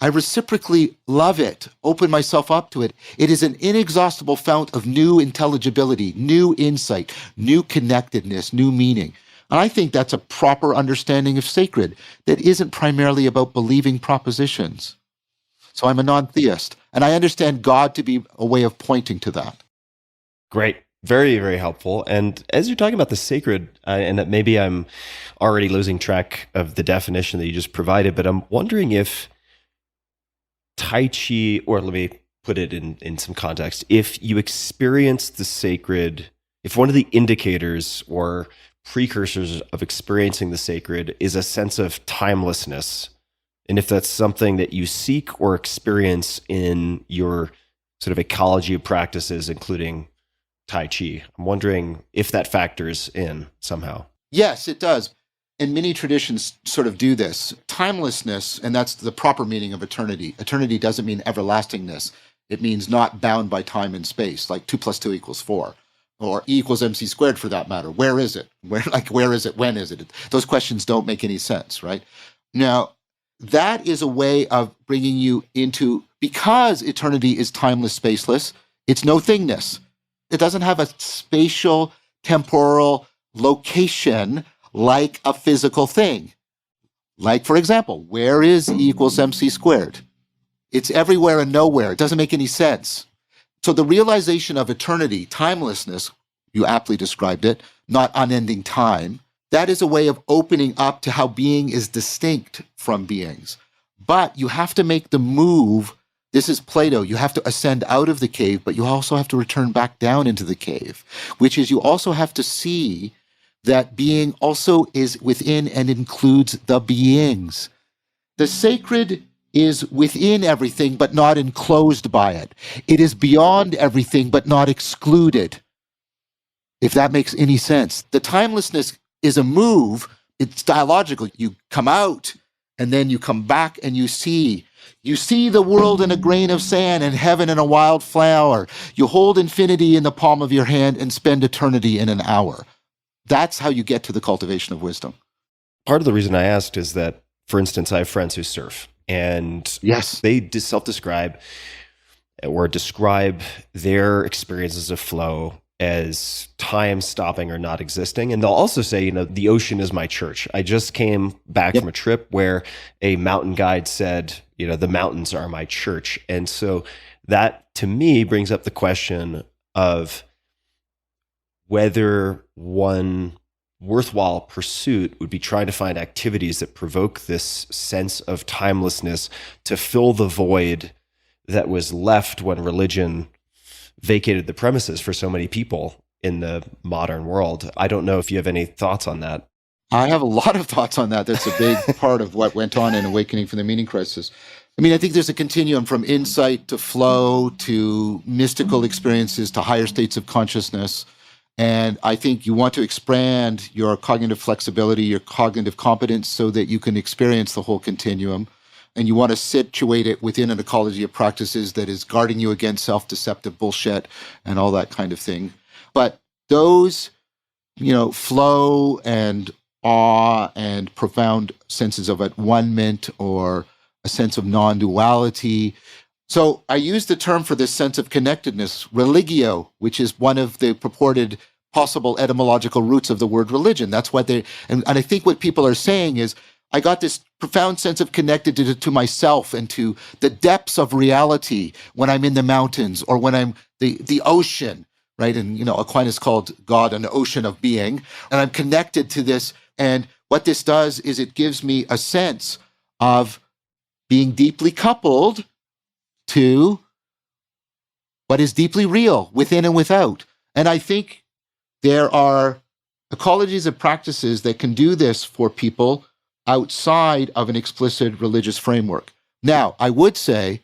I reciprocally love it, open myself up to it. It is an inexhaustible fount of new intelligibility, new insight, new connectedness, new meaning. And I think that's a proper understanding of sacred that isn't primarily about believing propositions. So I'm a non-theist. And I understand God to be a way of pointing to that. Great. Very, very helpful. And as you're talking about the sacred, and that maybe I'm already losing track of the definition that you just provided, but I'm wondering if Tai Chi, or let me put it in some context, if you experience the sacred, if one of the indicators or precursors of experiencing the sacred is a sense of timelessness, and if that's something that you seek or experience in your sort of ecology of practices, including Tai Chi, I'm wondering if that factors in somehow. Yes, it does. And many traditions sort of do this. Timelessness, and that's the proper meaning of eternity. Eternity doesn't mean everlastingness. It means not bound by time and space, like 2 + 2 = 4, or E = mc squared for that matter. Where is it? Where is it? When is it? Those questions don't make any sense, right? Now, that is a way of bringing you into, because eternity is timeless, spaceless, it's no thingness. It doesn't have a spatial, temporal location like a physical thing. Like, for example, where is E = mc squared? It's everywhere and nowhere. It doesn't make any sense. So the realization of eternity, timelessness, you aptly described it, not unending time, that is a way of opening up to how being is distinct from beings. But you have to make the move. This is Plato. You have to ascend out of the cave, but you also have to return back down into the cave, which is you also have to see that being also is within and includes the beings. The sacred is within everything, but not enclosed by it. It is beyond everything, but not excluded, if that makes any sense. The timelessness is a move. It's dialogical. You come out, and then you come back, and you see. You see the world in a grain of sand and heaven in a wild flower. You hold infinity in the palm of your hand and spend eternity in an hour. That's how you get to the cultivation of wisdom. Part of the reason I asked is that, for instance, I have friends who surf, and Yes, they self-describe or describe their experiences of flow as time stopping or not existing. And they'll also say, the ocean is my church. I just came back from a trip where a mountain guide said, the mountains are my church. And so that, to me, brings up the question of whether one worthwhile pursuit would be trying to find activities that provoke this sense of timelessness to fill the void that was left when religion vacated the premises for so many people in the modern world. I don't know if you have any thoughts on that. I have a lot of thoughts on that. That's a big part of what went on in Awakening from the Meaning Crisis. I think there's a continuum from insight to flow to mystical experiences to higher states of consciousness. And I think you want to expand your cognitive flexibility, your cognitive competence, so that you can experience the whole continuum. And you want to situate it within an ecology of practices that is guarding you against self-deceptive bullshit and all that kind of thing. But those, flow and awe and profound senses of at-one-ment or a sense of non-duality. So I use the term for this sense of connectedness, religio, which is one of the purported possible etymological roots of the word religion. That's what and I think what people are saying is, I got this profound sense of connected to myself and to the depths of reality when I'm in the mountains or when I'm the ocean, right? And, Aquinas called God an ocean of being, and I'm connected to this. And what this does is it gives me a sense of being deeply coupled to what is deeply real within and without. And I think there are ecologies of practices that can do this for people outside of an explicit religious framework. Now, I would say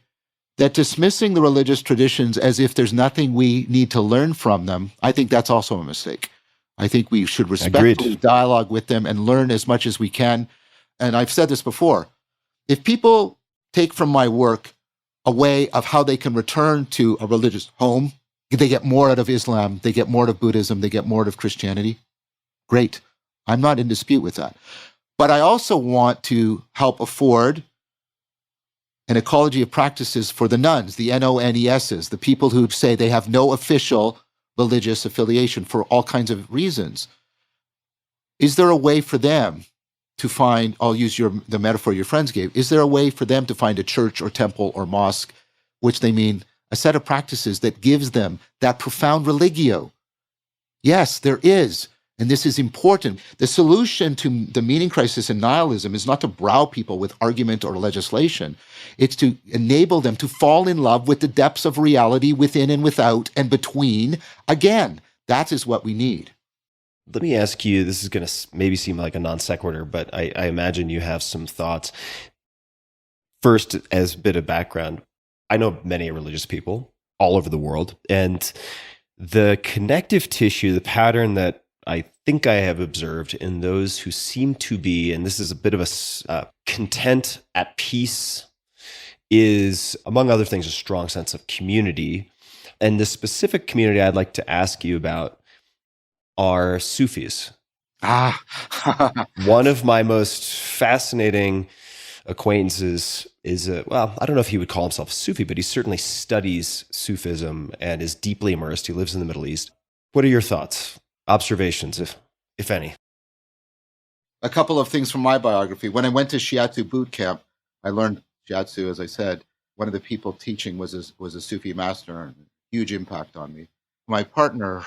that dismissing the religious traditions as if there's nothing we need to learn from them, I think that's also a mistake. I think we should respectfully dialogue with them and learn as much as we can. And I've said this before. If people take from my work a way of how they can return to a religious home, they get more out of Islam, they get more out of Buddhism, they get more out of Christianity, great. I'm not in dispute with that. But I also want to help afford an ecology of practices for the nones, the NONESs, the people who say they have no official religious affiliation for all kinds of reasons. Is there a way for them to find, I'll use the metaphor your friends gave, is there a way for them to find a church or temple or mosque, which they mean a set of practices that gives them that profound religio? Yes, there is. And this is important. The solution to the meaning crisis and nihilism is not to brow people with argument or legislation. It's to enable them to fall in love with the depths of reality within and without and between. Again, that is what we need. Let me ask you, this is going to maybe seem like a non sequitur, but I imagine you have some thoughts. First, as a bit of background, I know many religious people all over the world, and the connective tissue, the pattern that I think I have observed in those who seem to be, and this is a bit of a content, at peace, is, among other things, a strong sense of community. And the specific community I'd like to ask you about are Sufis. One of my most fascinating acquaintances is I don't know if he would call himself a Sufi, but he certainly studies Sufism and is deeply immersed. He lives in the Middle East. What are your thoughts, observations, if any? A couple of things from my biography. When I went to Shiatsu boot camp, I learned Shiatsu, as I said. One of the people teaching was a Sufi master, and huge impact on me. My partner,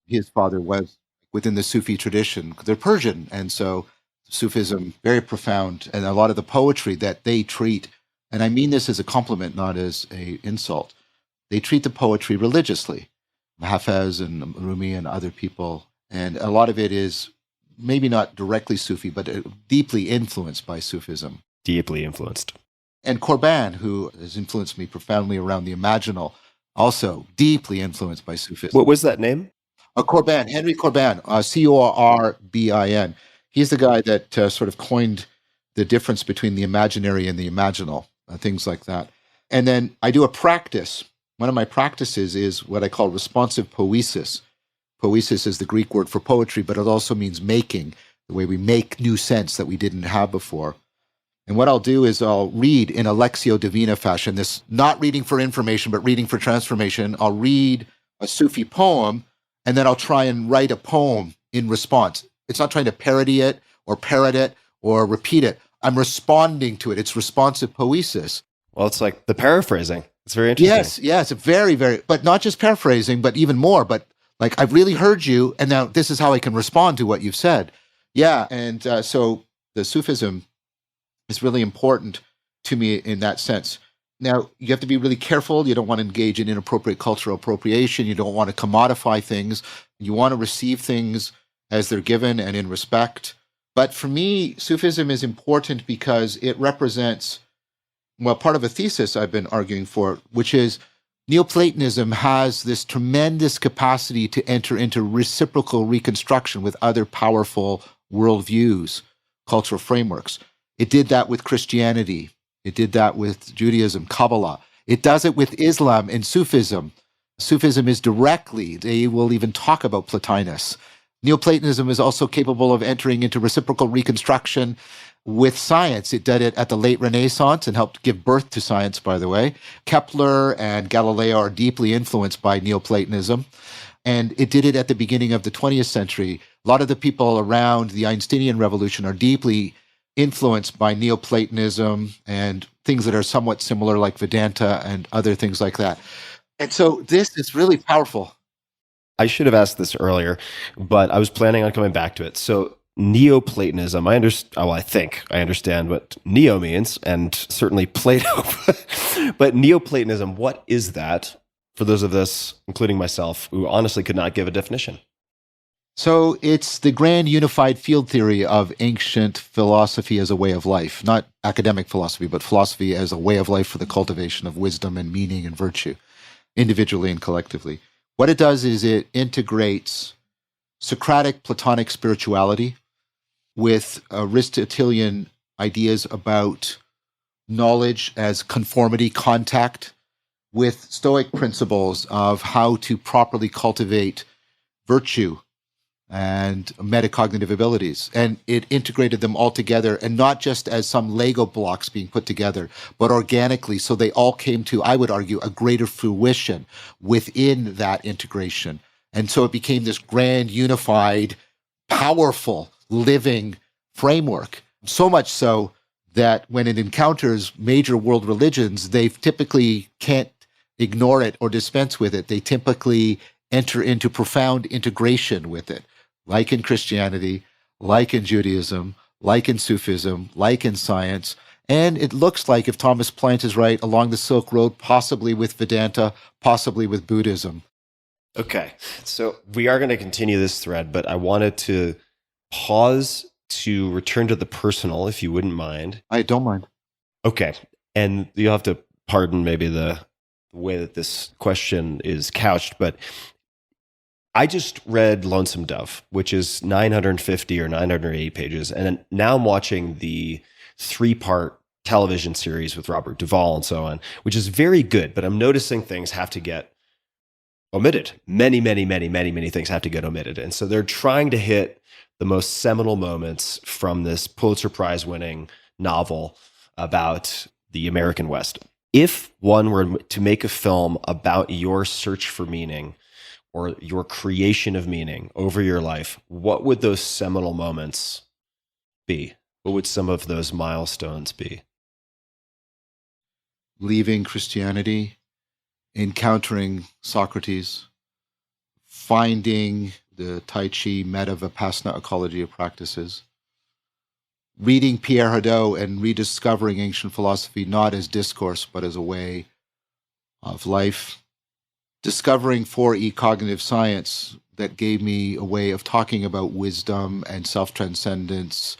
his father was within the Sufi tradition. They're Persian, and so Sufism, very profound, and a lot of the poetry that they treat, and I mean this as a compliment, not as an insult, they treat the poetry religiously. Hafez and Rumi and other people, and a lot of it is maybe not directly Sufi, but deeply influenced by Sufism. Deeply influenced. And Corban, who has influenced me profoundly around the imaginal, also deeply influenced by Sufism. What was that name? Corban, Henry Corban, Corbin. He's the guy that sort of coined the difference between the imaginary and the imaginal, things like that. And then I do a practice. One of my practices is what I call responsive poesis. Poesis is the Greek word for poetry, but it also means making, the way we make new sense that we didn't have before. And what I'll do is I'll read in a Lectio Divina fashion, this not reading for information, but reading for transformation. I'll read a Sufi poem, and then I'll try and write a poem in response. It's not trying to parody it or parrot it or repeat it. I'm responding to it. It's responsive poesis. Well, it's like the paraphrasing. It's very interesting. Yes, very, very, but not just paraphrasing, but even more. But like, I've really heard you, and now this is how I can respond to what you've said. Yeah, and so the Sufism is really important to me in that sense. Now, you have to be really careful. You don't want to engage in inappropriate cultural appropriation. You don't want to commodify things. You want to receive things as they're given and in respect. But for me, Sufism is important because it represents, well, part of a thesis I've been arguing for, which is Neoplatonism has this tremendous capacity to enter into reciprocal reconstruction with other powerful worldviews, cultural frameworks. It did that with Christianity. It did that with Judaism, Kabbalah. It does it with Islam and Sufism. Sufism is directly, they will even talk about Plotinus. Neoplatonism is also capable of entering into reciprocal reconstruction with science. It did it at the late Renaissance and helped give birth to science, by the way. Kepler and Galileo are deeply influenced by Neoplatonism. And it did it at the beginning of the 20th century. A lot of the people around the Einsteinian revolution are deeply influenced by Neoplatonism and things that are somewhat similar, like Vedanta and other things like that. And so this is really powerful. I should have asked this earlier, but I was planning on coming back to it. So Neoplatonism, I think I understand what neo means, and certainly Plato. But Neoplatonism, what is that for those of us, including myself, who honestly could not give a definition? So it's the grand unified field theory of ancient philosophy as a way of life, not academic philosophy, but philosophy as a way of life for the cultivation of wisdom and meaning and virtue, individually and collectively. What it does is it integrates Socratic Platonic spirituality with Aristotelian ideas about knowledge as conformity, contact, with Stoic principles of how to properly cultivate virtue and metacognitive abilities. And it integrated them all together, and not just as some Lego blocks being put together, but organically. So they all came to, I would argue, a greater fruition within that integration. And so it became this grand, unified, powerful, living framework. So much so that when it encounters major world religions, they typically can't ignore it or dispense with it. They typically enter into profound integration with it, like in Christianity, like in Judaism, like in Sufism, like in science. And it looks like, if Thomas Plant is right, along the Silk Road, possibly with Vedanta, possibly with Buddhism. Okay, so we are going to continue this thread, but I wanted to pause to return to the personal, if you wouldn't mind. I don't mind. Okay, and you'll have to pardon maybe the way that this question is couched, but I just read Lonesome Dove, which is 950 or 980 pages, and now I'm watching the 3-part television series with Robert Duvall and so on, which is very good, but I'm noticing things have to get omitted. Many things have to get omitted. And so they're trying to hit the most seminal moments from this Pulitzer Prize winning novel about the American West. If one were to make a film about your search for meaning or your creation of meaning over your life, what would those seminal moments be? What would some of those milestones be? Leaving Christianity, encountering Socrates, finding the Tai Chi metta vipassana ecology of practices, reading Pierre Hadot and rediscovering ancient philosophy not as discourse but as a way of life, discovering 4E cognitive science that gave me a way of talking about wisdom and self-transcendence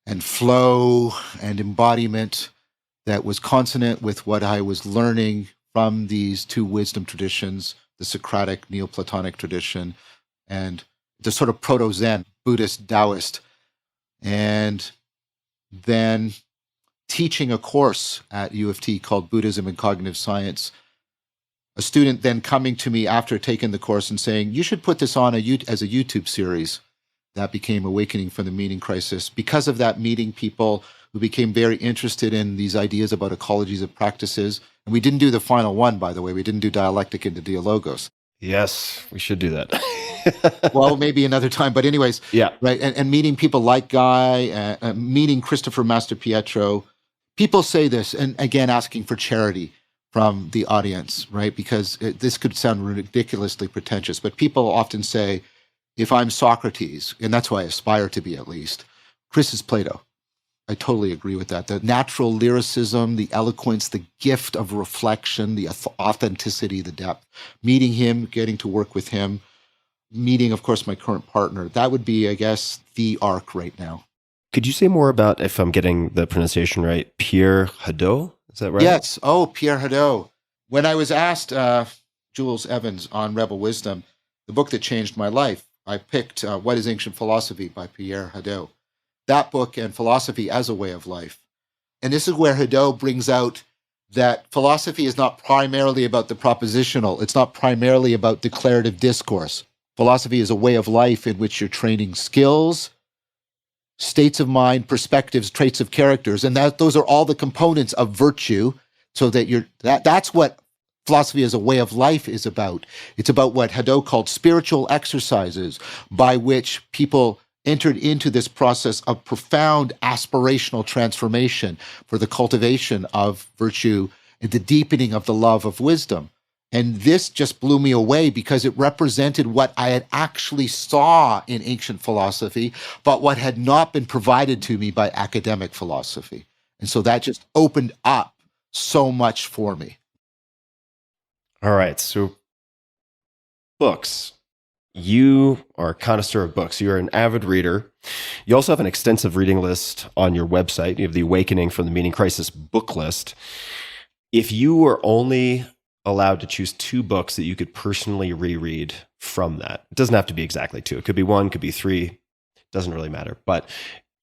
and flow and embodiment that was consonant with what I was learning from these two wisdom traditions, the Socratic Neoplatonic tradition and the sort of proto-Zen, Buddhist, Taoist. And then teaching a course at U of T called Buddhism and Cognitive Science. A student then coming to me after taking the course and saying, you should put this on as a YouTube series. That became Awakening from the Meaning Crisis. Because of that, meeting people who became very interested in these ideas about ecologies of practices. And we didn't do the final one, by the way. We didn't do dialectic into dialogos. Yes, we should do that. Well, maybe another time. But anyways, yeah, right. And meeting people like Guy, meeting Christopher Master-Pietro. People say this, and again, asking for charity from the audience, right? Because this could sound ridiculously pretentious, but people often say, if I'm Socrates, and that's who I aspire to be at least, Chris is Plato. I totally agree with that. The natural lyricism, the eloquence, the gift of reflection, the authenticity, the depth. Meeting him, getting to work with him, meeting, of course, my current partner. That would be, I guess, the arc right now. Could you say more about, if I'm getting the pronunciation right, Pierre Hadot? Is that right? Yes. Oh, Pierre Hadot. When I was asked, Jules Evans on Rebel Wisdom, the book that changed my life, I picked What is Ancient Philosophy by Pierre Hadot. That book and philosophy as a way of life. And this is where Hadot brings out that philosophy is not primarily about the propositional. It's not primarily about declarative discourse. Philosophy is a way of life in which you're training skills, states of mind, perspectives, traits of characters, and those are all the components of virtue. So that that's what philosophy as a way of life is about. It's about what Hadot called spiritual exercises by which people entered into this process of profound aspirational transformation for the cultivation of virtue and the deepening of the love of wisdom. And this just blew me away because it represented what I had actually saw in ancient philosophy, but what had not been provided to me by academic philosophy. And so that just opened up so much for me. All right. So books. You are a connoisseur of books. You're an avid reader. You also have an extensive reading list on your website. You have the Awakening from the Meaning Crisis book list. If you were only allowed to choose 2 books that you could personally reread from that, it doesn't have to be exactly 2. It could be 1, could be 3. It doesn't really matter. But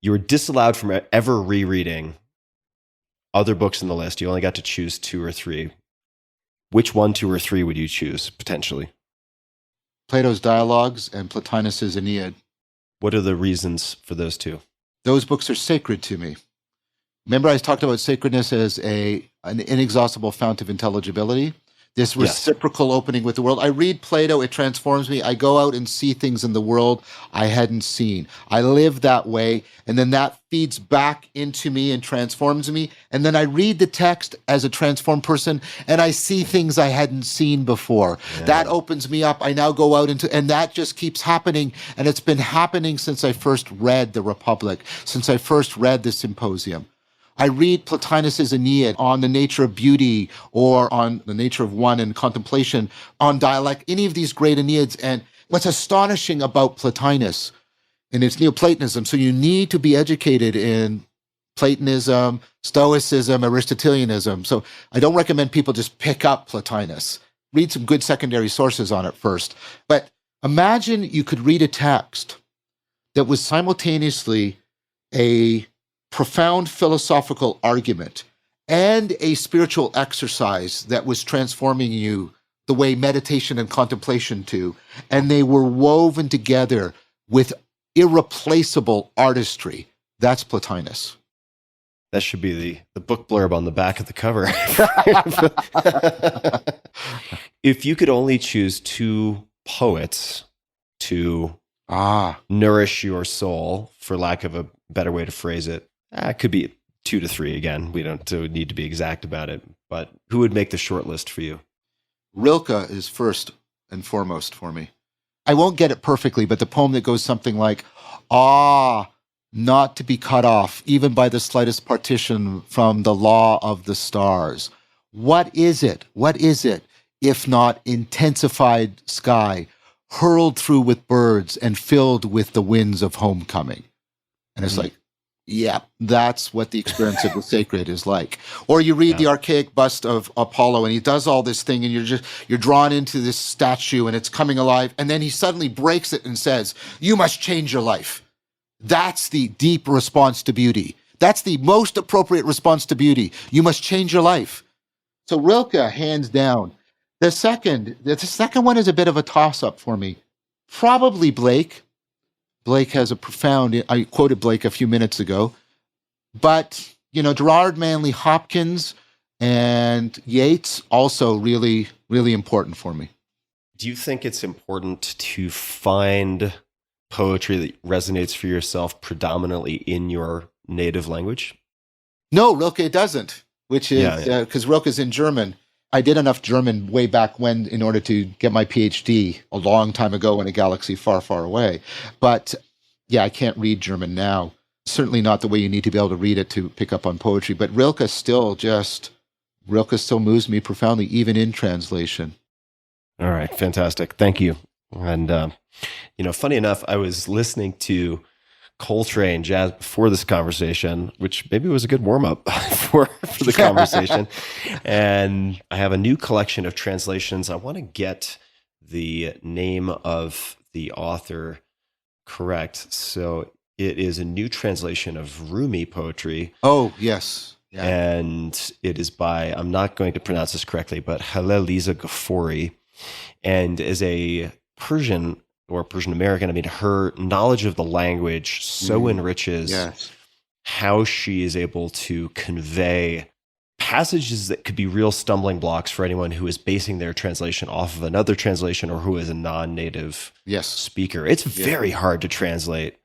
you were disallowed from ever rereading other books in the list. You only got to choose 2 or 3. Which 1, 2, or 3 would you choose potentially? Plato's Dialogues and Plotinus's Aeneid. What are the reasons for those 2? Those books are sacred to me. Remember I talked about sacredness as an inexhaustible fount of intelligibility? this reciprocal opening with the world. I read Plato, it transforms me. I go out and see things in the world I hadn't seen. I live that way, and then that feeds back into me and transforms me. And then I read the text as a transformed person, and I see things I hadn't seen before. Yeah. That opens me up. I now go out into, and that just keeps happening. And it's been happening since I first read The Republic, since I first read the Symposium. I read Plotinus's Aeneid on the nature of beauty, or on the nature of one and contemplation, on dialect, any of these great Aeneids. And what's astonishing about Plotinus, and it's Neoplatonism, so you need to be educated in Platonism, Stoicism, Aristotelianism. So I don't recommend people just pick up Plotinus. Read some good secondary sources on it first. But imagine you could read a text that was simultaneously a profound philosophical argument and a spiritual exercise that was transforming you the way meditation and contemplation do, and they were woven together with irreplaceable artistry. That's Plotinus. That should be the book blurb on the back of the cover. If you could only choose two poets to nourish your soul, for lack of a better way to phrase it, it could be 2 to 3 again. We don't need to be exact about it, but who would make the short list for you? Rilke is first and foremost for me. I won't get it perfectly, but the poem that goes something like, not to be cut off, even by the slightest partition from the law of the stars. What is it? What is it, if not intensified sky, hurled through with birds and filled with the winds of homecoming? And it's like, yeah, that's what the experience of the sacred is like. Or you read the archaic bust of Apollo, and he does all this thing, and you're drawn into this statue, and it's coming alive, and then he suddenly breaks it and says, you must change your life. That's the deep response to beauty. That's the most appropriate response to beauty. You must change your life. So Rilke, hands down. The second one is a bit of a toss-up for me. Probably Blake. Blake has a profound, I quoted Blake a few minutes ago, but, Gerard Manley Hopkins and Yeats also really, really important for me. Do you think it's important to find poetry that resonates for yourself predominantly in your native language? No, Rilke doesn't, which is because Rilke's in German. I did enough German way back when in order to get my PhD a long time ago in a galaxy far, far away. But yeah, I can't read German now. Certainly not the way you need to be able to read it to pick up on poetry. But Rilke still moves me profoundly, even in translation. All right, fantastic. Thank you. And, funny enough, I was listening to Coltrane jazz before this conversation, which maybe was a good warm-up for the conversation. And I have a new collection of translations. I want to get the name of the author correct. So it is a new translation of Rumi poetry. Oh, yes. Yeah. And it is by, I'm not going to pronounce this correctly, but Haleliza Ghaffori. And as a Persian or Persian American, her knowledge of the language so enriches how she is able to convey passages that could be real stumbling blocks for anyone who is basing their translation off of another translation or who is a non-native speaker. It's very hard to translate,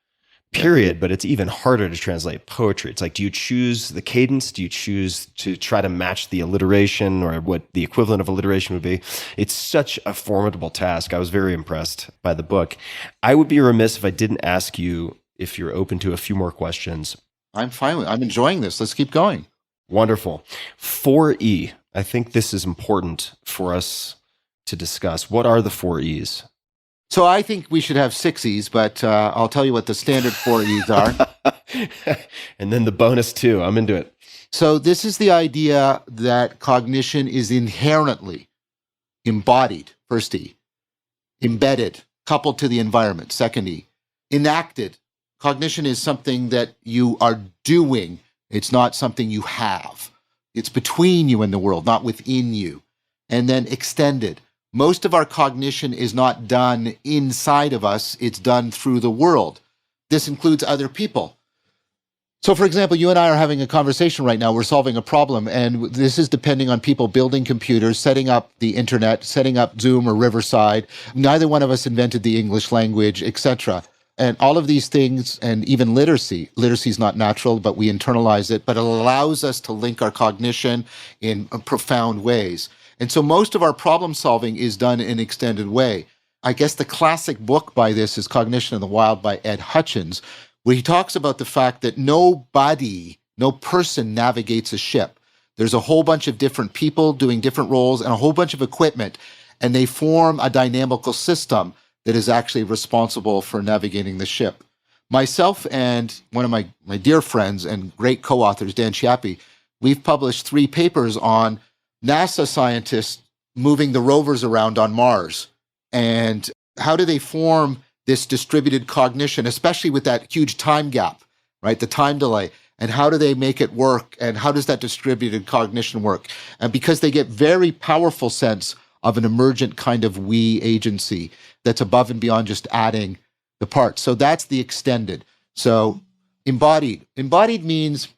period, but it's even harder to translate poetry. It's like, do you choose the cadence? Do you choose to try to match the alliteration or what the equivalent of alliteration would be? It's such a formidable task. I was very impressed by the book. I would be remiss if I didn't ask you if you're open to a few more questions. I'm fine. I'm enjoying this. Let's keep going. Wonderful. 4E. I think this is important for us to discuss. What are the 4 E's? So I think we should have 6 E's, but I'll tell you what the standard 4 E's are. And then the bonus 2. I'm into it. So this is the idea that cognition is inherently embodied, first E. Embedded, coupled to the environment, second E. Enacted. Cognition is something that you are doing. It's not something you have. It's between you and the world, not within you. And then extended. Most of our cognition is not done inside of us. It's done through the world. This includes other people. So, for example, you and I are having a conversation right now. We're solving a problem, and this is depending on people building computers, setting up the internet, setting up Zoom or Riverside. Neither one of us invented the English language, etc. And all of these things, and even literacy. Literacy is not natural, but we internalize it, but it allows us to link our cognition in profound ways. And so most of our problem solving is done in an extended way. I guess the classic book by this is Cognition in the Wild by Ed Hutchins, where he talks about the fact that no person navigates a ship. There's a whole bunch of different people doing different roles and a whole bunch of equipment, and they form a dynamical system that is actually responsible for navigating the ship. Myself and one of my dear friends and great co-authors, Dan Chiappi, we've published 3 papers on NASA scientists moving the rovers around on Mars. And how do they form this distributed cognition, especially with that huge time gap, right? The time delay. And how do they make it work? And how does that distributed cognition work? And because they get very powerful sense of an emergent kind of we agency that's above and beyond just adding the parts. So that's the extended. So embodied. Embodied means,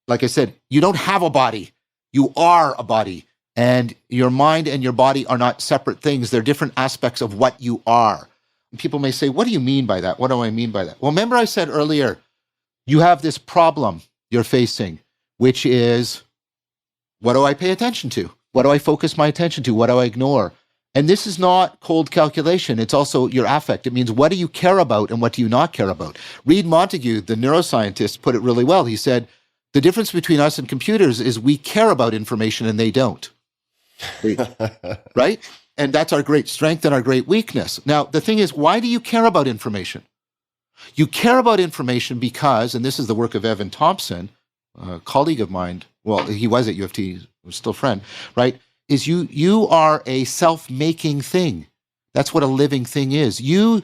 like I said, you don't have a body. You are a body. And your mind and your body are not separate things. They're different aspects of what you are. And people may say, what do you mean by that? What do I mean by that? Well, remember I said earlier, you have this problem you're facing, which is, what do I pay attention to? What do I focus my attention to? What do I ignore? And this is not cold calculation. It's also your affect. It means, what do you care about and what do you not care about? Reid Montague, the neuroscientist, put it really well. He said, the difference between us and computers is we care about information and they don't. Right? And that's our great strength and our great weakness. Now, the thing is, why do you care about information? You care about information because, and this is the work of Evan Thompson, a colleague of mine, well, he was at U of T, was still a friend, right? Is you are a self-making thing. That's what a living thing is. You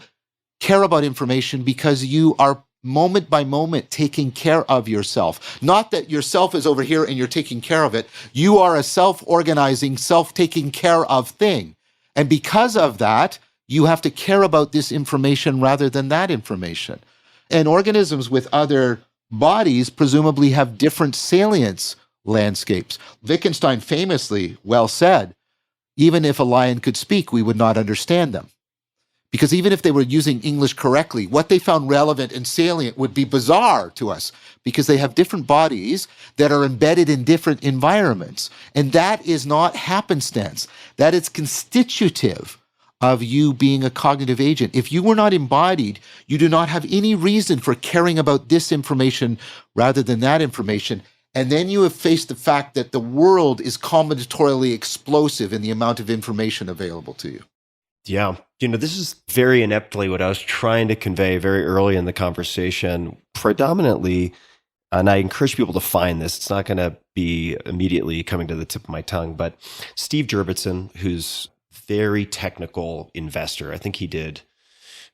care about information because you are moment by moment taking care of yourself. Not that yourself is over here and you're taking care of it. You are a self-organizing, self-taking care of thing. And because of that, you have to care about this information rather than that information. And organisms with other bodies presumably have different salience landscapes. Wittgenstein famously well said, even if a lion could speak, we would not understand them. Because even if they were using English correctly, what they found relevant and salient would be bizarre to us because they have different bodies that are embedded in different environments. And that is not happenstance. That is constitutive of you being a cognitive agent. If you were not embodied, you do not have any reason for caring about this information rather than that information. And then you have faced the fact that the world is combinatorially explosive in the amount of information available to you. Yeah. This is very ineptly what I was trying to convey very early in the conversation, predominantly, and I encourage people to find this. It's not going to be immediately coming to the tip of my tongue, but Steve Jurvetson, who's very technical investor, I think he did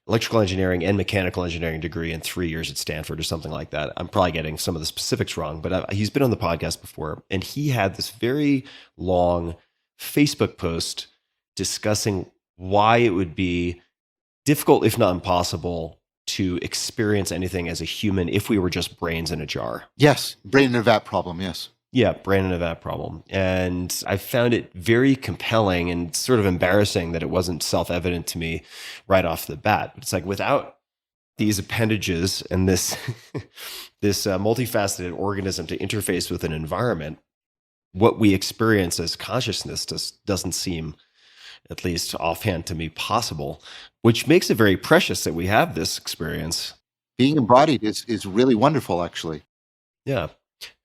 electrical engineering and mechanical engineering degree in 3 years at Stanford or something like that. I'm probably getting some of the specifics wrong, but he's been on the podcast before, and he had this very long Facebook post discussing why it would be difficult, if not impossible, to experience anything as a human if we were just brains in a jar. Yes, brain in a vat problem, yes. Yeah, brain in a vat problem. And I found it very compelling and sort of embarrassing that it wasn't self-evident to me right off the bat. But it's like, without these appendages and this multifaceted organism to interface with an environment, what we experience as consciousness just doesn't seem, at least offhand to me, possible, which makes it very precious that we have this experience. Being embodied is really wonderful, actually. Yeah.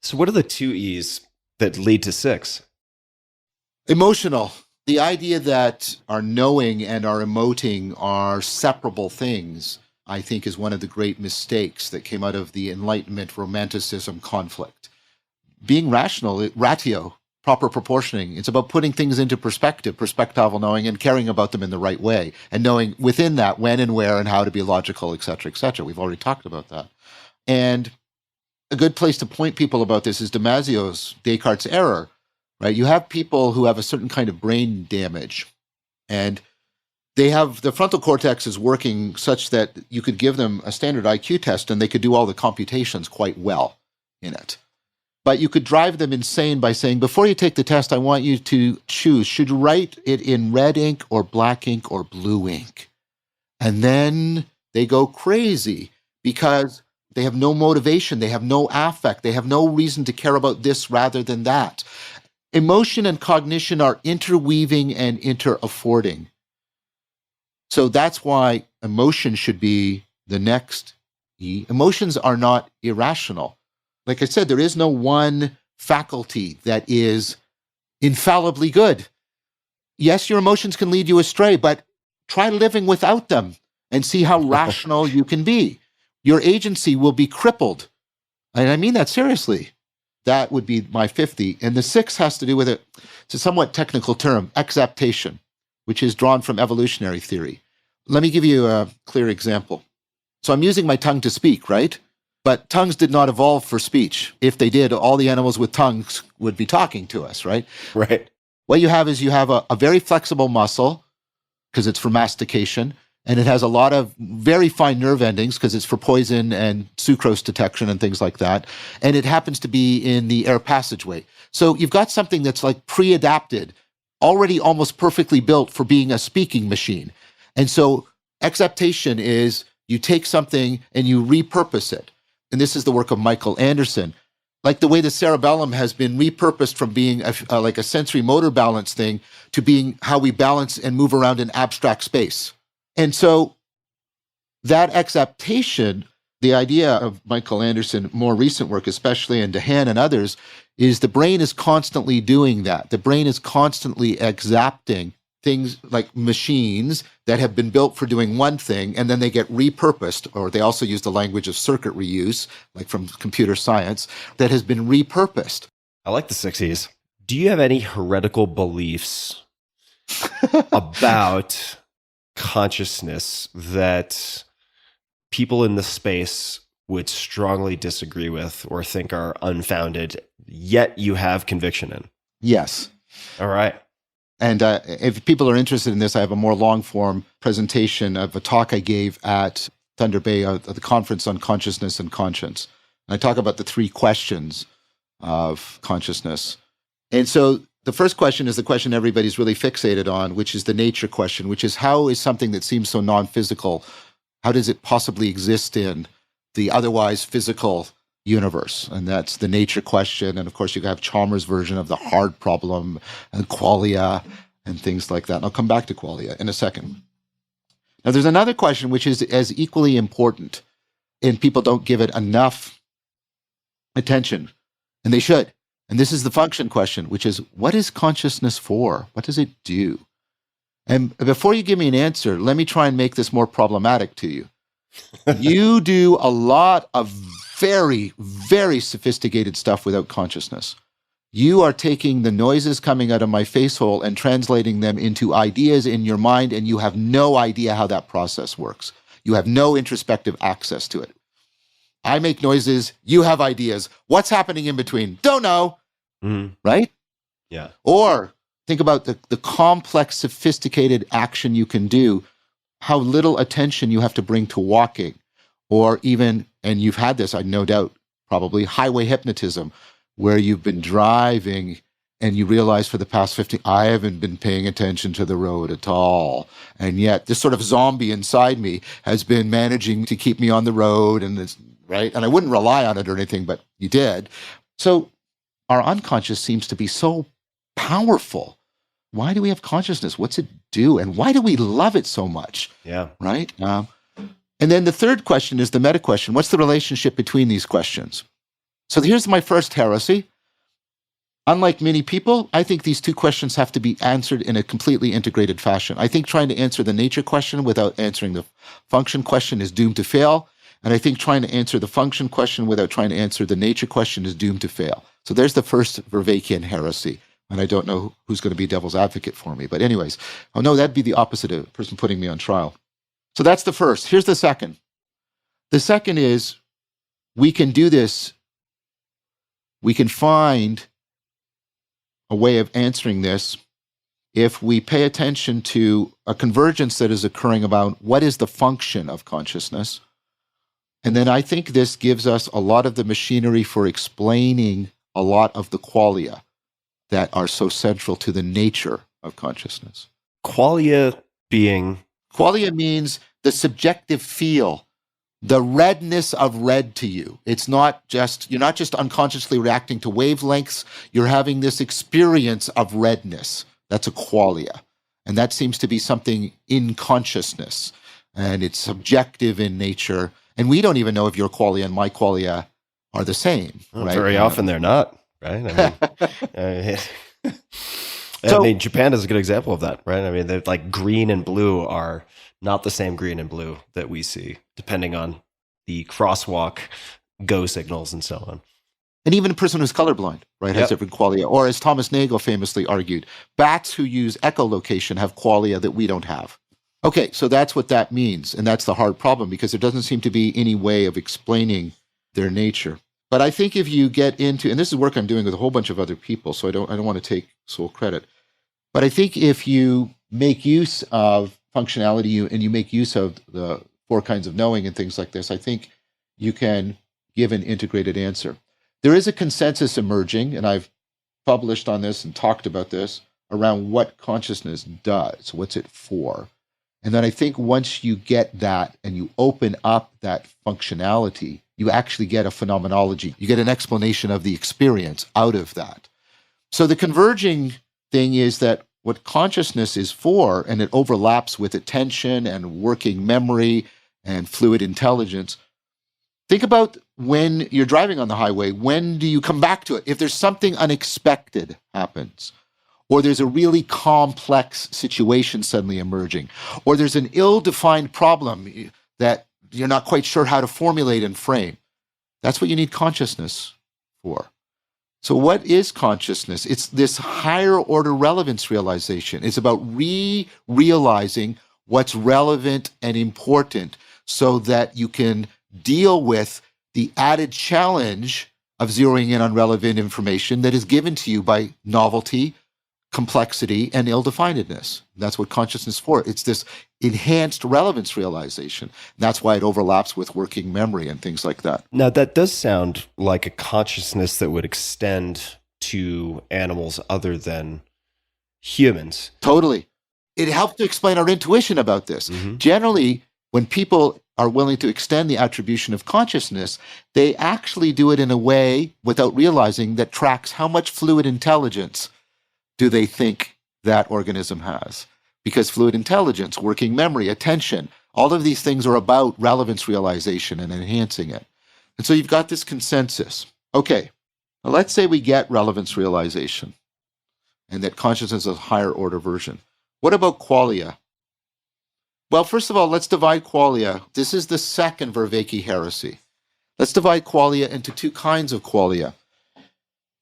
So what are the 2 E's that lead to 6? Emotional. The idea that our knowing and our emoting are separable things, I think, is one of the great mistakes that came out of the Enlightenment Romanticism conflict. Being rational, ratio, proper proportioning, it's about putting things into perspective, perspectival knowing, and caring about them in the right way, and knowing within that when and where and how to be logical, et cetera, et cetera. We've already talked about that. And a good place to point people about this is Damasio's Descartes' error, right? You have people who have a certain kind of brain damage, and the frontal cortex is working such that you could give them a standard IQ test and they could do all the computations quite well in it. But you could drive them insane by saying, before you take the test, I want you to choose, should you write it in red ink or black ink or blue ink? And then they go crazy because they have no motivation, they have no affect, they have no reason to care about this rather than that. Emotion and cognition are interweaving and interaffording. So that's why emotion should be the next E. Emotions are not irrational. Like I said, there is no one faculty that is infallibly good. Yes, your emotions can lead you astray, but try living without them and see how rational you can be. Your agency will be crippled. And I mean that seriously. That would be my 50. And the 6 has to do with it's a somewhat technical term, exaptation, which is drawn from evolutionary theory. Let me give you a clear example. So I'm using my tongue to speak, right? But tongues did not evolve for speech. If they did, all the animals with tongues would be talking to us, right? Right. What you have is you have a very flexible muscle, because it's for mastication, and it has a lot of very fine nerve endings, because it's for poison and sucrose detection and things like that. And it happens to be in the air passageway. So you've got something that's like pre-adapted, already almost perfectly built for being a speaking machine. And so exaptation is you take something and you repurpose it. And this is the work of Michael Anderson. Like the way the cerebellum has been repurposed from being like a sensory motor balance thing to being how we balance and move around in abstract space. And so that exaptation, the idea of Michael Anderson, more recent work, especially in DeHaan and others, is the brain is constantly doing that. The brain is constantly exapting things like machines that have been built for doing one thing, and then they get repurposed, or they also use the language of circuit reuse, like from computer science, that has been repurposed. I like the 60s. Do you have any heretical beliefs about consciousness that people in the space would strongly disagree with or think are unfounded, yet you have conviction in? Yes. All right. And if people are interested in this, I have a more long-form presentation of a talk I gave at Thunder Bay at the Conference on Consciousness and Conscience. And I talk about the 3 questions of consciousness. And so the first question is the question everybody's really fixated on, which is the nature question, which is how is something that seems so non-physical, how does it possibly exist in the otherwise physical universe? And that's the nature question. And of course, you have Chalmers' version of the hard problem and qualia and things like that. And I'll come back to qualia in a second. Now, there's another question which is as equally important, and people don't give it enough attention, and they should. And this is the function question, which is, what is consciousness for? What does it do? And before you give me an answer, let me try and make this more problematic to you. You do a lot of very, very sophisticated stuff without consciousness. You are taking the noises coming out of my face hole and translating them into ideas in your mind, and you have no idea how that process works. You have no introspective access to it. I make noises, you have ideas. What's happening in between? Don't know. Right? Yeah. Or think about the complex, sophisticated action you can do, how little attention you have to bring to walking, or even, and you've had this, I no doubt, probably highway hypnotism, where you've been driving and you realize for the past 15, I haven't been paying attention to the road at all. And yet this sort of zombie inside me has been managing to keep me on the road, and it's right. And I wouldn't rely on it or anything, but you did. So our unconscious seems to be so powerful. Why do we have consciousness? What's it do? And why do we love it so much? Yeah. Right? And then the third question is the meta question. What's the relationship between these questions? So here's my first heresy. Unlike many people, I think these 2 questions have to be answered in a completely integrated fashion. I think trying to answer the nature question without answering the function question is doomed to fail. And I think trying to answer the function question without trying to answer the nature question is doomed to fail. So there's the first Vervaekean heresy. And I don't know who's going to be devil's advocate for me. But anyways, oh no, that'd be the opposite of a person putting me on trial. So that's the first. Here's the second. The second is we can do this. We can find a way of answering this if we pay attention to a convergence that is occurring about what is the function of consciousness. And then I think this gives us a lot of the machinery for explaining a lot of the qualia that are so central to the nature of consciousness. Qualia being... Qualia means the subjective feel, the redness of red to you. It's not just, you're not just unconsciously reacting to wavelengths, you're having this experience of redness. That's a qualia. And that seems to be something in consciousness. And it's subjective in nature. And we don't even know if your qualia and my qualia are the same. Well, right? Very often they're not, right? I mean, Japan is a good example of that, right? I mean, they're like green and blue are not the same green and blue that we see, depending on the crosswalk go signals and so on. And even a person who's colorblind, right, has different qualia. Or as Thomas Nagel famously argued, bats who use echolocation have qualia that we don't have. Okay, so that's what that means. And that's the hard problem because there doesn't seem to be any way of explaining their nature. But I think if you get into, and this is work I'm doing with a whole bunch of other people, so I don't want to take sole credit. But I think if you make use of functionality and you make use of the 4 kinds of knowing and things like this, I think you can give an integrated answer. There is a consensus emerging, and I've published on this and talked about this, around what consciousness does, what's it for. And then I think once you get that and you open up that functionality, you actually get a phenomenology. You get an explanation of the experience out of that. So the converging thing is that what consciousness is for, and it overlaps with attention and working memory and fluid intelligence. Think about when you're driving on the highway, when do you come back to it? If there's something unexpected happens, or there's a really complex situation suddenly emerging, or there's an ill-defined problem that you're not quite sure how to formulate and frame. That's what you need consciousness for. So what is consciousness? It's this higher order relevance realization. It's about realizing what's relevant and important so that you can deal with the added challenge of zeroing in on relevant information that is given to you by novelty, complexity, and ill-definedness. That's what consciousness is for. It's this enhanced relevance realization. That's why it overlaps with working memory and things like that. Now, that does sound like a consciousness that would extend to animals other than humans. Totally. It helps to explain our intuition about this. Mm-hmm. Generally, when people are willing to extend the attribution of consciousness, they actually do it in a way, without realizing, that tracks how much fluid intelligence do they think that organism has. Because fluid intelligence, working memory, attention, all of these things are about relevance realization and enhancing it. And so you've got this consensus. Okay, now let's say we get relevance realization and that consciousness is a higher order version. What about qualia? Well, first of all, let's divide qualia. This is the second Vervaeke heresy. Let's divide qualia into 2 kinds of qualia.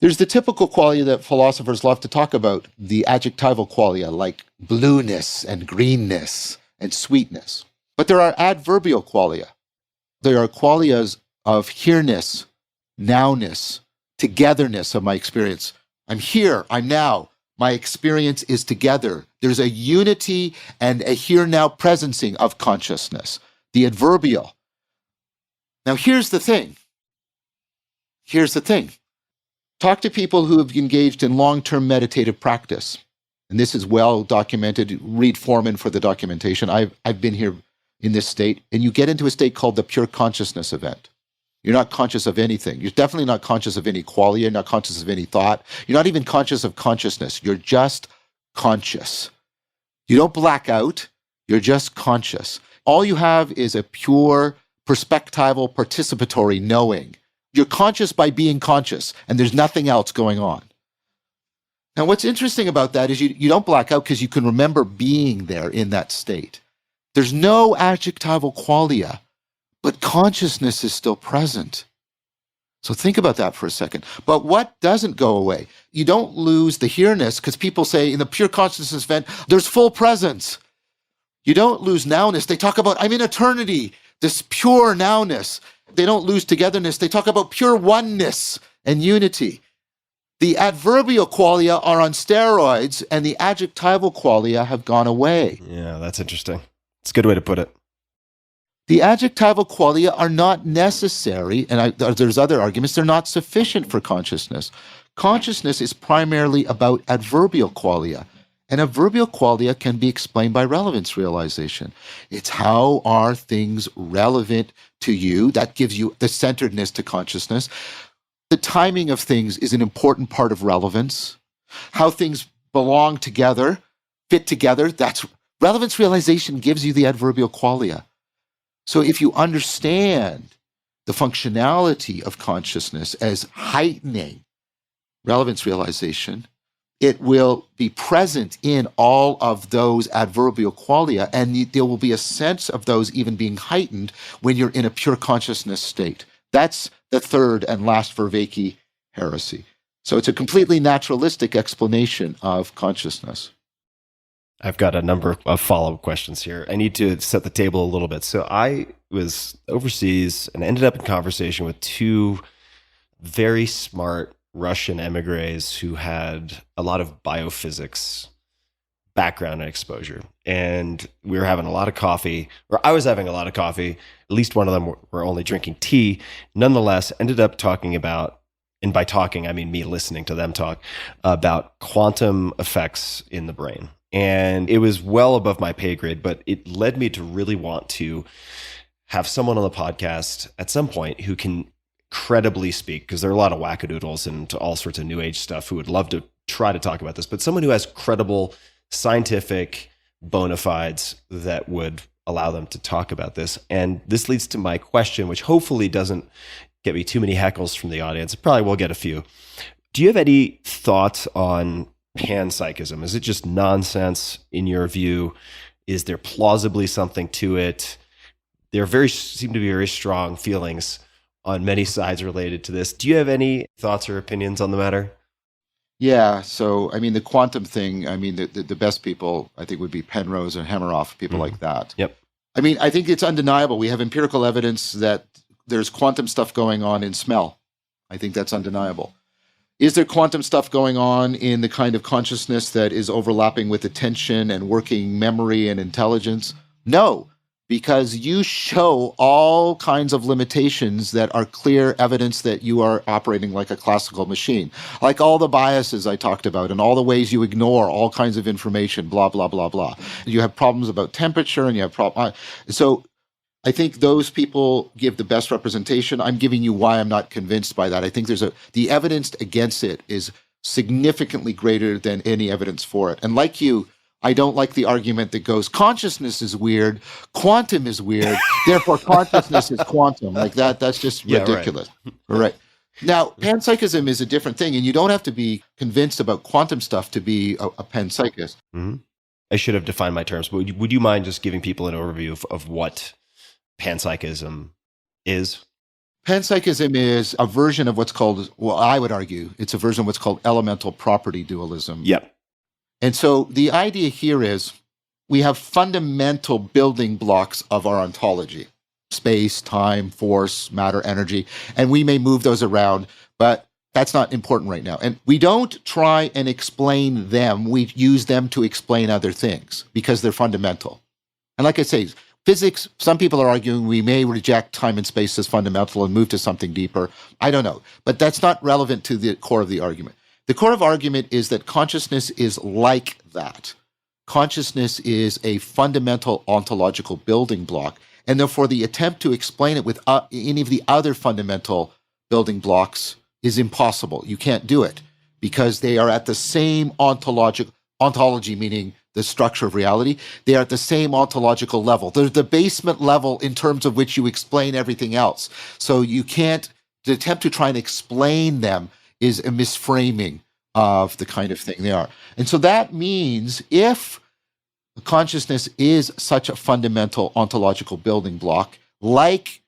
There's the typical qualia that philosophers love to talk about, the adjectival qualia, like blueness and greenness and sweetness. But there are adverbial qualia. There are qualias of here-ness, now-ness, togetherness of my experience. I'm here, I'm now. My experience is together. There's a unity and a here-now presencing of consciousness, the adverbial. Now, here's the thing. Talk to people who have engaged in long-term meditative practice. And this is well documented. Read Foreman for the documentation. I've been here in this state. And you get into a state called the pure consciousness event. You're not conscious of anything. You're definitely not conscious of any qualia. You're not conscious of any thought. You're not even conscious of consciousness. You're just conscious. You don't black out. You're just conscious. All you have is a pure, perspectival, participatory knowing. You're conscious by being conscious, and there's nothing else going on. Now, what's interesting about that is you don't black out because you can remember being there in that state. There's no adjectival qualia, but consciousness is still present. So think about that for a second. But what doesn't go away? You don't lose the here-ness, because people say in the pure consciousness event, there's full presence. You don't lose nowness. They talk about, I'm in eternity, this pure nowness. They don't lose togetherness. They talk about pure oneness and unity. The adverbial qualia are on steroids, and the adjectival qualia have gone away. Yeah, that's interesting. It's a good way to put it. The adjectival qualia are not necessary, and there's other arguments, they're not sufficient for consciousness. Consciousness is primarily about adverbial qualia, and adverbial qualia can be explained by relevance realization. It's how are things relevant to you? That gives you the centeredness to consciousness. The timing of things is an important part of relevance. How things belong together, fit together, that's relevance realization gives you the adverbial qualia. So if you understand the functionality of consciousness as heightening relevance realization, it will be present in all of those adverbial qualia, and there will be a sense of those even being heightened when you're in a pure consciousness state. That's the third and last Vervaeke heresy. So it's a completely naturalistic explanation of consciousness. I've got a number of follow-up questions here. I need to set the table a little bit. So I was overseas and ended up in conversation with two very smart Russian emigres who had a lot of biophysics background and exposure. And we were having a lot of coffee, or I was having a lot of coffee. At least one of them were only drinking tea. Nonetheless, ended up talking about, and by talking, I mean me listening to them talk, about quantum effects in the brain. And it was well above my pay grade, but it led me to really want to have someone on the podcast at some point who can credibly speak, because there are a lot of wackadoodles and all sorts of new age stuff who would love to try to talk about this, but someone who has credible scientific bona fides that would allow them to talk about this. And this leads to my question, which hopefully doesn't get me too many heckles from the audience. It probably will get a few. Do you have any thoughts on panpsychism? Is it just nonsense in your view? Is there plausibly something to it? There seem to be very strong feelings on many sides related to this. Do you have any thoughts or opinions on the matter? Yeah, so I mean the quantum thing, I mean the best people I think would be Penrose and Hameroff, people like that. Yep. I mean, I think it's undeniable. We have empirical evidence that there's quantum stuff going on in smell. I think that's undeniable. Is there quantum stuff going on in the kind of consciousness that is overlapping with attention and working memory and intelligence? No, because you show all kinds of limitations that are clear evidence that you are operating like a classical machine. Like all the biases I talked about and all the ways you ignore all kinds of information, blah, blah, blah, blah. You have problems about temperature and you have problems. So I think those people give the best representation. I'm giving you why I'm not convinced by that. I think the evidence against it is significantly greater than any evidence for it. And like you, I don't like the argument that goes, consciousness is weird, quantum is weird, therefore consciousness is quantum. Like that's just ridiculous. Right. Now, panpsychism is a different thing, and you don't have to be convinced about quantum stuff to be a panpsychist. Mm-hmm. I should have defined my terms, but would you mind just giving people an overview of what panpsychism is? Panpsychism is a version of what's called, well, I would argue, it's a version of what's called elemental property dualism. Yep. And so the idea here is we have fundamental building blocks of our ontology: space, time, force, matter, energy, and we may move those around, but that's not important right now. And we don't try and explain them. We use them to explain other things because they're fundamental. And like I say, physics, some people are arguing we may reject time and space as fundamental and move to something deeper. I don't know. But that's not relevant to the core of the argument. The core of argument is that consciousness is like that. Consciousness is a fundamental ontological building block, and therefore the attempt to explain it with any of the other fundamental building blocks is impossible. You can't do it because they are at the same ontology, meaning the structure of reality. They are at the same ontological level. They're the basement level in terms of which you explain everything else. So you can't, the attempt to try and explain them is a misframing of the kind of thing they are. And so that means if consciousness is such a fundamental ontological building block, like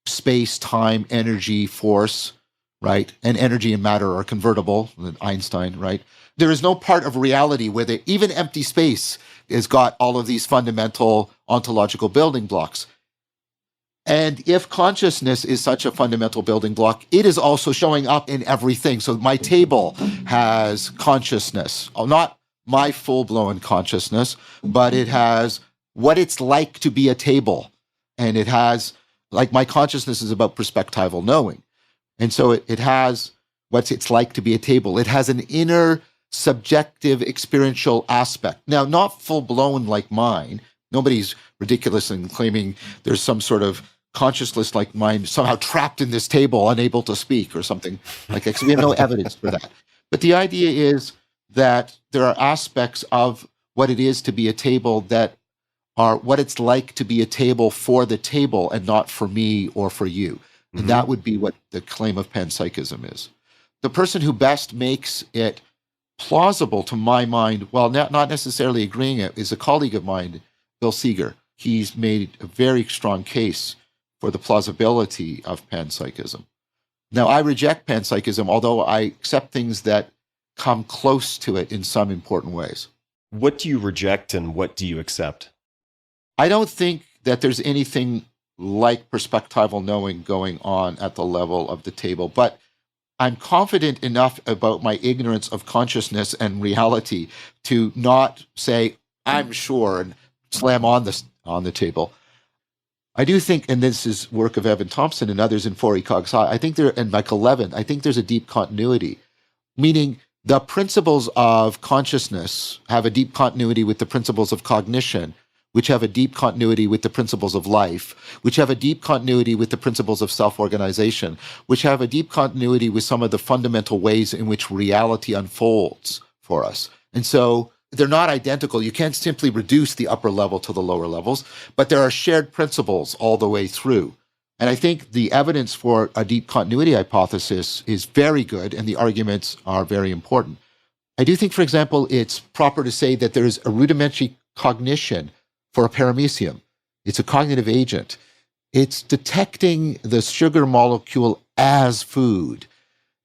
space, time, energy, force, right? And energy and matter are convertible, Einstein, right? There is no part of reality where even empty space has got all of these fundamental ontological building blocks. And if consciousness is such a fundamental building block, it is also showing up in everything. So my table has consciousness, not my full-blown consciousness, but it has what it's like to be a table. And it has, like, my consciousness is about perspectival knowing. And so it has what it's like to be a table. It has an inner subjective experiential aspect. Now, not full-blown like mine. Nobody's ridiculous in claiming there's some sort of consciousness like mine somehow trapped in this table, unable to speak or something like that. 'Cause we have no evidence for that. But the idea is that there are aspects of what it is to be a table that are what it's like to be a table for the table and not for me or for you. And that would be what the claim of panpsychism is. The person who best makes it plausible to my mind, while not necessarily agreeing it, is a colleague of mine, Bill Seeger. He's made a very strong case for the plausibility of panpsychism. Now, I reject panpsychism, although I accept things that come close to it in some important ways. What do you reject and what do you accept? I don't think that there's anything like perspectival knowing going on at the level of the table, but I'm confident enough about my ignorance of consciousness and reality to not say, I'm sure, and slam on the table. I do think, and this is work of Evan Thompson and others in 4 Ecog Sci, I think and Michael Levin, I think there's a deep continuity, meaning the principles of consciousness have a deep continuity with the principles of cognition, which have a deep continuity with the principles of life, which have a deep continuity with the principles of self-organization, which have a deep continuity with some of the fundamental ways in which reality unfolds for us. And so they're not identical. You can't simply reduce the upper level to the lower levels, but there are shared principles all the way through. And I think the evidence for a deep continuity hypothesis is very good, and the arguments are very important. I do think, for example, it's proper to say that there is a rudimentary cognition for a paramecium. It's a cognitive agent. It's detecting the sugar molecule as food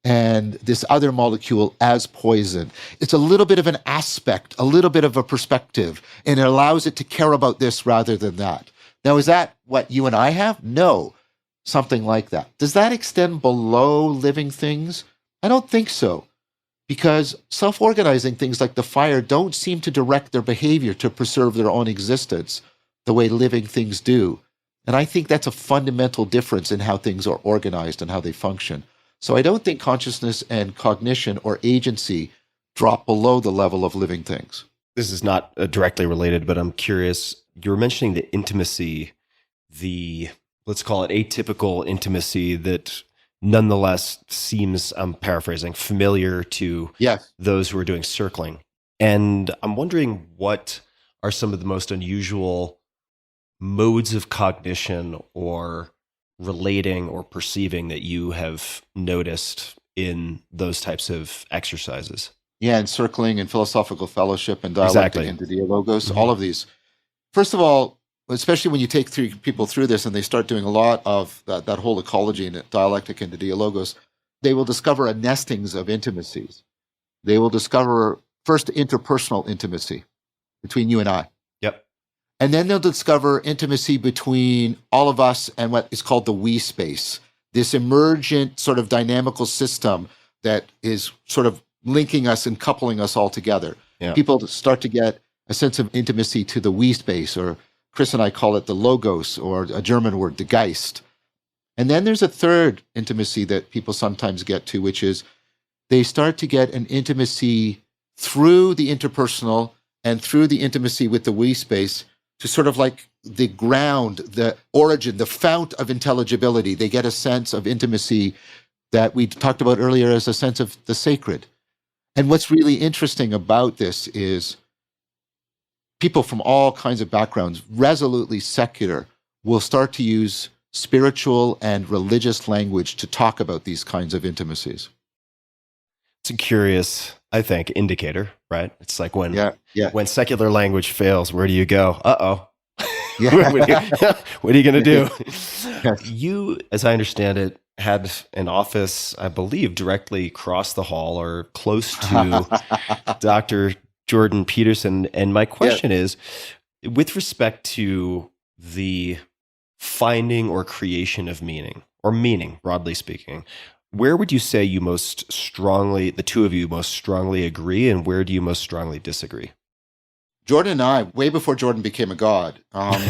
and this other molecule as poison. It's a little bit of an aspect, a little bit of a perspective, and it allows it to care about this rather than that. Now, is that what you and I have? No, something like that. Does that extend below living things? I don't think so, because self-organizing things like the fire don't seem to direct their behavior to preserve their own existence the way living things do. And I think that's a fundamental difference in how things are organized and how they function. So I don't think consciousness and cognition or agency drop below the level of living things. This is not directly related, but I'm curious. You were mentioning the intimacy, let's call it atypical intimacy that nonetheless seems, I'm paraphrasing, familiar to those who are doing circling. And I'm wondering, what are some of the most unusual modes of cognition or relating or perceiving that you have noticed in those types of exercises? Yeah, and circling and philosophical fellowship and dialectic and dialogos, all of these. First of all, especially when you take people through this and they start doing a lot of that whole ecology and dialectic and dialogos, they will discover a nestings of intimacies. They will discover first interpersonal intimacy between you and I. Yep. And then they'll discover intimacy between all of us and what is called the we space, this emergent sort of dynamical system that is sort of linking us and coupling us all together. Yeah. People start to get a sense of intimacy to the we space, or Chris and I call it the logos, or a German word, the Geist. And then there's a third intimacy that people sometimes get to, which is they start to get an intimacy through the interpersonal and through the intimacy with the we space to sort of like the ground, the origin, the fount of intelligibility. They get a sense of intimacy that we talked about earlier as a sense of the sacred. And what's really interesting about this is people from all kinds of backgrounds, resolutely secular, will start to use spiritual and religious language to talk about these kinds of intimacies. It's a curious, I think, indicator, right? It's like when secular language fails, where do you go? Uh-oh. Yeah. What are you going to do? Yes. You, as I understand it, had an office, I believe, directly across the hall or close to Dr. Jordan Peterson. And my question is, with respect to the finding or creation of meaning, or meaning, broadly speaking, where would you say the two of you most strongly agree, and where do you most strongly disagree? Jordan and I, way before Jordan became a god,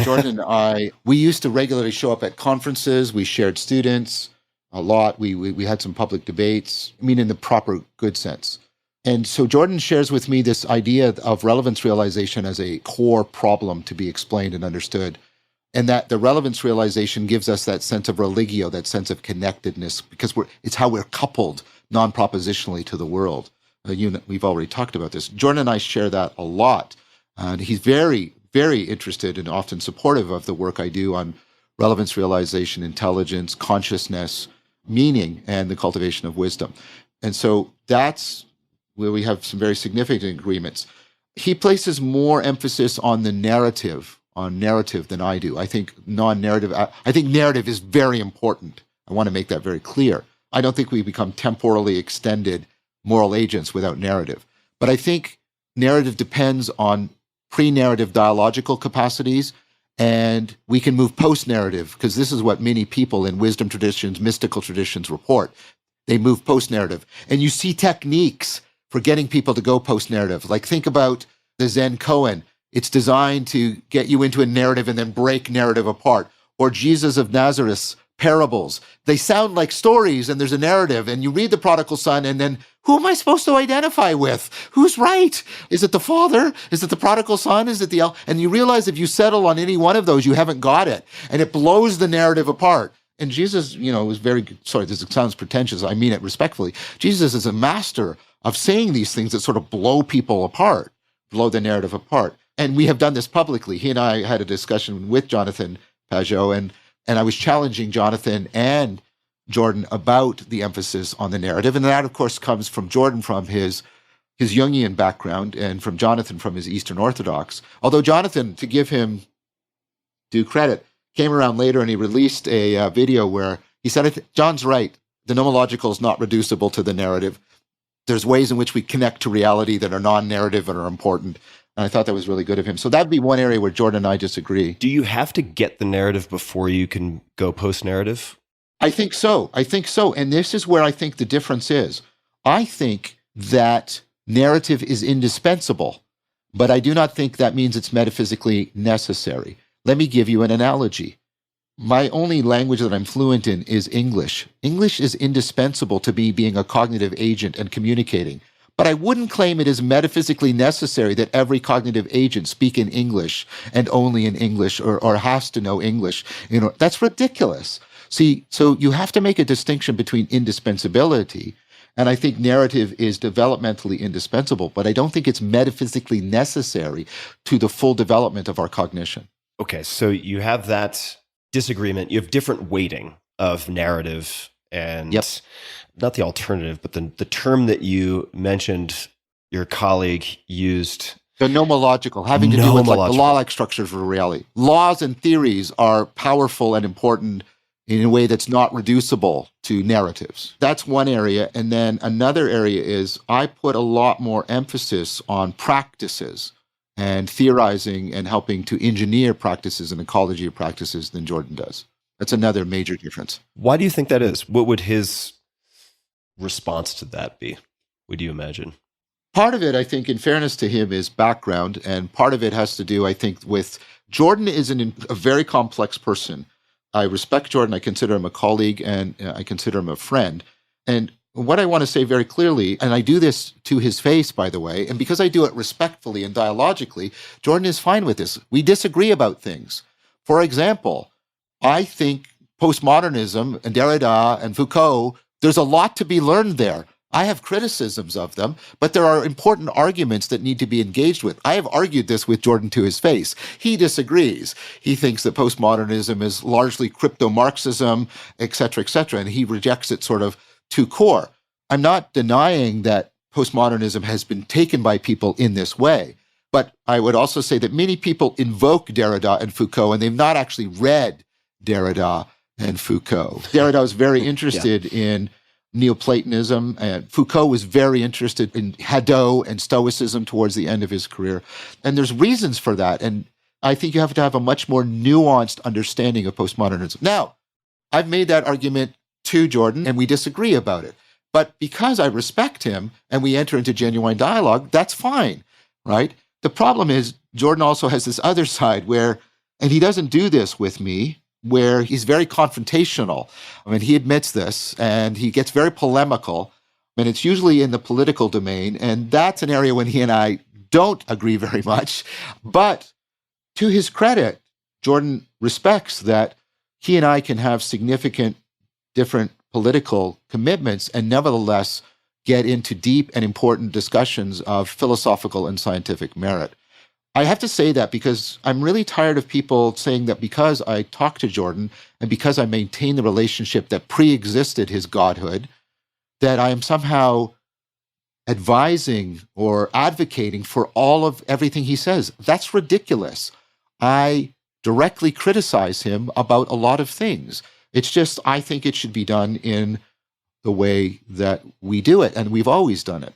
Jordan and I, we used to regularly show up at conferences. We shared students a lot. We had some public debates, I mean, in the proper good sense. And so Jordan shares with me this idea of relevance realization as a core problem to be explained and understood. And that the relevance realization gives us that sense of religio, that sense of connectedness, because it's how we're coupled non-propositionally to the world. We've already talked about this. Jordan and I share that a lot. And he's very, very interested and often supportive of the work I do on relevance realization, intelligence, consciousness, meaning, and the cultivation of wisdom. And so that's where we have some very significant agreements. He places more emphasis on the narrative than I do. I think narrative is very important. I want to make that very clear. I don't think we become temporally extended moral agents without narrative. But I think narrative depends on pre-narrative dialogical capacities, and we can move post-narrative, because this is what many people in wisdom traditions, mystical traditions report. They move post-narrative. And you see techniques for getting people to go post-narrative. Like, think about the Zen koan. It's designed to get you into a narrative and then break narrative apart. Or Jesus of Nazareth's parables. They sound like stories and there's a narrative, and you read the prodigal son, and then who am I supposed to identify with? Who's right? Is it the father? Is it the prodigal son? Is it the and you realize if you settle on any one of those, you haven't got it. And it blows the narrative apart. And Jesus, was very good. Sorry, this sounds pretentious. I mean it respectfully. Jesus is a master of saying these things that sort of blow people apart, blow the narrative apart. And we have done this publicly. He and I had a discussion with Jonathan Pageau, and I was challenging Jonathan and Jordan about the emphasis on the narrative. And that, of course, comes from Jordan from his Jungian background, and from Jonathan from his Eastern Orthodox. Although Jonathan, to give him due credit, came around later and he released a video where he said, John's right. The nomological is not reducible to the narrative. There's ways in which we connect to reality that are non-narrative and are important. And I thought that was really good of him. So that'd be one area where Jordan and I disagree. Do you have to get the narrative before you can go post-narrative? I think so. And this is where I think the difference is. I think that narrative is indispensable, but I do not think that means it's metaphysically necessary. Let me give you an analogy. My only language that I'm fluent in is English. English is indispensable to me being a cognitive agent and communicating. But I wouldn't claim it is metaphysically necessary that every cognitive agent speak in English and only in English, or has to know English. That's ridiculous. See, so you have to make a distinction between indispensability, and I think narrative is developmentally indispensable, but I don't think it's metaphysically necessary to the full development of our cognition. Okay, so you have that disagreement. You have different weighting of narrative and not the alternative, but the term that you mentioned your colleague used. The nomological, having to do with like the law-like structures of reality. Laws and theories are powerful and important in a way that's not reducible to narratives. That's one area. And then another area is I put a lot more emphasis on practices and theorizing and helping to engineer practices and ecology of practices than Jordan does. That's another major difference. Why do you think that is? What would his response to that be, would you imagine? Part of it, I think, in fairness to him, is background. And part of it has to do, I think, with Jordan is a very complex person. I respect Jordan. I consider him a colleague, and I consider him a friend. And what I want to say very clearly, and I do this to his face, by the way, and because I do it respectfully and dialogically, Jordan is fine with this. We disagree about things. For example, I think postmodernism and Derrida and Foucault, there's a lot to be learned there. I have criticisms of them, but there are important arguments that need to be engaged with. I have argued this with Jordan to his face. He disagrees. He thinks that postmodernism is largely crypto-Marxism, et cetera, and he rejects it sort of to core. I'm not denying that postmodernism has been taken by people in this way, but I would also say that many people invoke Derrida and Foucault, and they've not actually read Derrida and Foucault. Derrida was very interested in Neoplatonism, and Foucault was very interested in Hadot and Stoicism towards the end of his career. And there's reasons for that. And I think you have to have a much more nuanced understanding of postmodernism. Now, I've made that argument to Jordan, and we disagree about it. But because I respect him and we enter into genuine dialogue, that's fine, right? The problem is Jordan also has this other side where, and he doesn't do this with me, where he's very confrontational. I mean, he admits this, and he gets very polemical, and it's usually in the political domain, and that's an area when he and I don't agree very much. But to his credit, Jordan respects that he and I can have significant different political commitments and nevertheless get into deep and important discussions of philosophical and scientific merit. I have to say that because I'm really tired of people saying that because I talk to Jordan and because I maintain the relationship that pre-existed his godhood, that I am somehow advising or advocating for all of everything he says. That's ridiculous. I directly criticize him about a lot of things. It's just, I think it should be done in the way that we do it, and we've always done it.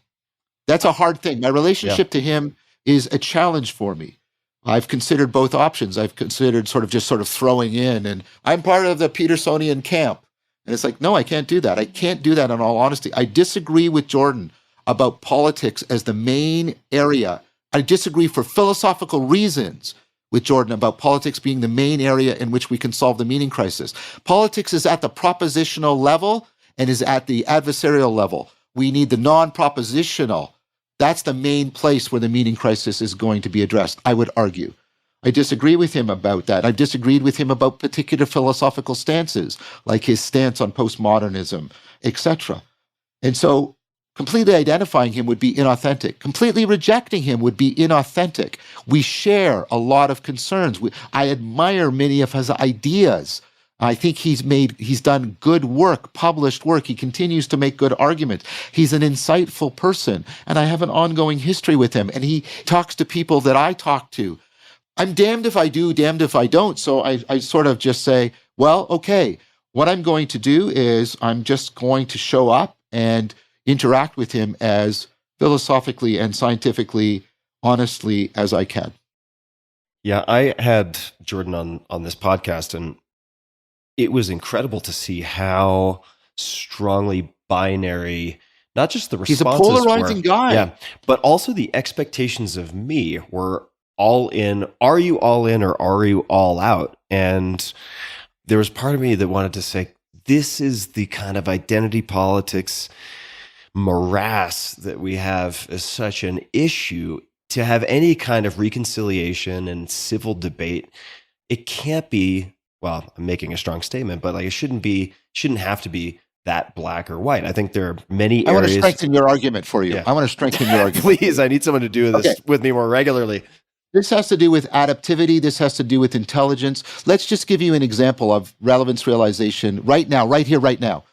That's a hard thing. My relationship to him is a challenge for me. I've considered both options. I've considered sort of throwing in, and I'm part of the Petersonian camp. And it's like, no, I can't do that. I can't do that in all honesty. I disagree with Jordan about politics as the main area. I disagree for philosophical reasons with Jordan about politics being the main area in which we can solve the meaning crisis. Politics is at the propositional level and is at the adversarial level. We need the non-propositional. That's the main place where the meaning crisis is going to be addressed, I would argue. I disagree with him about that. I've disagreed with him about particular philosophical stances, like his stance on postmodernism, etc. And so completely identifying him would be inauthentic. Completely rejecting him would be inauthentic. We share a lot of concerns. I admire many of his ideas. I think he's done good work, published work. He continues to make good arguments. He's an insightful person, and I have an ongoing history with him, and he talks to people that I talk to. I'm damned if I do, damned if I don't. So I sort of just say, well, okay, what I'm going to do is I'm just going to show up and interact with him as philosophically and scientifically honestly as I can. Yeah, I had Jordan on this podcast, and it was incredible to see how strongly binary, not just the responses He's a polarizing guy. Yeah, but also the expectations of me were all in. Are you all in or are you all out? And there was part of me that wanted to say, this is the kind of identity politics morass that we have as such an issue. To have any kind of reconciliation and civil debate, it can't be, well, I'm making a strong statement, but like it shouldn't have to be that black or white. I think there are many areas. I want to strengthen your argument for you. Yeah. I want to strengthen your argument. Please, I need someone to do this with me more regularly. This has to do with adaptivity. This has to do with intelligence. Let's just give you an example of relevance realization right now, right here, right now.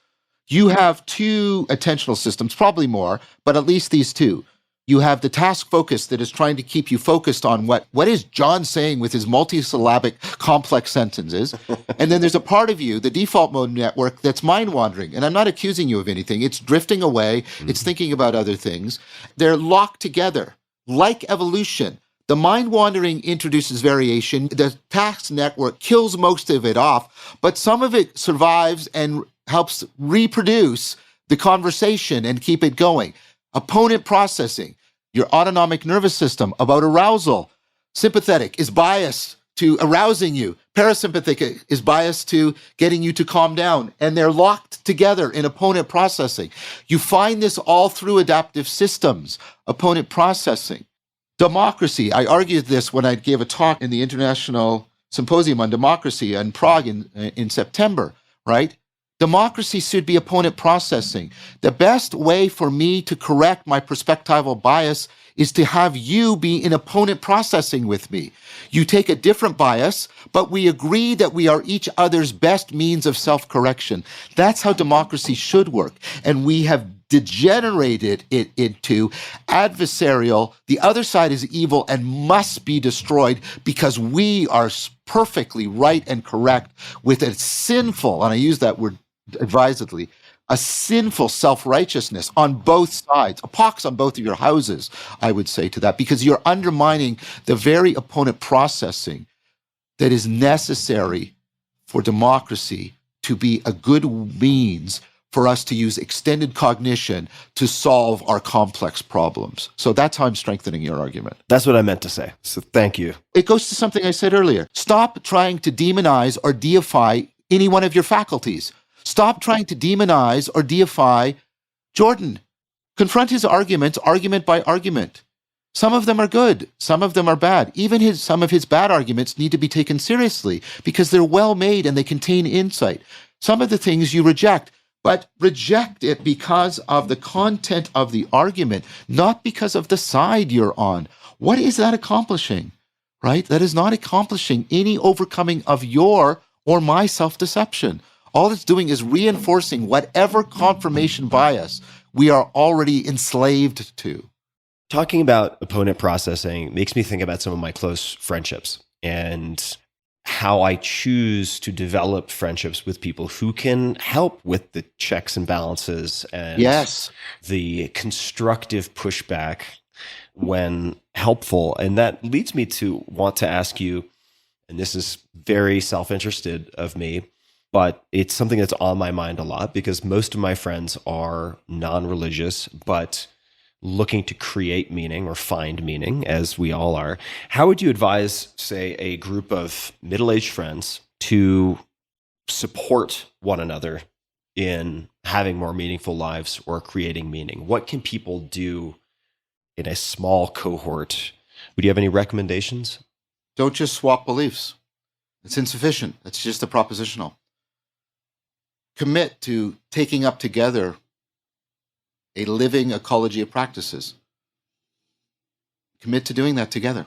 You have two attentional systems, probably more, but at least these two. You have the task focus that is trying to keep you focused on what is John saying with his multisyllabic complex sentences. And then there's a part of you, the default mode network, that's mind wandering. And I'm not accusing you of anything. It's drifting away. It's thinking about other things. They're locked together like evolution. The mind wandering introduces variation. The task network kills most of it off, but some of it survives and helps reproduce the conversation and keep it going. Opponent processing, your autonomic nervous system about arousal. Sympathetic is biased to arousing you. Parasympathetic is biased to getting you to calm down. And they're locked together in opponent processing. You find this all through adaptive systems, opponent processing. Democracy, I argued this when I gave a talk in the International Symposium on Democracy in Prague in September, right? Democracy should be opponent processing. The best way for me to correct my perspectival bias is to have you be in opponent processing with me. You take a different bias, but we agree that we are each other's best means of self-correction. That's how democracy should work. And we have degenerated it into adversarial. The other side is evil and must be destroyed because we are perfectly right and correct with a sinful, and I use that word advisedly, a sinful self-righteousness on both sides, a pox on both of your houses, I would say to that, because you're undermining the very opponent processing that is necessary for democracy to be a good means for us to use extended cognition to solve our complex problems. So that's how I'm strengthening your argument. That's what I meant to say. So thank you. It goes to something I said earlier. Stop trying to demonize or deify any one of your faculties. Stop trying to demonize or deify Jordan. Confront his arguments, argument by argument. Some of them are good. Some of them are bad. Even some of his bad arguments need to be taken seriously because they're well made and they contain insight. Some of the things you reject, but reject it because of the content of the argument, not because of the side you're on. What is that accomplishing, right? That is not accomplishing any overcoming of your or my self-deception. All it's doing is reinforcing whatever confirmation bias we are already enslaved to. Talking about opponent processing makes me think about some of my close friendships and how I choose to develop friendships with people who can help with the checks and balances and the constructive pushback when helpful. And that leads me to want to ask you, and this is very self-interested of me, but it's something that's on my mind a lot because most of my friends are non-religious, but looking to create meaning or find meaning, as we all are. How would you advise, say, a group of middle-aged friends to support one another in having more meaningful lives or creating meaning? What can people do in a small cohort? Would you have any recommendations? Don't just swap beliefs. It's insufficient. It's just a propositional. Commit to taking up together a living ecology of practices. Commit to doing that together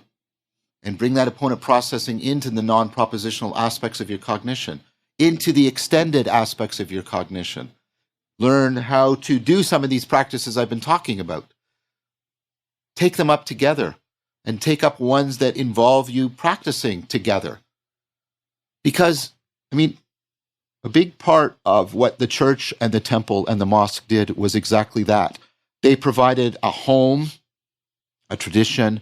and bring that opponent processing into the non-propositional aspects of your cognition, into the extended aspects of your cognition. Learn how to do some of these practices I've been talking about. Take them up together and take up ones that involve you practicing together. Because, a big part of what the church and the temple and the mosque did was exactly that. They provided a home, a tradition,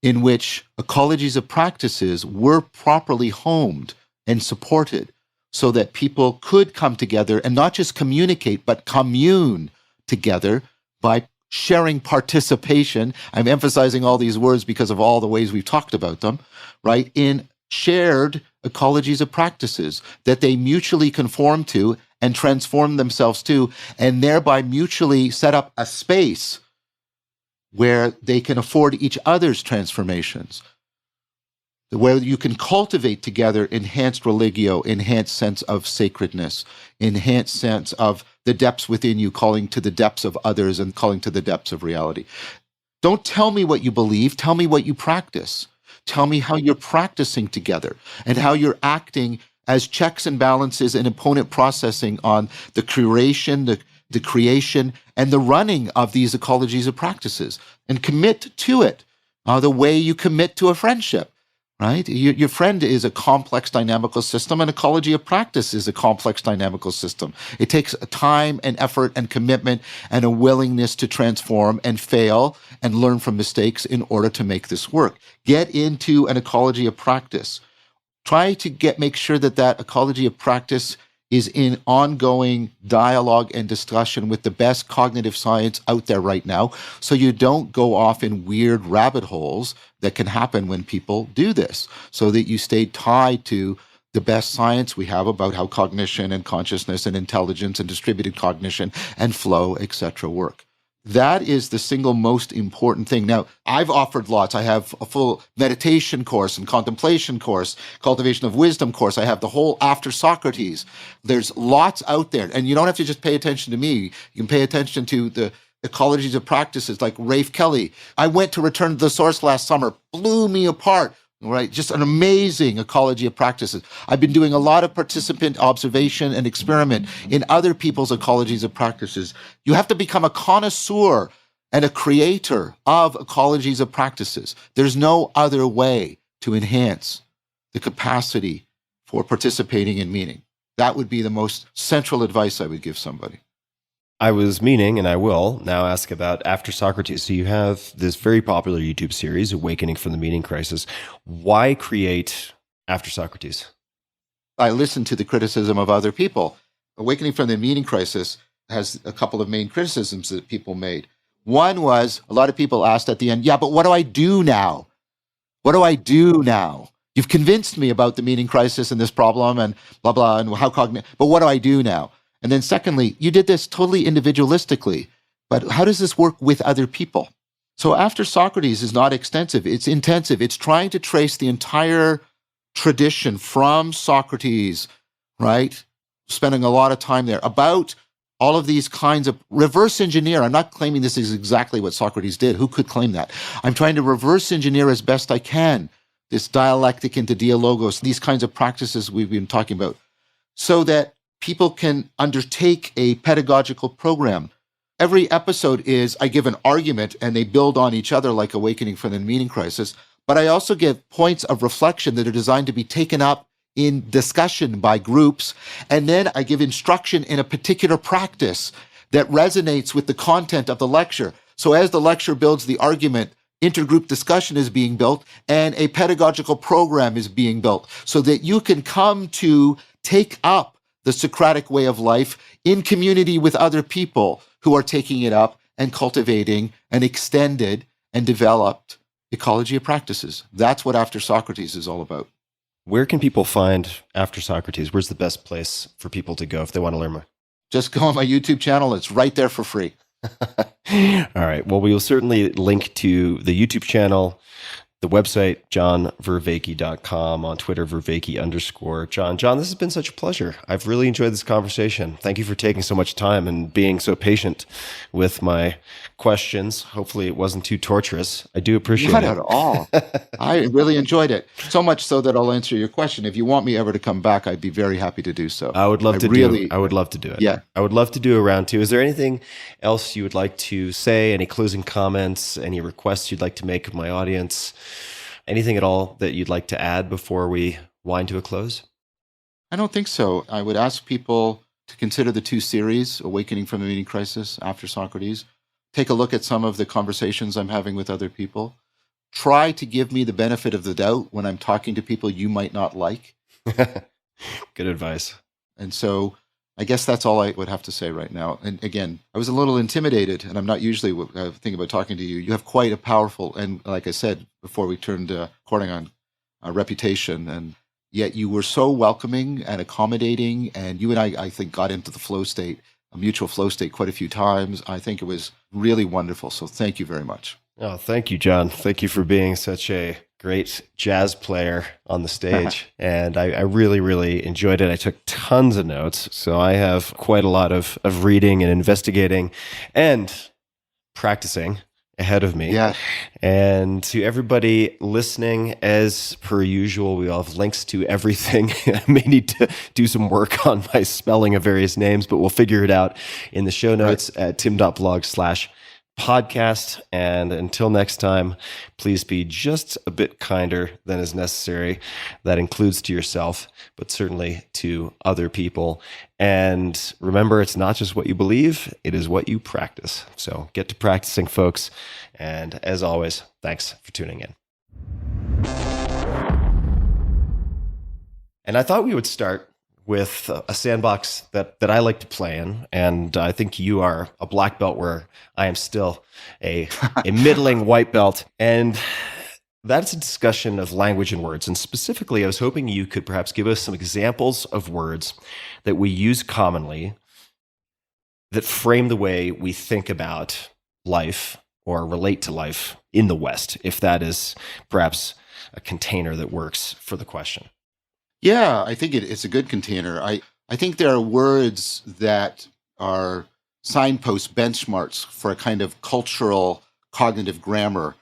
in which ecologies of practices were properly homed and supported so that people could come together and not just communicate, but commune together by sharing participation. I'm emphasizing all these words because of all the ways we've talked about them, right? In shared ecologies of practices that they mutually conform to and transform themselves to, and thereby mutually set up a space where they can afford each other's transformations, where you can cultivate together enhanced religio, enhanced sense of sacredness, enhanced sense of the depths within you calling to the depths of others and calling to the depths of reality. Don't tell me what you believe, tell me what you practice. Tell me how you're practicing together and how you're acting as checks and balances and opponent processing on the creation, the creation, and the running of these ecologies of practices. And commit to it the way you commit to a friendship, right? Your friend is a complex dynamical system. An ecology of practice is a complex dynamical system. It takes time and effort and commitment and a willingness to transform and fail and learn from mistakes in order to make this work. Get into an ecology of practice. Try to make sure that ecology of practice is in ongoing dialogue and discussion with the best cognitive science out there right now, so you don't go off in weird rabbit holes that can happen when people do this, so that you stay tied to the best science we have about how cognition and consciousness and intelligence and distributed cognition and flow, etc. work. That is the single most important thing. Now, I've offered lots. I have a full meditation course and contemplation course, cultivation of wisdom course. I have the whole After Socrates. There's lots out there. And you don't have to just pay attention to me. You can pay attention to the ecologies of practices like Rafe Kelly. I went to Return to the Source last summer, blew me apart. Right, just an amazing ecology of practices. I've been doing a lot of participant observation and experiment in other people's ecologies of practices. You have to become a connoisseur and a creator of ecologies of practices. There's no other way to enhance the capacity for participating in meaning. That would be the most central advice I would give somebody. I was meaning, and I will now ask about After Socrates. So you have this very popular YouTube series, Awakening from the Meaning Crisis. Why create After Socrates? I listened to the criticism of other people. Awakening from the Meaning Crisis has a couple of main criticisms that people made. One was a lot of people asked at the end, yeah, but what do I do now? What do I do now? You've convinced me about the meaning crisis and this problem and blah, blah, and how but what do I do now? And then secondly, you did this totally individualistically, but how does this work with other people? So After Socrates is not extensive, it's intensive. It's trying to trace the entire tradition from Socrates, right? Spending a lot of time there about all of these kinds of reverse engineer. I'm not claiming this is exactly what Socrates did. Who could claim that? I'm trying to reverse engineer as best I can this dialectic into dialogos, these kinds of practices we've been talking about, so that people can undertake a pedagogical program. Every episode is, I give an argument and they build on each other like Awakening from the Meaning Crisis, but I also give points of reflection that are designed to be taken up in discussion by groups, and then I give instruction in a particular practice that resonates with the content of the lecture. So as the lecture builds the argument, intergroup discussion is being built, and a pedagogical program is being built so that you can come to take up the Socratic way of life in community with other people who are taking it up and cultivating an extended and developed ecology of practices. That's what After Socrates is all about. Where can people find After Socrates? Where's the best place for people to go if they want to learn more? Just go on my YouTube channel. It's right there for free. All right. Well, we will certainly link to the YouTube channel, the website, johnvervaeke.com, on Twitter, Vervaeke_. John, this has been such a pleasure. I've really enjoyed this conversation. Thank you for taking so much time and being so patient with my questions. Hopefully it wasn't too torturous. I do appreciate it. Not at all. I really enjoyed it. So much so that I'll answer your question. If you want me ever to come back, I'd be very happy to do so. I would love to do it. Yeah. I would love to do a round two. Is there anything else you would like to say? Any closing comments? Any requests you'd like to make of my audience? Anything at all that you'd like to add before we wind to a close? I don't think so. I would ask people to consider the two series, Awakening from the Meaning Crisis, After Socrates. Take a look at some of the conversations I'm having with other people. Try to give me the benefit of the doubt when I'm talking to people you might not like. Good advice. And so I guess that's all I would have to say right now. And again, I was a little intimidated, and I'm not usually thinking about talking to you. You have quite a powerful, and like I said before we turned recording on, reputation, and yet you were so welcoming and accommodating, and you and I think, got into the flow state, a mutual flow state quite a few times. I think it was really wonderful. So thank you very much. Oh, thank you, John. Thank you for being such a great jazz player on the stage. And I really, really enjoyed it. I took tons of notes. So I have quite a lot of reading and investigating and practicing ahead of me. Yeah. And to everybody listening, as per usual, we all have links to everything. I may need to do some work on my spelling of various names, but we'll figure it out in the show notes at tim.blog/podcast. And until next time, please be just a bit kinder than is necessary. That includes to yourself, but certainly to other people. And remember, it's not just what you believe, it is what you practice. So get to practicing, folks. And as always, thanks for tuning in. And I thought we would start with a sandbox that I like to play in. And I think you are a black belt where I am still a middling white belt. And that's a discussion of language and words. And specifically, I was hoping you could perhaps give us some examples of words that we use commonly that frame the way we think about life or relate to life in the West, if that is perhaps a container that works for the question. Yeah, I think it's a good container. I think there are words that are signpost benchmarks for a kind of cultural cognitive grammar,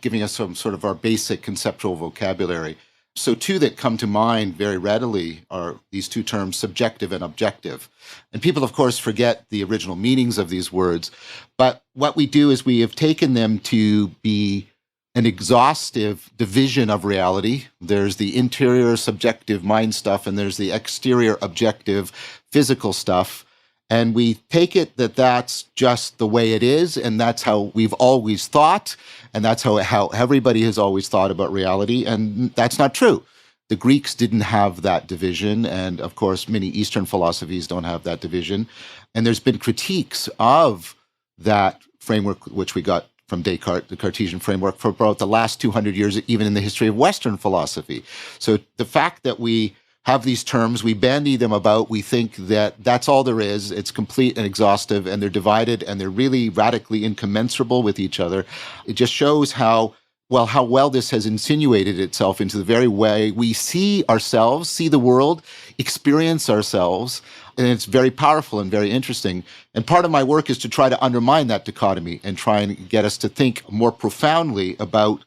giving us some sort of our basic conceptual vocabulary. So two that come to mind very readily are these two terms, subjective and objective. And people, of course, forget the original meanings of these words. But what we do is we have taken them to be an exhaustive division of reality. There's the interior subjective mind stuff, and there's the exterior objective physical stuff. And we take it that that's just the way it is, and that's how we've always thought, and that's how everybody has always thought about reality, and that's not true. The Greeks didn't have that division, and of course, many Eastern philosophies don't have that division. And there's been critiques of that framework, which we got from Descartes, the Cartesian framework, for about the last 200 years, even in the history of Western philosophy. So the fact that we have these terms, we bandy them about, we think that that's all there is, it's complete and exhaustive, and they're divided, and they're really radically incommensurable with each other. It just shows how well this has insinuated itself into the very way we see ourselves, see the world, experience ourselves, and it's very powerful and very interesting. And part of my work is to try to undermine that dichotomy and try and get us to think more profoundly about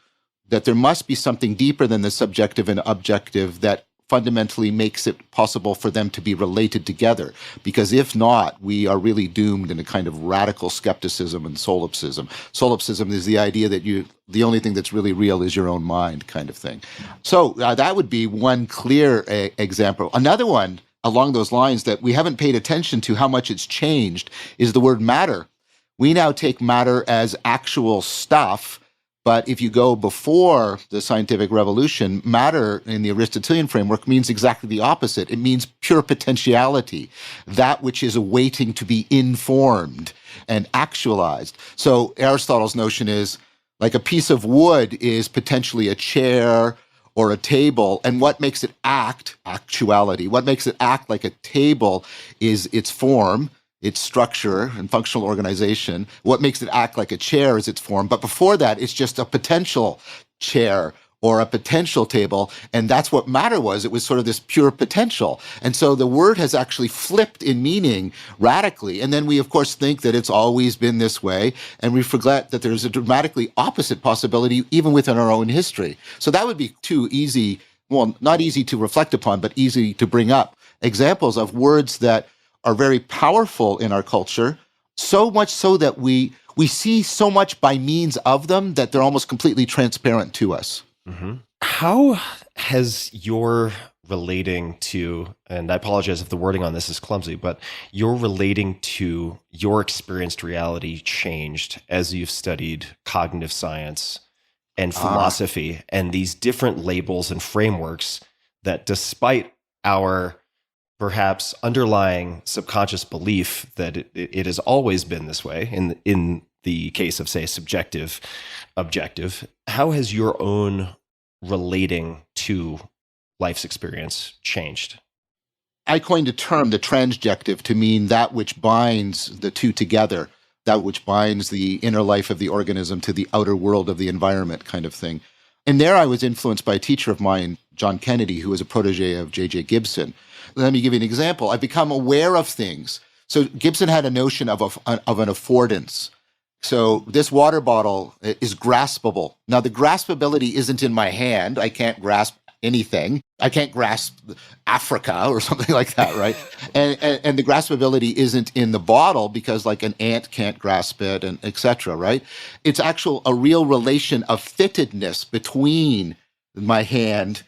that there must be something deeper than the subjective and objective that fundamentally makes it possible for them to be related together. Because if not, we are really doomed in a kind of radical skepticism and solipsism. Solipsism is the idea that the only thing that's really real is your own mind, kind of thing. So that would be one clear example. Another one along those lines that we haven't paid attention to how much it's changed is the word matter. We now take matter as actual stuff. But if you go before the scientific revolution, matter in the Aristotelian framework means exactly the opposite. It means pure potentiality, that which is awaiting to be informed and actualized. So Aristotle's notion is like a piece of wood is potentially a chair or a table, and what makes it actuality, what makes it act like a table is its form, its structure and functional organization. What makes it act like a chair is its form. But before that, it's just a potential chair or a potential table. And that's what matter was. It was sort of this pure potential. And so the word has actually flipped in meaning radically. And then we, of course, think that it's always been this way. And we forget that there's a dramatically opposite possibility even within our own history. So that would be two easy, well, not easy to reflect upon, but easy to bring up examples of words that are very powerful in our culture, so much so that we see so much by means of them that they're almost completely transparent to us. Mm-hmm. How has your relating to, and I apologize if the wording on this is clumsy, but your relating to your experienced reality changed as you've studied cognitive science and philosophy and these different labels and frameworks that, despite our perhaps underlying subconscious belief that it has always been this way, in the case of, say, subjective, objective, how has your own relating to life's experience changed? I coined a term, the transjective, to mean that which binds the two together, that which binds the inner life of the organism to the outer world of the environment, kind of thing. And there I was influenced by a teacher of mine, John Kennedy, who was a protege of J.J. Gibson. Let me give you an example. I've become aware of things. So Gibson had a notion of an affordance. So this water bottle is graspable. Now, the graspability isn't in my hand. I can't grasp anything. I can't grasp Africa or something like that, right? and the graspability isn't in the bottle because like an ant can't grasp it, and et cetera, right? It's a real relation of fittedness between my hand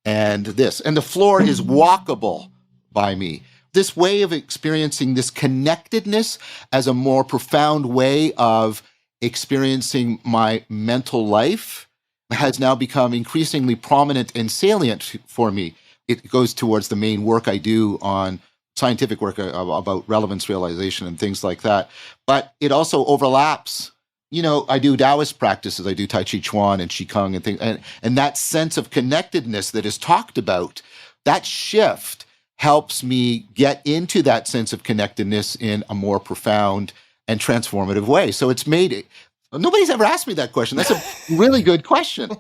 and this. And the floor is walkable by me. This way of experiencing this connectedness as a more profound way of experiencing my mental life has now become increasingly prominent and salient for me. It goes towards the main work I do on scientific work about relevance realization and things like that. But it also overlaps. You know, I do Taoist practices. I do Tai Chi Chuan and Qigong and things. And that sense of connectedness that is talked about, that shift helps me get into that sense of connectedness in a more profound and transformative way. So it's made it. Nobody's ever asked me that question. That's a really good question.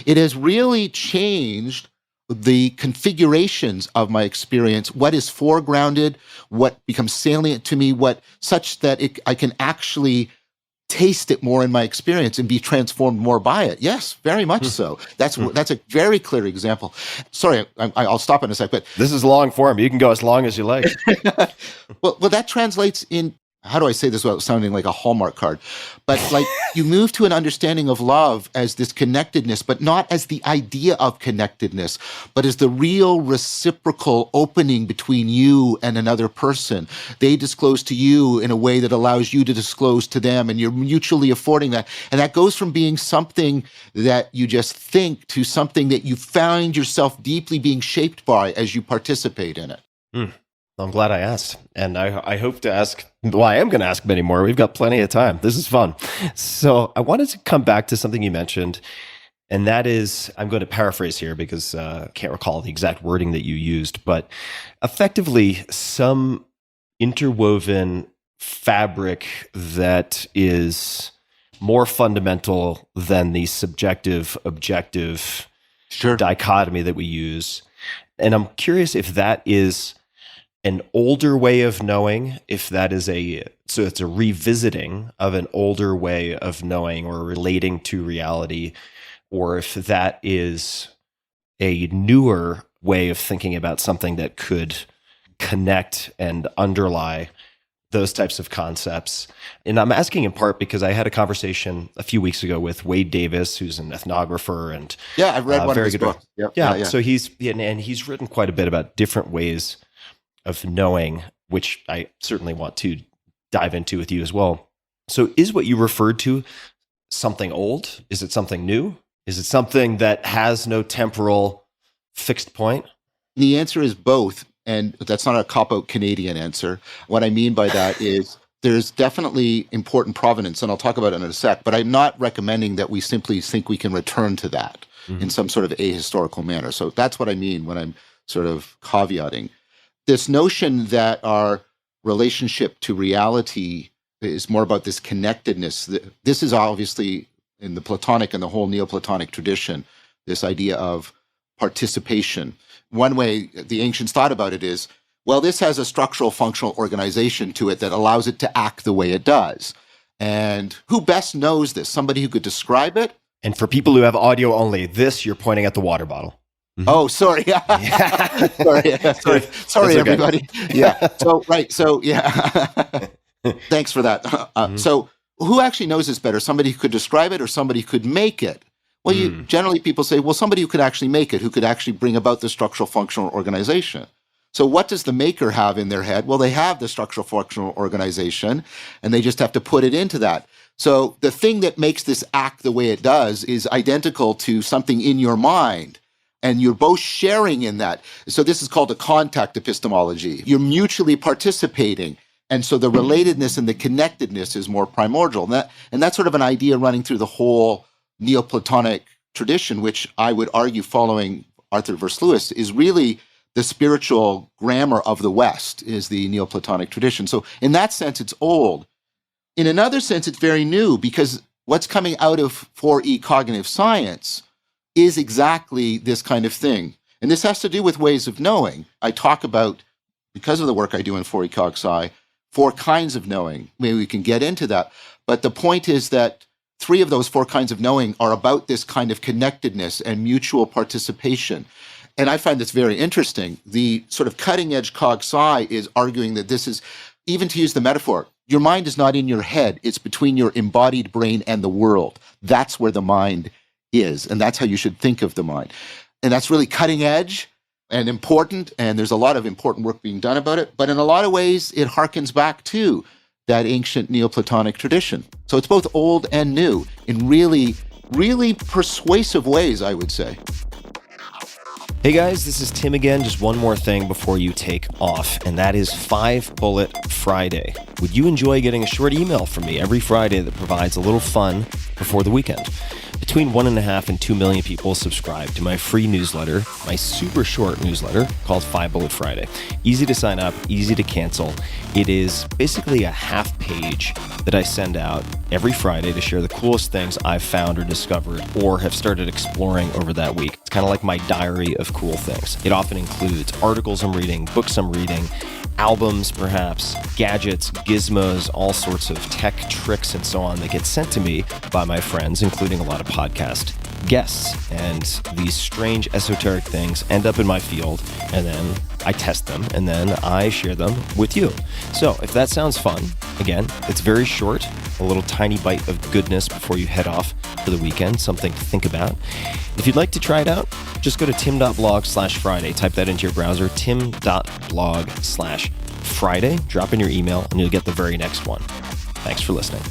It has really changed the configurations of my experience, what is foregrounded, what becomes salient to me, what such that I can actually taste it more in my experience and be transformed more by it. Yes, very much so. That's a very clear example. Sorry, I'll stop in a sec, but this is long form. You can go as long as you like. well, that translates in how do I say this without sounding like a Hallmark card? But like you move to an understanding of love as this connectedness, but not as the idea of connectedness, but as the real reciprocal opening between you and another person. They disclose to you in a way that allows you to disclose to them, and you're mutually affording that. And that goes from being something that you just think to something that you find yourself deeply being shaped by as you participate in it. I'm glad I asked. And I hope to ask, well, I am going to ask many more. We've got plenty of time. This is fun. So I wanted to come back to something you mentioned, and that is, I'm going to paraphrase here because I can't recall the exact wording that you used, but effectively some interwoven fabric that is more fundamental than the subjective, objective dichotomy that we use. And I'm curious if that is an older way of knowing, if that is so it's a revisiting of an older way of knowing or relating to reality, or if that is a newer way of thinking about something that could connect and underlie those types of concepts. And I'm asking in part because I had a conversation a few weeks ago with Wade Davis, who's an ethnographer, and I've read one of his books. So he's written quite a bit about different ways of knowing, which I certainly want to dive into with you as well. So is what you referred to something old? Is it something new? Is it something that has no temporal fixed point? The answer is both. And that's not a cop-out Canadian answer. What I mean by that is there's definitely important provenance, and I'll talk about it in a sec, but I'm not recommending that we simply think we can return to that in some sort of ahistorical manner. So that's what I mean when I'm sort of caveating. This notion that our relationship to reality is more about this connectedness. This is obviously in the Platonic and the whole Neoplatonic tradition, this idea of participation. One way the ancients thought about it is, well, this has a structural functional organization to it that allows it to act the way it does. And who best knows this? Somebody who could describe it? And for people who have audio only, you're pointing at the water bottle. Mm-hmm. Oh, sorry. sorry, everybody. Yeah. Thanks for that. So who actually knows this better? Somebody who could describe it or somebody who could make it? Well, generally people say, well, somebody who could actually make it, who could actually bring about the structural functional organization. So what does the maker have in their head? Well, they have the structural functional organization, and they just have to put it into that. So the thing that makes this act the way it does is identical to something in your mind, and you're both sharing in that. So this is called a contact epistemology. You're mutually participating. And so the relatedness and the connectedness is more primordial. And that's sort of an idea running through the whole Neoplatonic tradition, which I would argue, following Arthur Verse Lewis, is really the spiritual grammar of the West, is the Neoplatonic tradition. So in that sense, it's old. In another sense, it's very new, because what's coming out of 4E cognitive science is exactly this kind of thing. And this has to do with ways of knowing. I talk about, because of the work I do in 4E cog sci, 4 kinds of knowing. Maybe we can get into that. But the point is that 3 of those 4 kinds of knowing are about this kind of connectedness and mutual participation. And I find this very interesting. The sort of cutting edge cog sci is arguing that this is, even to use the metaphor, your mind is not in your head. It's between your embodied brain and the world. That's where the mind is. And that's how you should think of the mind. And that's really cutting edge and important. And there's a lot of important work being done about it. But in a lot of ways, it harkens back to that ancient Neoplatonic tradition. So it's both old and new in really, really persuasive ways, I would say. Hey guys, this is Tim again. Just one more thing before you take off, and that is 5 Bullet Friday. Would you enjoy getting a short email from me every Friday that provides a little fun before the weekend? Between 1.5 and 2 million people subscribe to my free newsletter, my super short newsletter called 5 Bullet Friday. Easy to sign up, easy to cancel. It is basically a half page that I send out every Friday to share the coolest things I've found or discovered or have started exploring over that week. It's kind of like my diary of cool things. It often includes articles I'm reading, books I'm reading, albums perhaps, gadgets, gizmos, all sorts of tech tricks and so on that get sent to me by my friends, including a lot of podcast guests. And these strange esoteric things end up in my field, and then I test them, and then I share them with you. So if that sounds fun, Again, it's very short, a little tiny bite of goodness before you head off for the weekend, something to think about. If you'd like to try it out, just go to tim.blog/Friday. Type that into your browser, tim.blog/Friday. Drop in your email and you'll get the very next one. Thanks for listening.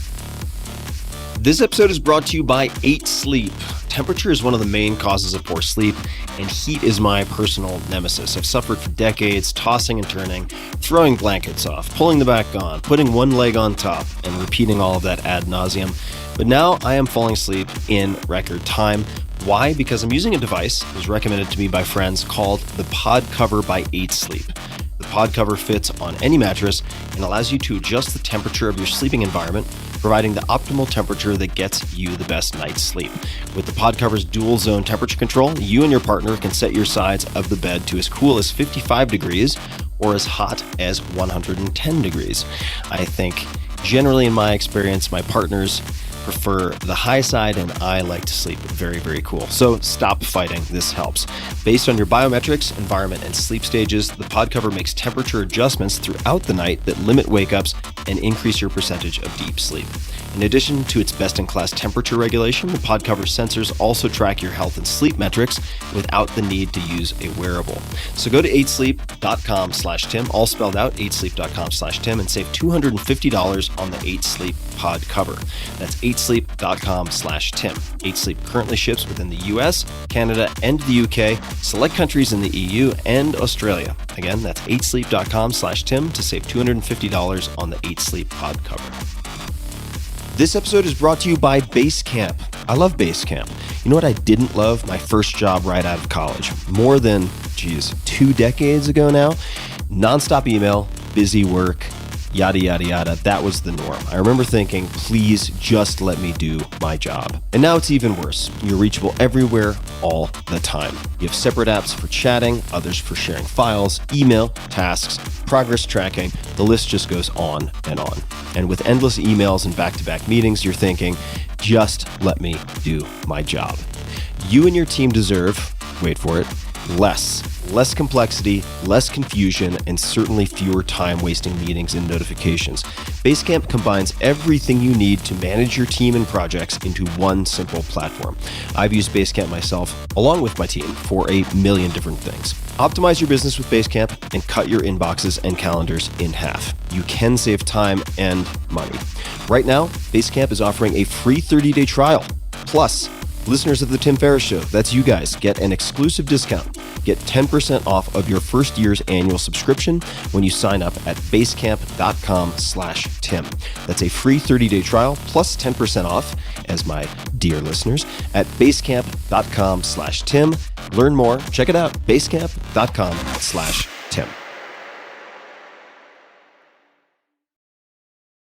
This episode is brought to you by 8 Sleep. Temperature is one of the main causes of poor sleep, and heat is my personal nemesis. I've suffered for decades, tossing and turning, throwing blankets off, pulling them back on, putting one leg on top, and repeating all of that ad nauseum. But now I am falling asleep in record time. Why? Because I'm using a device that was recommended to me by friends called the Pod Cover by 8 Sleep. The Pod Cover fits on any mattress and allows you to adjust the temperature of your sleeping environment, providing the optimal temperature that gets you the best night's sleep. With the Pod Cover's dual zone temperature control, you and your partner can set your sides of the bed to as cool as 55 degrees or as hot as 110 degrees. I think generally in my experience, my partners prefer the high side and I like to sleep very, very cool. So stop fighting. This helps. Based on your biometrics, environment, and sleep stages, the Pod Cover makes temperature adjustments throughout the night that limit wake-ups and increase your percentage of deep sleep. In addition to its best-in-class temperature regulation, the Pod Cover sensors also track your health and sleep metrics without the need to use a wearable. So go to 8sleep.com/Tim, all spelled out, 8sleep.com/Tim, and save $250 on the 8 Sleep Pod Cover. That's 8sleep.com/Tim. 8 Sleep currently ships within the US, Canada, and the UK, select countries in the EU, and Australia. Again, that's 8sleep.com/Tim to save $250 on the 8 Sleep Pod Cover. This episode is brought to you by Basecamp. I love Basecamp. You know what I didn't love? My first job right out of college. More than, 2 decades ago now. Nonstop email, busy work, yada, yada, yada. That was the norm. I remember thinking, please just let me do my job. And now it's even worse. You're reachable everywhere, all the time. You have separate apps for chatting, others for sharing files, email, tasks, progress tracking. The list just goes on and on. And with endless emails and back-to-back meetings, you're thinking, just let me do my job. You and your team deserve, wait for it, less complexity, less confusion, and certainly fewer time-wasting meetings and notifications. Basecamp combines everything you need to manage your team and projects into one simple platform. I've used Basecamp myself, along with my team, for a million different things. Optimize your business with Basecamp and cut your inboxes and calendars in half. You can save time and money. Right now, Basecamp is offering a free 30-day trial. Plus, listeners of The Tim Ferriss Show, that's you guys, get an exclusive discount. Get 10% off of your first year's annual subscription when you sign up at basecamp.com/Tim. That's a free 30-day trial plus 10% off, as my dear listeners, at basecamp.com/Tim. Learn more. Check it out. basecamp.com/Tim.